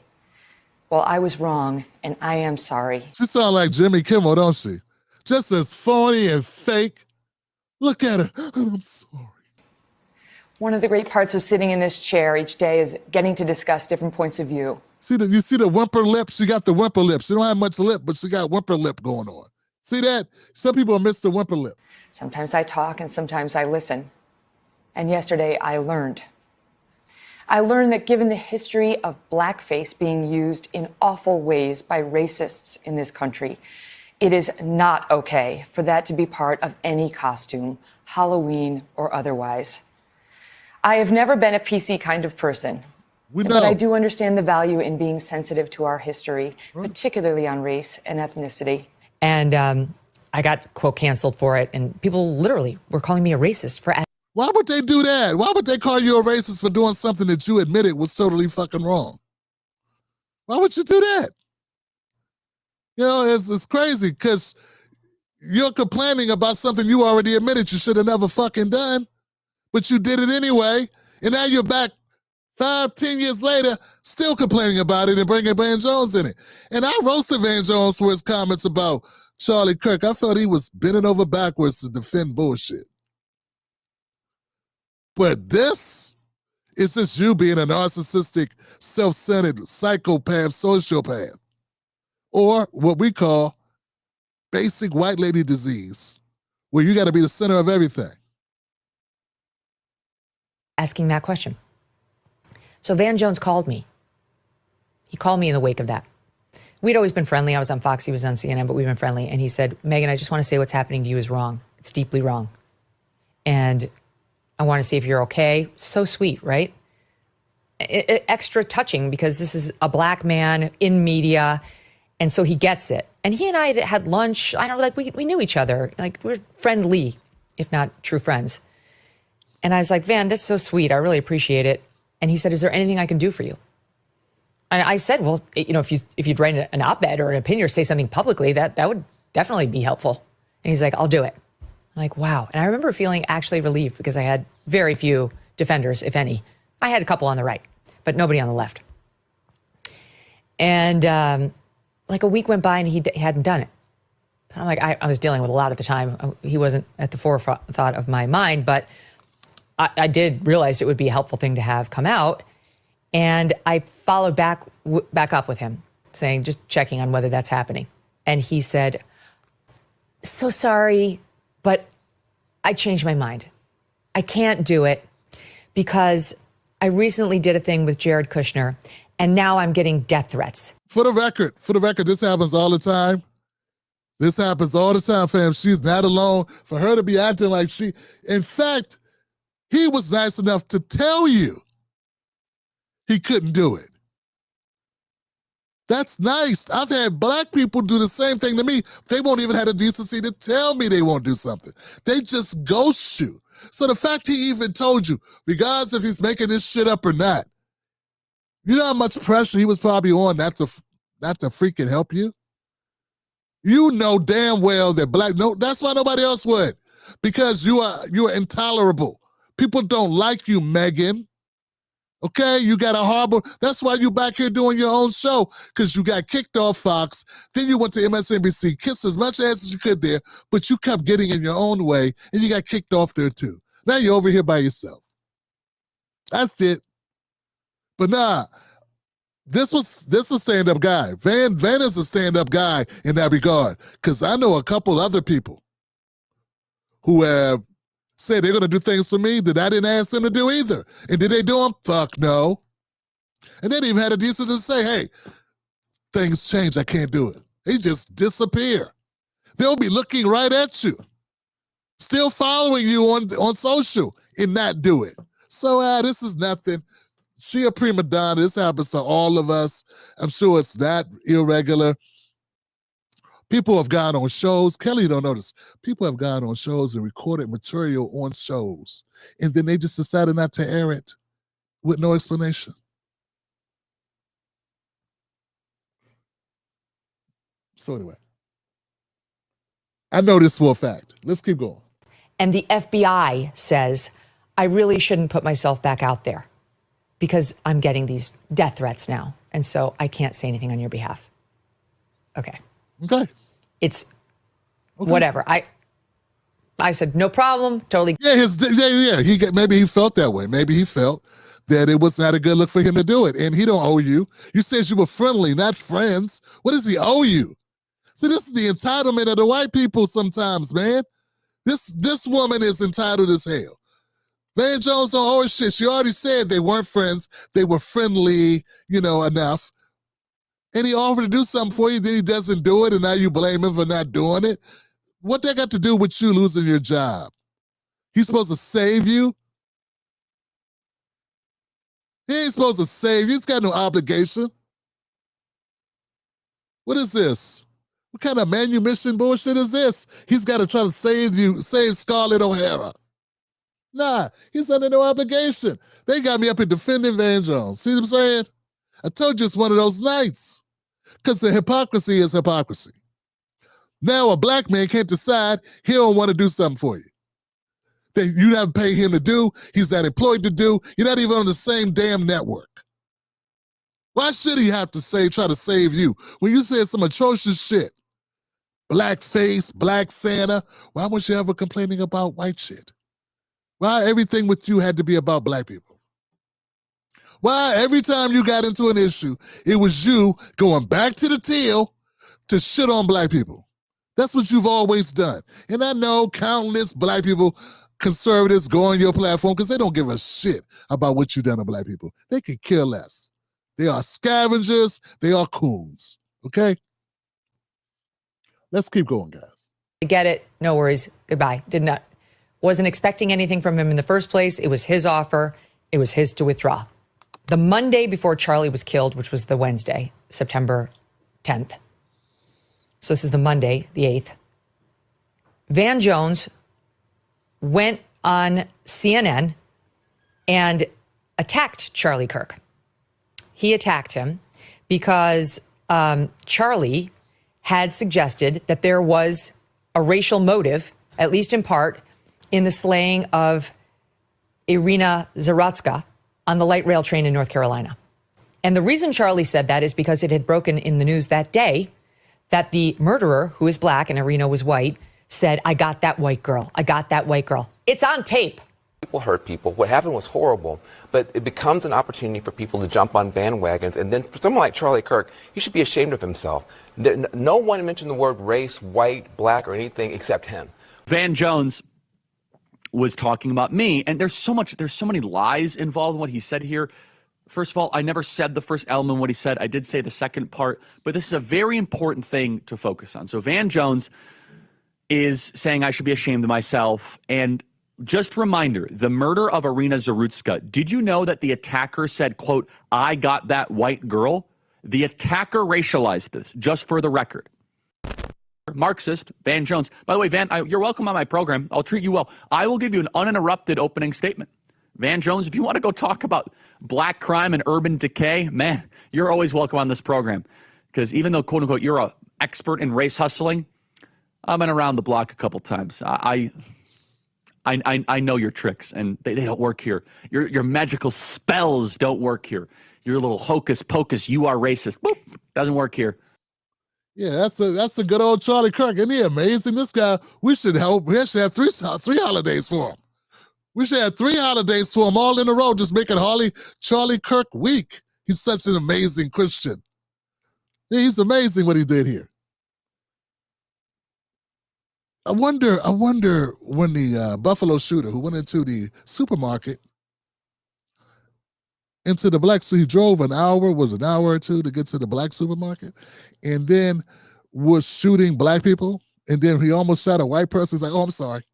S15: Well, I was wrong, and I am sorry.
S1: She sounds like Jimmy Kimmel, don't she? Just as phony and fake. Look at her. I'm sorry.
S15: One of the great parts of sitting in this chair each day is getting to discuss different points of view.
S1: You see the whimper lip? She got the whimper lip. She don't have much lip, but she got whimper lip going on. See that? Some people miss the whimper lip.
S15: Sometimes I talk and sometimes I listen. And yesterday I learned. I learned that given the history of blackface being used in awful ways by racists in this country, it is not okay for that to be part of any costume, Halloween or otherwise. I have never been a PC kind of person, but I do understand the value in being sensitive to our history, particularly on race and ethnicity. And I got, quote, canceled for it, and people literally were calling me a racist for...
S1: Why would they do that? Why would they call you a racist for doing something that you admitted was totally fucking wrong? Why would you do that? You know, it's crazy because you're complaining about something you already admitted you should have never fucking done, but you did it anyway, And now you're back 5, 10 years later, still complaining about it and bringing Van Jones in it. And I roasted Van Jones for his comments about Charlie Kirk. I thought he was bending over backwards to defend bullshit. But this is just you being a narcissistic, self-centered psychopath, sociopath, or what we call basic white lady disease, where you got to be the center of everything.
S15: Asking that question. So Van Jones called me. He called me in the wake of that. We'd always been friendly. I was on Fox, he was on CNN, but we've been friendly. And he said, Megyn, I just want to say what's happening to you is wrong. It's deeply wrong. And I want to see if you're okay. So sweet, right? Extra touching because this is a black man in media. And so he gets it. And he and I had lunch. I don't know, like we knew each other. Like we're friendly, if not true friends. And I was like, Van, this is so sweet. I really appreciate it. And he said, is there anything I can do for you? And I said, well, you know, if you'd write an op-ed or an opinion or say something publicly, that would definitely be helpful. And he's like, I'll do it. I'm like, wow. And I remember feeling actually relieved because I had very few defenders, if any. I had a couple on the right, but nobody on the left. And like a week went by and he hadn't done it. I'm like, I was dealing with a lot at the time. He wasn't at the forethought of my mind, but I did realize it would be a helpful thing to have come out. And I followed back up with him, saying, just checking on whether that's happening. And he said, so sorry, but I changed my mind. I can't do it because I recently did a thing with Jared Kushner, and now I'm getting death threats.
S1: For the record, this happens all the time. This happens all the time, fam. She's not alone. For her to be acting like she, in fact, he was nice enough to tell you he couldn't do it. That's nice. I've had black people do the same thing to me. They won't even have the decency to tell me they won't do something. They just ghost you. So the fact he even told you, regardless if he's making this shit up or not, you know how much pressure he was probably on not to freaking help you? You know damn well that that's why nobody else would. Because you are intolerable. People don't like you, Megyn. Okay, you got a harbor. That's why you back here doing your own show, because you got kicked off Fox. Then you went to MSNBC, kissed as much ass as you could there, but you kept getting in your own way, and you got kicked off there too. Now you're over here by yourself. That's it. But nah, this is a stand-up guy. Van is a stand-up guy in that regard, because I know a couple other people who have said they're going to do things to me that I didn't ask them to do either. And did they do them? Fuck no. And they didn't even have a decency to say, hey, things change, I can't do it. They just disappear. They'll be looking right at you, still following you on social and not do it. So this is nothing. She a prima donna. This happens to all of us. I'm sure it's not irregular. People have gone on shows. Kelly, don't notice. People have gone on shows and recorded material on shows, and then they just decided not to air it with no explanation. So anyway, I know this for a fact. Let's keep going.
S15: And the FBI says, I really shouldn't put myself back out there because I'm getting these death threats now. And so I can't say anything on your behalf. Okay.
S1: Okay.
S15: It's whatever. I said, no problem. Totally.
S1: Yeah. Maybe he felt that way. Maybe he felt that it was not a good look for him to do it. And he don't owe you. You said you were friendly, not friends. What does he owe you? See, this is the entitlement of the white people sometimes, man. This woman is entitled as hell. Van Jones don't owe her shit. She already said they weren't friends. They were friendly, enough. And he offered to do something for you, then he doesn't do it, and now you blame him for not doing it. What that got to do with you losing your job? He's supposed to save you? He ain't supposed to save you. He's got no obligation. What is this? What kind of manumission bullshit is this? He's got to try to save Scarlett O'Hara. Nah, he's under no obligation. They got me up here defending Van Jones. See what I'm saying? I told you it's one of those nights. Because the hypocrisy is hypocrisy. Now a black man can't decide he don't want to do something for you. that you haven't paid him to do, he's not employed to do. You're not even on the same damn network. Why should he have to try to save you? When you said some atrocious shit, BlackFace, Black Santa, why was you ever complaining about white shit? Why everything with you had to be about black people? Why every time you got into an issue, it was you going back to the till to shit on black people? That's what you've always done. And I know countless black people, conservatives, go on your platform because they don't give a shit about what you've done to black people. They could care less. They are scavengers. They are coons. Okay? Let's keep going, guys.
S15: I get it. No worries. Goodbye. Wasn't expecting anything from him in the first place. It was his offer. It was his to withdraw. The Monday before Charlie was killed, which was the Wednesday, September 10th. So this is the Monday, the 8th. Van Jones went on CNN and attacked Charlie Kirk. He attacked him because Charlie had suggested that there was a racial motive, at least in part, in the slaying of Irina Zarotska on the light rail train in North Carolina. And the reason Charlie said that is because it had broken in the news that day that the murderer, who is black and Irina was white, said, "I got that white girl. I got that white girl." It's on tape.
S17: People hurt people. What happened was horrible, but it becomes an opportunity for people to jump on bandwagons. And then for someone like Charlie Kirk, he should be ashamed of himself. No one mentioned the word race, white, black, or anything except him.
S18: Van Jones was talking about me, and there's so many lies involved in what he said here. First of all, I never said the first element of what he said. I did say the second part, but this is a very important thing to focus on. So Van Jones is saying I should be ashamed of myself. And just a reminder, the murder of Irina Zarutska, did you know that the attacker said, quote, "I got that white girl"? The attacker racialized this, just for the record. Marxist, Van Jones. By the way, Van, you're welcome on my program. I'll treat you well. I will give you an uninterrupted opening statement. Van Jones, if you want to go talk about black crime and urban decay, man, you're always welcome on this program. Because even though, quote unquote, you're an expert in race hustling, I've been around the block a couple times. I know your tricks, and they don't work here. Your magical spells don't work here. Your little hocus pocus, you are racist. Boop, doesn't work here.
S1: Yeah, that's the good old Charlie Kirk. Isn't he amazing? This guy, we should have three holidays for him. We should have 3 holidays for him all in a row, just make it Charlie Kirk week. He's such an amazing Christian. Yeah, he's amazing what he did here. I wonder when the Buffalo shooter who went into the supermarket, into the black, so he drove an hour or two to get to the black supermarket, and then was shooting black people, and then he almost shot a white person. He's like, "Oh, I'm sorry."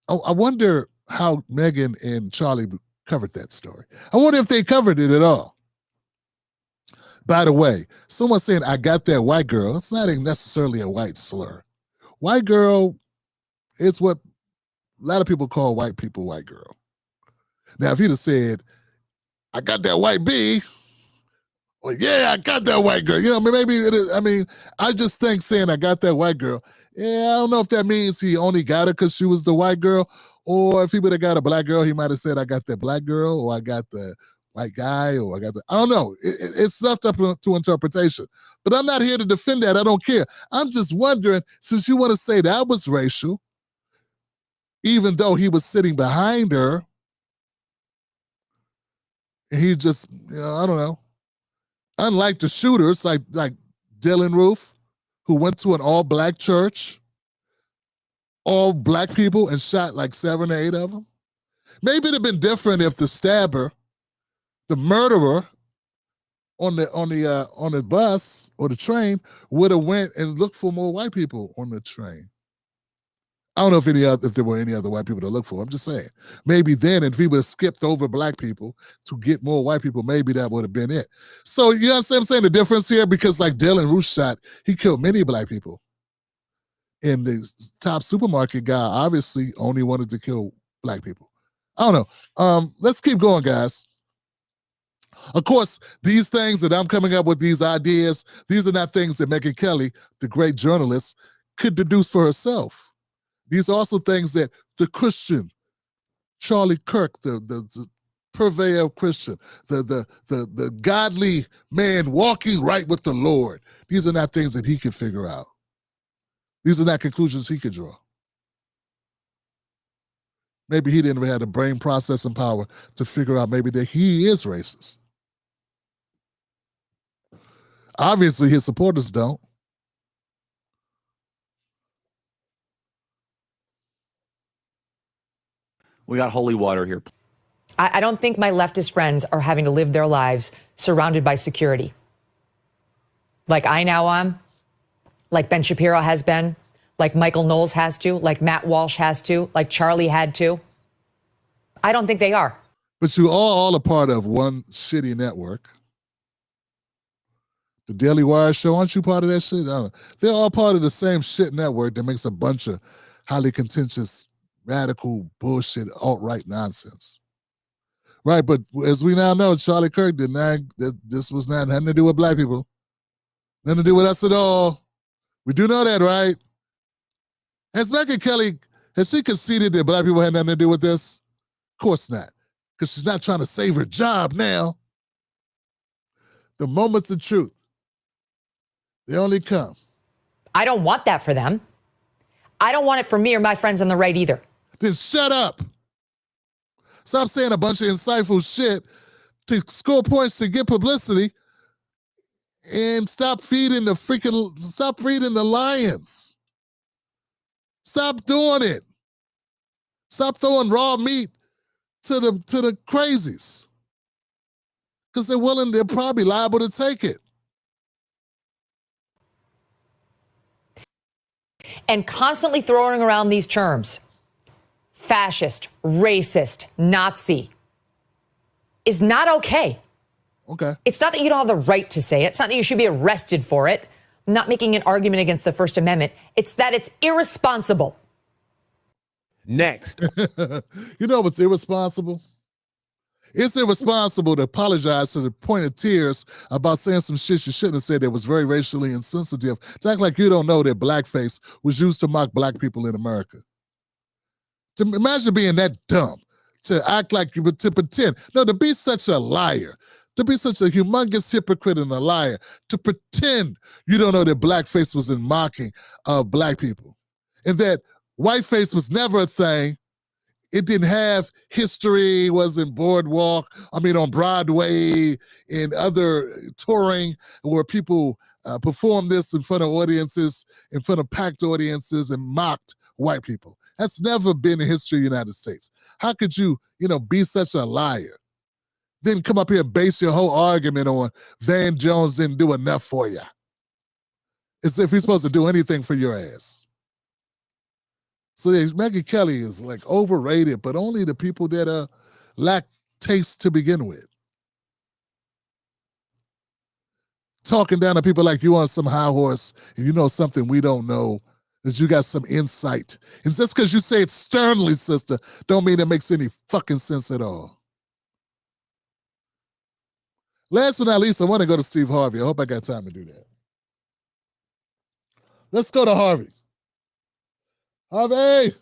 S1: I wonder how Megyn and Charlie covered that story. I wonder if they covered it at all. By the way, someone saying, "I got that white girl," it's not necessarily a white slur. White girl is what a lot of people call white people white girl. Now, if he'd have said, "I got that white bee," well, yeah, I got that white girl. You know, maybe it is, I just think saying "I got that white girl," yeah, I don't know if that means he only got her because she was the white girl, or if he would have got a black girl, he might have said, "I got that black girl," or "I got the white guy," or I don't know. It's left up to interpretation. But I'm not here to defend that. I don't care. I'm just wondering, since you want to say that was racial, even though he was sitting behind her, he just, I don't know. Unlike the shooters, like Dylan Roof, who went to an all-black church, all black people, and shot like 7 or 8 of them. Maybe it'd have been different if the stabber, the murderer on the bus or the train, would have went and looked for more white people on the train. I don't know if there were any other white people to look for. I'm just saying. Maybe then, if he would have skipped over black people to get more white people, maybe that would have been it. So, you know what I'm saying? The difference here, because like Dylan Roof shot, he killed many black people. And the top supermarket guy obviously only wanted to kill black people. I don't know. Let's keep going, guys. Of course, these things that I'm coming up with, these ideas, these are not things that Megyn Kelly, the great journalist, could deduce for herself. These are also things that the Christian, Charlie Kirk, the purveyor of Christian, the godly man walking right with the Lord. These are not things that he could figure out. These are not conclusions he could draw. Maybe he didn't have the brain processing power to figure out maybe that he is racist. Obviously, his supporters don't.
S18: We got holy water here.
S15: I don't think my leftist friends are having to live their lives surrounded by security. Like I now am, like Ben Shapiro has been, like Michael Knowles has to, like Matt Walsh has to, like Charlie had to. I don't think they are.
S1: But you are all a part of one shitty network. The Daily Wire show, aren't you part of that shit? I don't know. They're all part of the same shit network that makes a bunch of highly contentious, radical bullshit, alt-right nonsense. Right, but as we now know, Charlie Kirk did not, this was not nothing to do with black people. Nothing to do with us at all. We do know that, right? Has Megyn Kelly, has she conceded that black people had nothing to do with this? Of course not, because she's not trying to save her job now. The moments of truth, they only come.
S15: I don't want that for them. I don't want it for me or my friends on the right either.
S1: Then shut up. Stop saying a bunch of insightful shit to score points to get publicity, and stop feeding the lions. Stop doing it. Stop throwing raw meat to the crazies. Because they're probably liable to take it.
S15: And constantly throwing around these terms, fascist, racist, Nazi, is not okay.
S1: Okay.
S15: It's not that you don't have the right to say it. It's not that you should be arrested for it. I'm not making an argument against the First Amendment. It's that it's irresponsible.
S2: Next.
S1: You know what's irresponsible? It's irresponsible to apologize to the point of tears about saying some shit you shouldn't have said that was very racially insensitive. To act like you don't know that blackface was used to mock black people in America. To imagine being that dumb, to act like you would, to pretend. No, to be such a liar, to be such a humongous hypocrite and a liar, to pretend you don't know that blackface was in mocking of black people. And that whiteface was never a thing. It didn't have history, wasn't on Broadway and other touring where people performed this in front of audiences, in front of packed audiences and mocked white people. That's never been in history of the United States. How could you, be such a liar? Then come up here and base your whole argument on Van Jones didn't do enough for you. As if he's supposed to do anything for your ass. So Megyn Kelly is like overrated, but only the people that lack taste to begin with. Talking down to people like you on some high horse and you know something we don't know, that you got some insight. And just because you say it sternly, sister, don't mean it makes any fucking sense at all. Last but not least, I want to go to Steve Harvey. I hope I got time to do that. Let's go to Harvey. Harvey!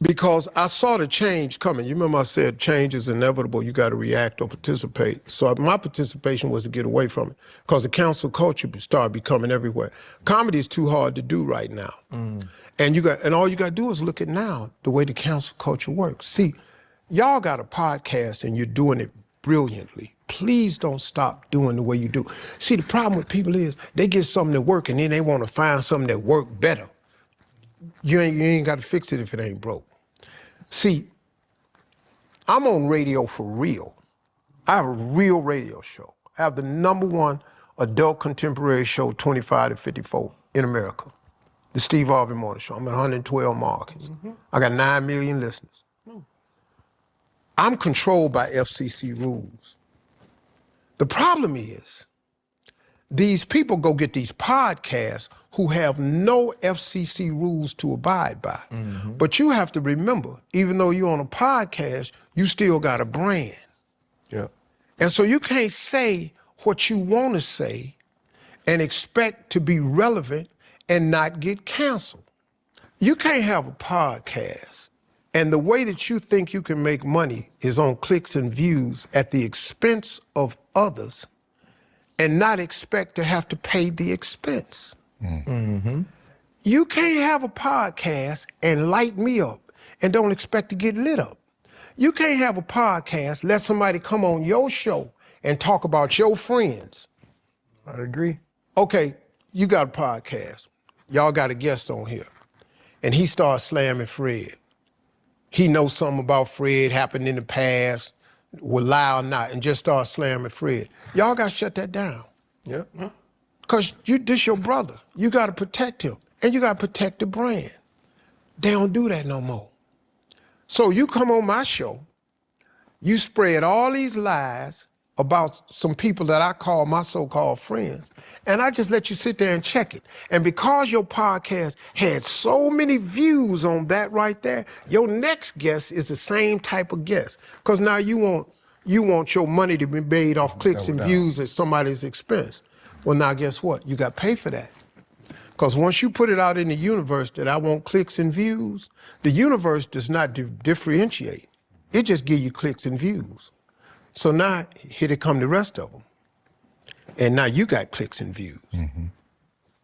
S19: Because I saw the change coming. You remember I said change is inevitable. You got to react or participate. So my participation was to get away from it because the cancel culture started becoming everywhere. Comedy is too hard to do right now. And all you got to do is look at now the way the cancel culture works. See, y'all got a podcast and you're doing it brilliantly. Please don't stop doing the way you do. See, the problem with people is they get something that work and then they want to find something that work better. You ain't got to fix it if it ain't broke. See, I'm on radio for real. I have a real radio show. I have the #1 adult contemporary show, 25 to 54 in America. The Steve Harvey Morning Show. I'm at 112 markets. I got 9 million listeners. I'm controlled by FCC rules. The problem is, these people go get these podcasts who have no FCC rules to abide by. But you have to remember, even though you're on a podcast, you still got a brand.
S20: Yeah.
S19: And so you can't say what you want to say and expect to be relevant and not get canceled. You can't have a podcast and the way that you think you can make money is on clicks and views at the expense of others and not expect to have to pay the expense. Mm-hmm. You can't have a podcast and light me up and don't expect to get lit up. You can't have a podcast, let somebody come on your show and talk about your friends.
S20: I agree.
S19: Okay, you got a podcast. Y'all got a guest on here. And he starts slamming Fred. He knows something about Fred, happened in the past, will lie or not, and just starts slamming Fred. Y'all got to shut that down.
S20: Yeah.
S19: Because this your brother. You got to protect him. And you got to protect the brand. They don't do that no more. So you come on my show, you spread all these lies about some people that I call my so-called friends, and I just let you sit there and check it. And because your podcast had so many views on that right there, your next guest is the same type of guest. Because now you want your money to be made off clicks and views at somebody's expense. Well, now guess what? You got to pay for that. Because once you put it out in the universe that I want clicks and views, the universe does not differentiate. It just gives you clicks and views. So now, here they come the rest of them. And now you got clicks and views.
S20: Mm-hmm.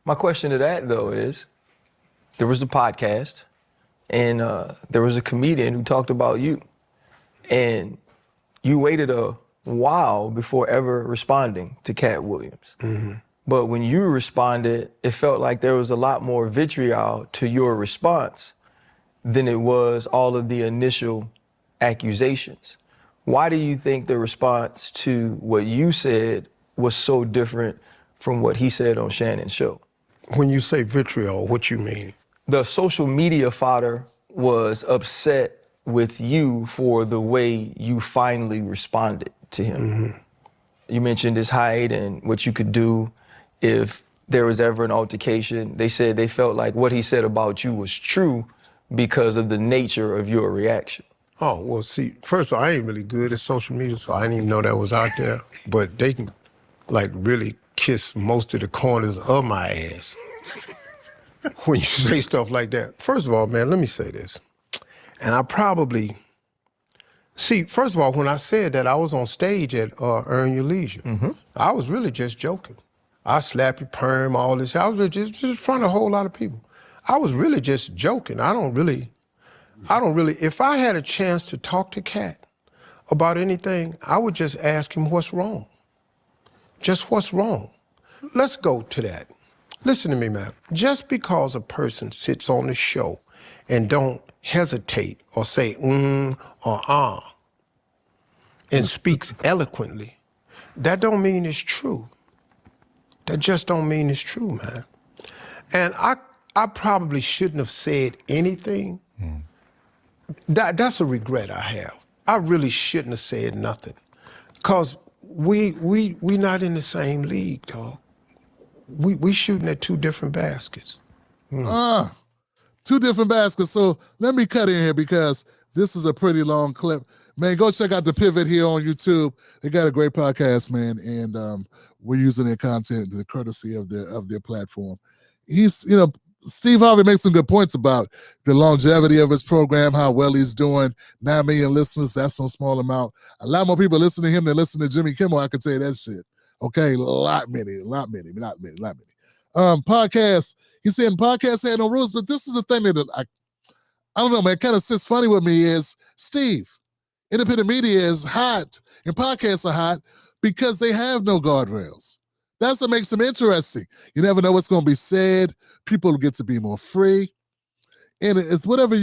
S20: My question to that, though, is there was the podcast, and there was a comedian who talked about you. And you waited a while before ever responding to Cat Williams. Mm-hmm. But when you responded, it felt like there was a lot more vitriol to your response than it was all of the initial accusations. Why do you think the response to what you said was so different from what he said on Shannon's show?
S19: When you say vitriol, what you mean?
S20: The social media fodder was upset with you for the way you finally responded to him. Mm-hmm. You mentioned his height and what you could do if there was ever an altercation. They said they felt like what he said about you was true because of the nature of your reaction.
S19: Oh, well, see, first of all, I ain't really good at social media, so I didn't even know that was out there. But they can, like, really kiss most of the corners of my ass when you say stuff like that. First of all, man, let me say this. And I probably... See, first of all, when I said that, I was on stage at Earn Your Leisure. Mm-hmm. I was really just joking. I slap your perm, all this. I was really just in front of a whole lot of people. I was really just joking. I don't really, if I had a chance to talk to Cat about anything, I would just ask him what's wrong. Just what's wrong. Let's go to that. Listen to me, man. Just because a person sits on the show and don't hesitate or say or and speaks eloquently, that don't mean it's true. That just don't mean it's true, man. And I probably shouldn't have said anything. That's a regret I have. I really shouldn't have said nothing. Because we not in the same league, dog. We shooting at two different baskets.
S1: Two different baskets. So let me cut in here because this is a pretty long clip. Man, go check out The Pivot here on YouTube. They got a great podcast, man, and we're using their content, the courtesy of their platform. Steve Harvey makes some good points about the longevity of his program, how well he's doing. 9 million listeners, that's no small amount. A lot more people listen to him than listen to Jimmy Kimmel, I can tell you that shit. Okay, a lot many. Podcasts, he's saying podcasts had no rules, but this is the thing that I don't know, man, kind of sits funny with me is, Steve, independent media is hot and podcasts are hot because they have no guardrails. That's what makes them interesting. You never know what's going to be said. People get to be more free. And it's whatever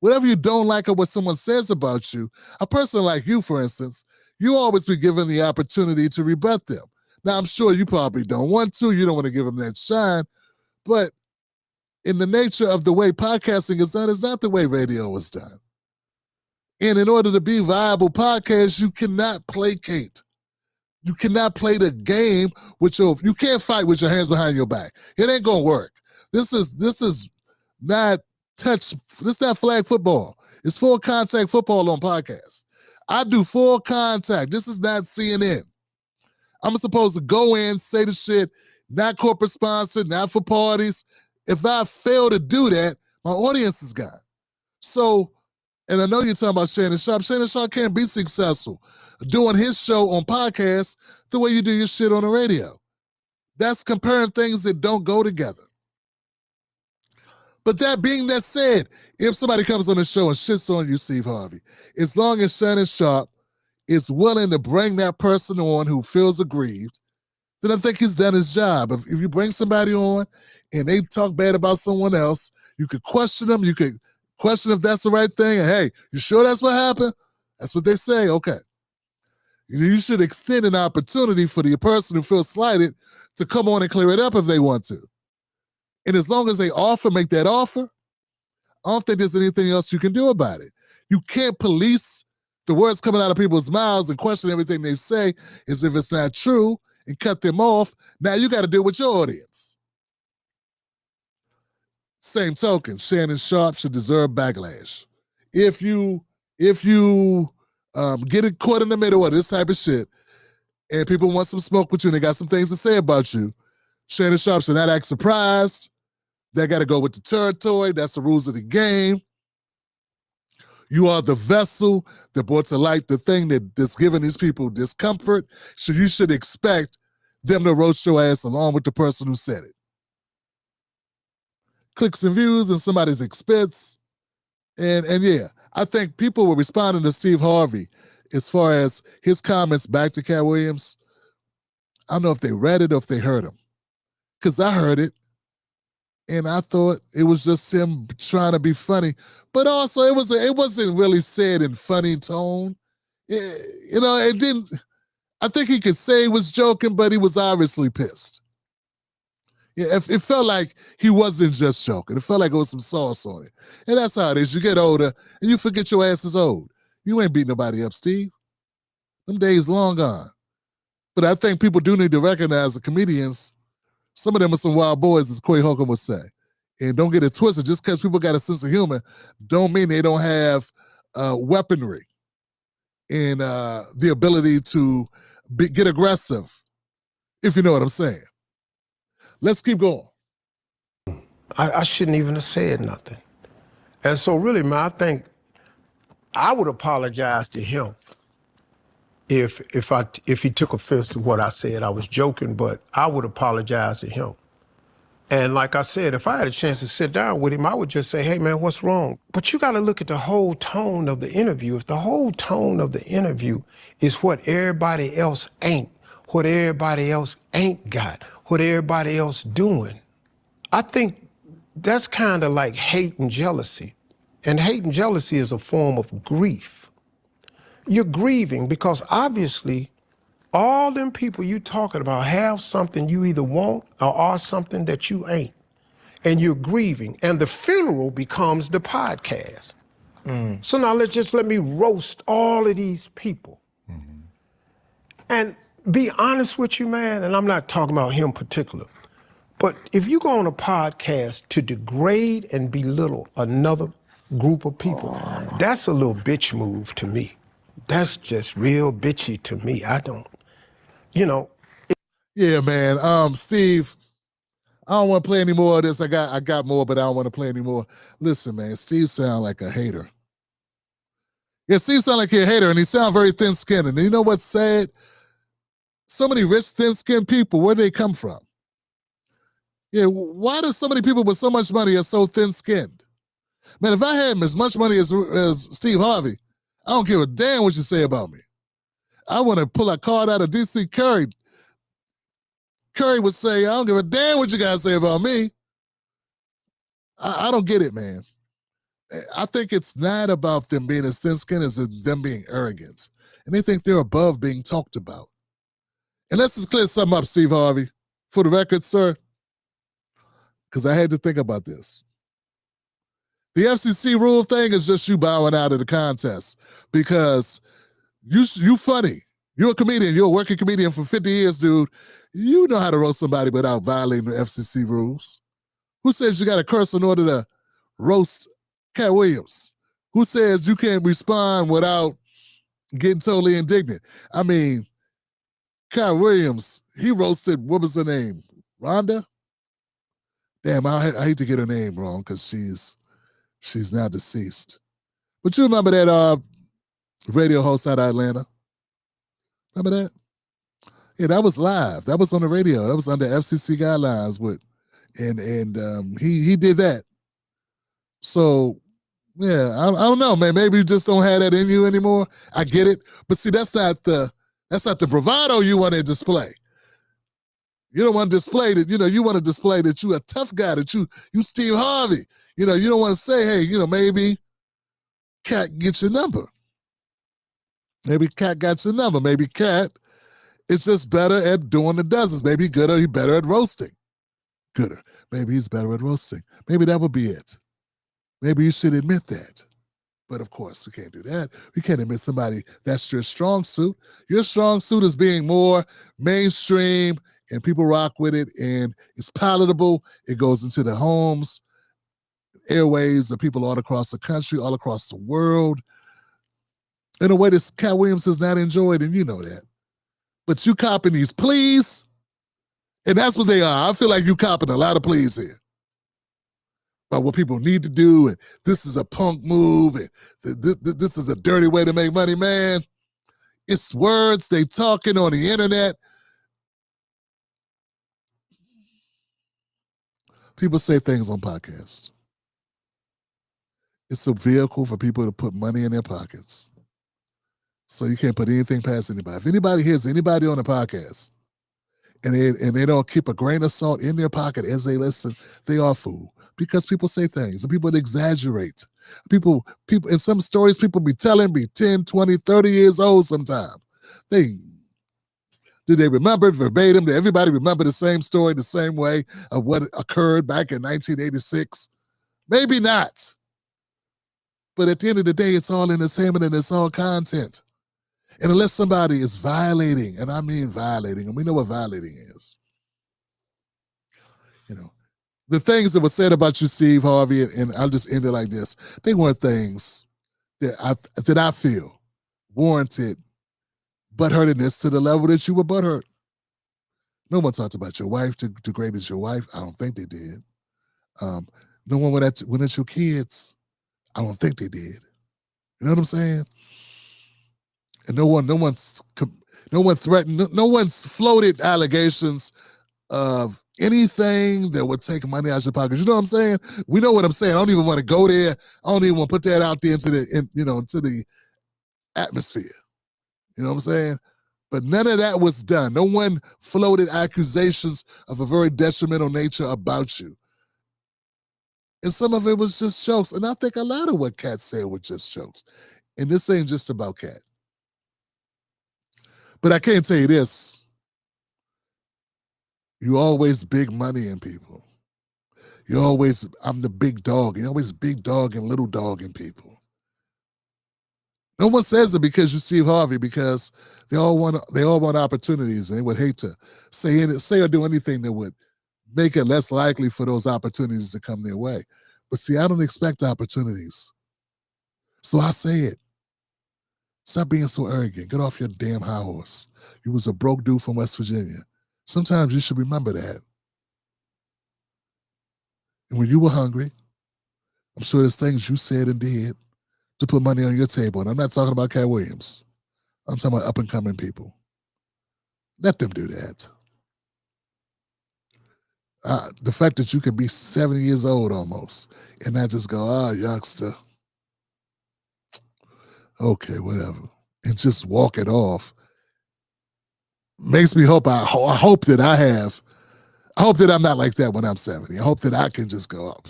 S1: whatever you don't like or what someone says about you, a person like you, for instance, you always be given the opportunity to rebut them. Now, I'm sure you probably don't want to. You don't want to give them that shine. But in the nature of the way podcasting is done, it's not the way radio is done. And in order to be viable podcasts, you cannot placate. You cannot play the game with you can't fight with your hands behind your back. It ain't gonna work. This is not flag football. It's full contact football on podcasts. I do full contact. This is not CNN. I'm supposed to go in, say the shit, not corporate sponsored, not for parties. If I fail to do that, my audience is gone. So, and I know you're talking about Shannon Sharp. Shannon Sharp can't be successful doing his show on podcasts the way you do your shit on the radio. That's comparing things that don't go together. But that being that said, if somebody comes on the show and shits on you, Steve Harvey, as long as Shannon Sharp is willing to bring that person on who feels aggrieved, then I think he's done his job. If you bring somebody on and they talk bad about someone else, you could question them. You could question if that's the right thing. And hey, you sure that's what happened? That's what they say. Okay. You should extend an opportunity for the person who feels slighted to come on and clear it up if they want to. And as long as they make that offer, I don't think there's anything else you can do about it. You can't police the words coming out of people's mouths and question everything they say as if it's not true and cut them off. Now you got to deal with your audience. Same token, Shannon Sharp should deserve backlash. If you get it caught in the middle of this type of shit and people want some smoke with you and they got some things to say about you, Shannon Sharp should not act surprised. They got to go with the territory. That's the rules of the game. You are the vessel that brought to light the thing that's giving these people discomfort. So you should expect them to roast your ass along with the person who said it. Clicks and views and somebody's expense. And yeah, I think people were responding to Steve Harvey as far as his comments back to Cat Williams. I don't know if they read it or if they heard him. Because I heard it. And I thought it was just him trying to be funny. But also, it wasn't really said in funny tone. It didn't. I think he could say he was joking, but he was obviously pissed. Yeah, it felt like he wasn't just joking. It felt like it was some sauce on it. And that's how it is. You get older, and you forget your ass is old. You ain't beating nobody up, Steve. Them days long gone. But I think people do need to recognize the comedians. Some of them are some wild boys, as Quay Holcomb would say. And don't get it twisted. Just because people got a sense of humor don't mean they don't have weaponry and the ability to get aggressive, if you know what I'm saying. Let's keep going.
S19: I shouldn't even have said nothing. And so really, man, I think I would apologize to him if he took offense to what I said. I was joking, but I would apologize to him. And like I said, if I had a chance to sit down with him, I would just say, hey, man, what's wrong? But you got to look at the whole tone of the interview. If the whole tone of the interview is what everybody else ain't, what everybody else ain't got, what everybody else doing, I think that's kind of like hate and jealousy. And hate and jealousy is a form of grief. You're grieving because obviously all them people you talking about have something you either want or are something that you ain't. And you're grieving. And the funeral becomes the podcast. So now let me roast all of these people. And be honest with you, man, and I'm not talking about him particular, but if you go on a podcast to degrade and belittle another group of people, that's a little bitch move to me. That's just real bitchy to me. I don't.
S1: Yeah, man. Steve, I don't want to play any more of this. I got more, but I don't want to play any more. Listen, man, Steve sound like a hater. Yeah, Steve sound like a hater, and he sound very thin-skinned. And you know what's sad? So many rich, thin-skinned people, where do they come from? Yeah, why do so many people with so much money are so thin-skinned? Man, if I had as much money as Steve Harvey, I don't give a damn what you say about me. I want to pull a card out of D.C. Curry. Curry would say, I don't give a damn what you guys say about me. I don't get it, man. I think it's not about them being as thin-skinned as them being arrogant. And they think they're above being talked about. And let's just clear something up, Steve Harvey. For the record, sir, because I had to think about this. The FCC rule thing is just you bowing out of the contest because you funny. You're a comedian. You're a working comedian for 50 years, dude. You know how to roast somebody without violating the FCC rules. Who says you got to curse in order to roast Cat Williams? Who says you can't respond without getting totally indignant? I mean, Cat Williams, he roasted, what was her name? Rhonda? Damn, I hate to get her name wrong because she's now deceased. But you remember that radio host out of Atlanta? Remember that? Yeah, that was live. That was on the radio. That was under FCC guidelines and he did that. So yeah, I don't know, man. Maybe you just don't have that in you anymore. I get it, but see, that's not the bravado you want to display. You don't want to display that. You want to display that you a tough guy. That you Steve Harvey. You don't want to say, hey, maybe Cat gets your number. Maybe Cat got your number. Maybe Cat is just better at doing the dozens. Maybe he better at roasting. Gooder. Maybe he's better at roasting. Maybe that would be it. Maybe you should admit that. But of course, we can't do that. We can't admit somebody that's your strong suit. Your strong suit is being more mainstream and people rock with it and it's palatable. It goes into the homes, airways of people all across the country, all across the world. In a way that Cat Williams has not enjoyed, and you know that. But you copping these pleas, and that's what they are. I feel like you copping a lot of pleas here about what people need to do, and this is a punk move, and this is a dirty way to make money, man. It's words they talking on the internet. People say things on podcasts. It's a vehicle for people to put money in their pockets. So you can't put anything past anybody. If anybody hears anybody on a podcast and they don't keep a grain of salt in their pocket as they listen, they are fooled. Because people say things and people exaggerate. People in some stories people be telling be 10, 20, 30 years old sometimes. Did they remember it verbatim? Did everybody remember the same story the same way of what occurred back in 1986? Maybe not. But at the end of the day, it's all entertainment and it's all content. And unless somebody is violating, and I mean violating, and we know what violating is. The things that were said about you, Steve Harvey, and I'll just end it like this. They weren't things that I feel warranted butthurtedness to the level that you were butthurt. No one talked about your wife to degrade as your wife. I don't think they did. No one went at your kids. I don't think they did. You know what I'm saying? And no one's threatened. No one's floated allegations of anything that would take money out of your pocket. You know what I'm saying? We know what I'm saying. I don't even want to go there. I don't even want to put that out there into the atmosphere. You know what I'm saying? But none of that was done. No one floated accusations of a very detrimental nature about you. And some of it was just jokes. And I think a lot of what Cat said was just jokes. And this ain't just about Cat. But I can't tell you this. You always big money in people. I'm the big dog. You're always big dog and little dog in people. No one says it because you Steve Harvey, because they all want opportunities, and they would hate to say or do anything that would make it less likely for those opportunities to come their way. But see, I don't expect opportunities. So I say it. Stop being so arrogant. Get off your damn high horse. You was a broke dude from West Virginia. Sometimes you should remember that. And when you were hungry, I'm sure there's things you said and did to put money on your table. And I'm not talking about Cat Williams. I'm talking about up-and-coming people. Let them do that. The fact that you can be 70 years old almost and not just go, youngster. Okay, whatever. And just walk it off. Makes me hope I hope that I hope that I'm not like that when I'm 70. I hope that I can just go up.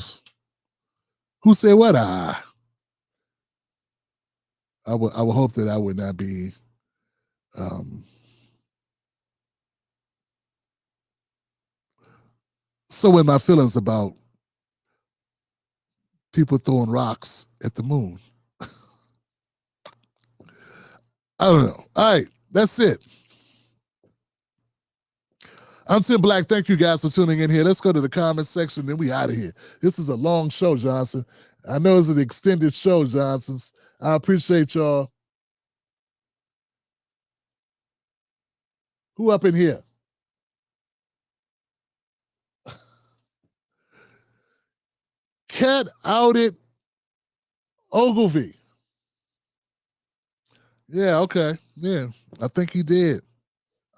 S1: Who said what? I would hope that I would not be so in my feelings about people throwing rocks at the moon. I don't know. All right, that's it. I'm Tim Black. Thank you guys for tuning in here. Let's go to the comment section, then we out of here. This is a long show, Johnson. I know it's an extended show, Johnsons. I appreciate y'all. Who up in here? Cat outed Ogilvy. Yeah, okay. Yeah, I think he did.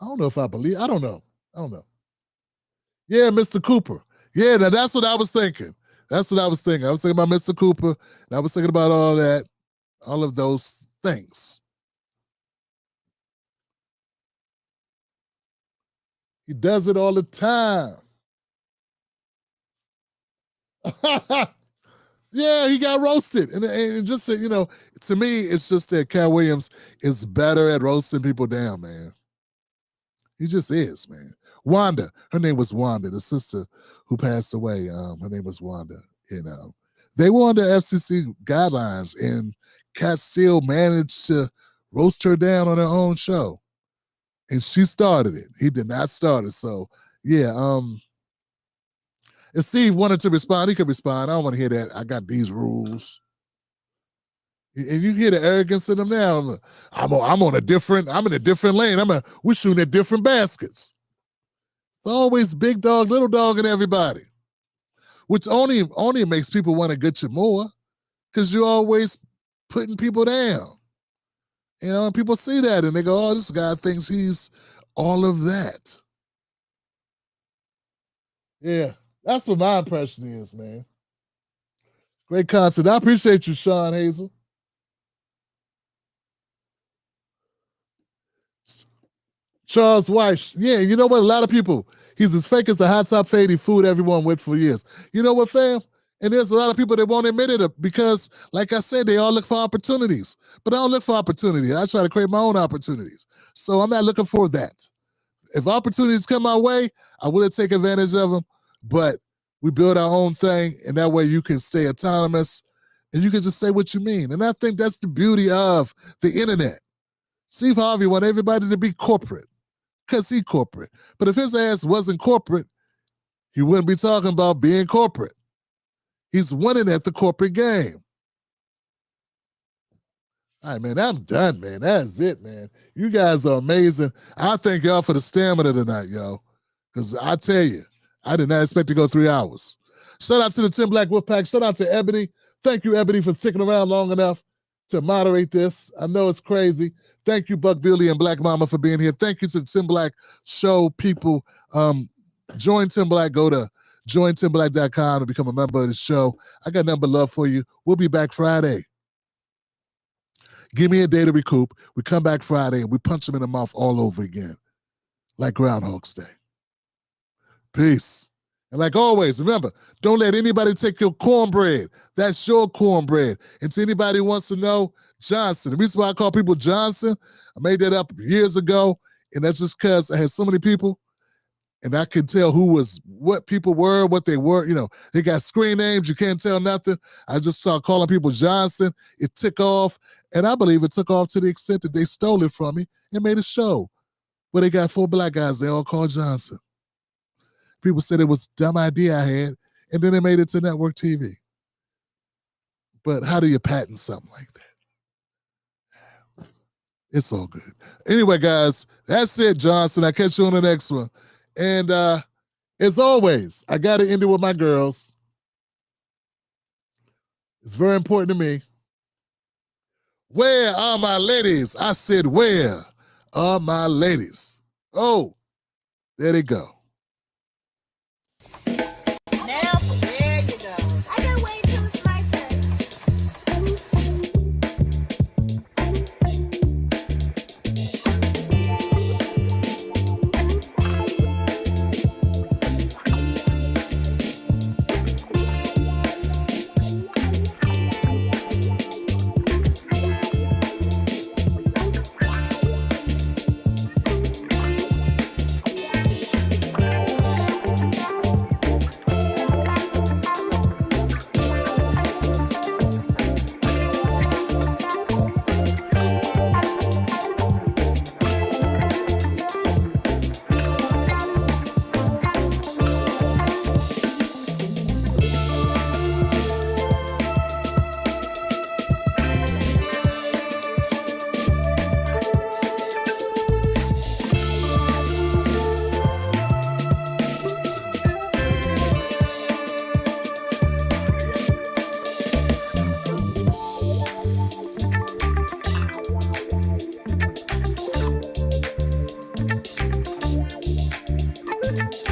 S1: I don't know if I believe. I don't know. Yeah, Mr. Cooper. Yeah, now that's what I was thinking. I was thinking about Mr. Cooper, and I was thinking about all that, all of those things. He does it all the time. Yeah, he got roasted. And just, to me, it's just that Cat Williams is better at roasting people down, man. He just is, man. Wanda, her name was Wanda, the sister who passed away. Her name was Wanda. They were under FCC guidelines, and Cat still managed to roast her down on her own show. And she started it. He did not start it. So, yeah, if Steve wanted to respond, he could respond. I don't want to hear that. I got these rules. And you hear the arrogance in them now. I'm in a different lane. We're shooting at different baskets. It's always big dog, little dog, and everybody. Which only makes people want to get you more, because you're always putting people down. And people see that and they go, oh, this guy thinks he's all of that. Yeah, that's what my impression is, man. Great concert. I appreciate you, Sean Hazel. Charles Weiss. Yeah, you know what? A lot of people, he's as fake as a hot top fade he fooled everyone with for years. You know what, fam? And there's a lot of people that won't admit it because, like I said, they all look for opportunities. But I don't look for opportunity. I try to create my own opportunities. So I'm not looking for that. If opportunities come my way, I will take advantage of them. But we build our own thing, and that way you can stay autonomous, and you can just say what you mean. And I think that's the beauty of the internet. Steve Harvey want everybody to be corporate because he's corporate. But if his ass wasn't corporate, he wouldn't be talking about being corporate. He's winning at the corporate game. All right, man, I'm done, man. That's it, man. You guys are amazing. I thank y'all for the stamina tonight, yo. Because I tell you, I did not expect to go 3 hours. Shout out to the Tim Black Wolfpack. Shout out to Ebony. Thank you, Ebony, for sticking around long enough to moderate this. I know it's crazy. Thank you, Buck Billy and Black Mama, for being here. Thank you to the Tim Black Show people. Join Tim Black. Go to jointimblack.com to become a member of the show. I got nothing but love for you. We'll be back Friday. Give me a day to recoup. We come back Friday and we punch them in the mouth all over again, like Groundhog's Day. Peace. And like always, remember, don't let anybody take your cornbread. That's your cornbread. And to anybody who wants to know, Johnson. The reason why I call people Johnson, I made that up years ago, and that's just because I had so many people, and I could tell what people were, what they were. They got screen names. You can't tell nothing. I just started calling people Johnson. It took off, and I believe it took off to the extent that they stole it from me and made a show where they got 4 black guys they all called Johnson. People said it was a dumb idea I had, and then they made it to network TV. But how do you patent something like that? It's all good. Anyway, guys, that's it, Johnson. I'll catch you on the next one. And as always, I got to end it with my girls. It's very important to me. Where are my ladies? I said, where are my ladies? Oh, there they go.
S3: Bye.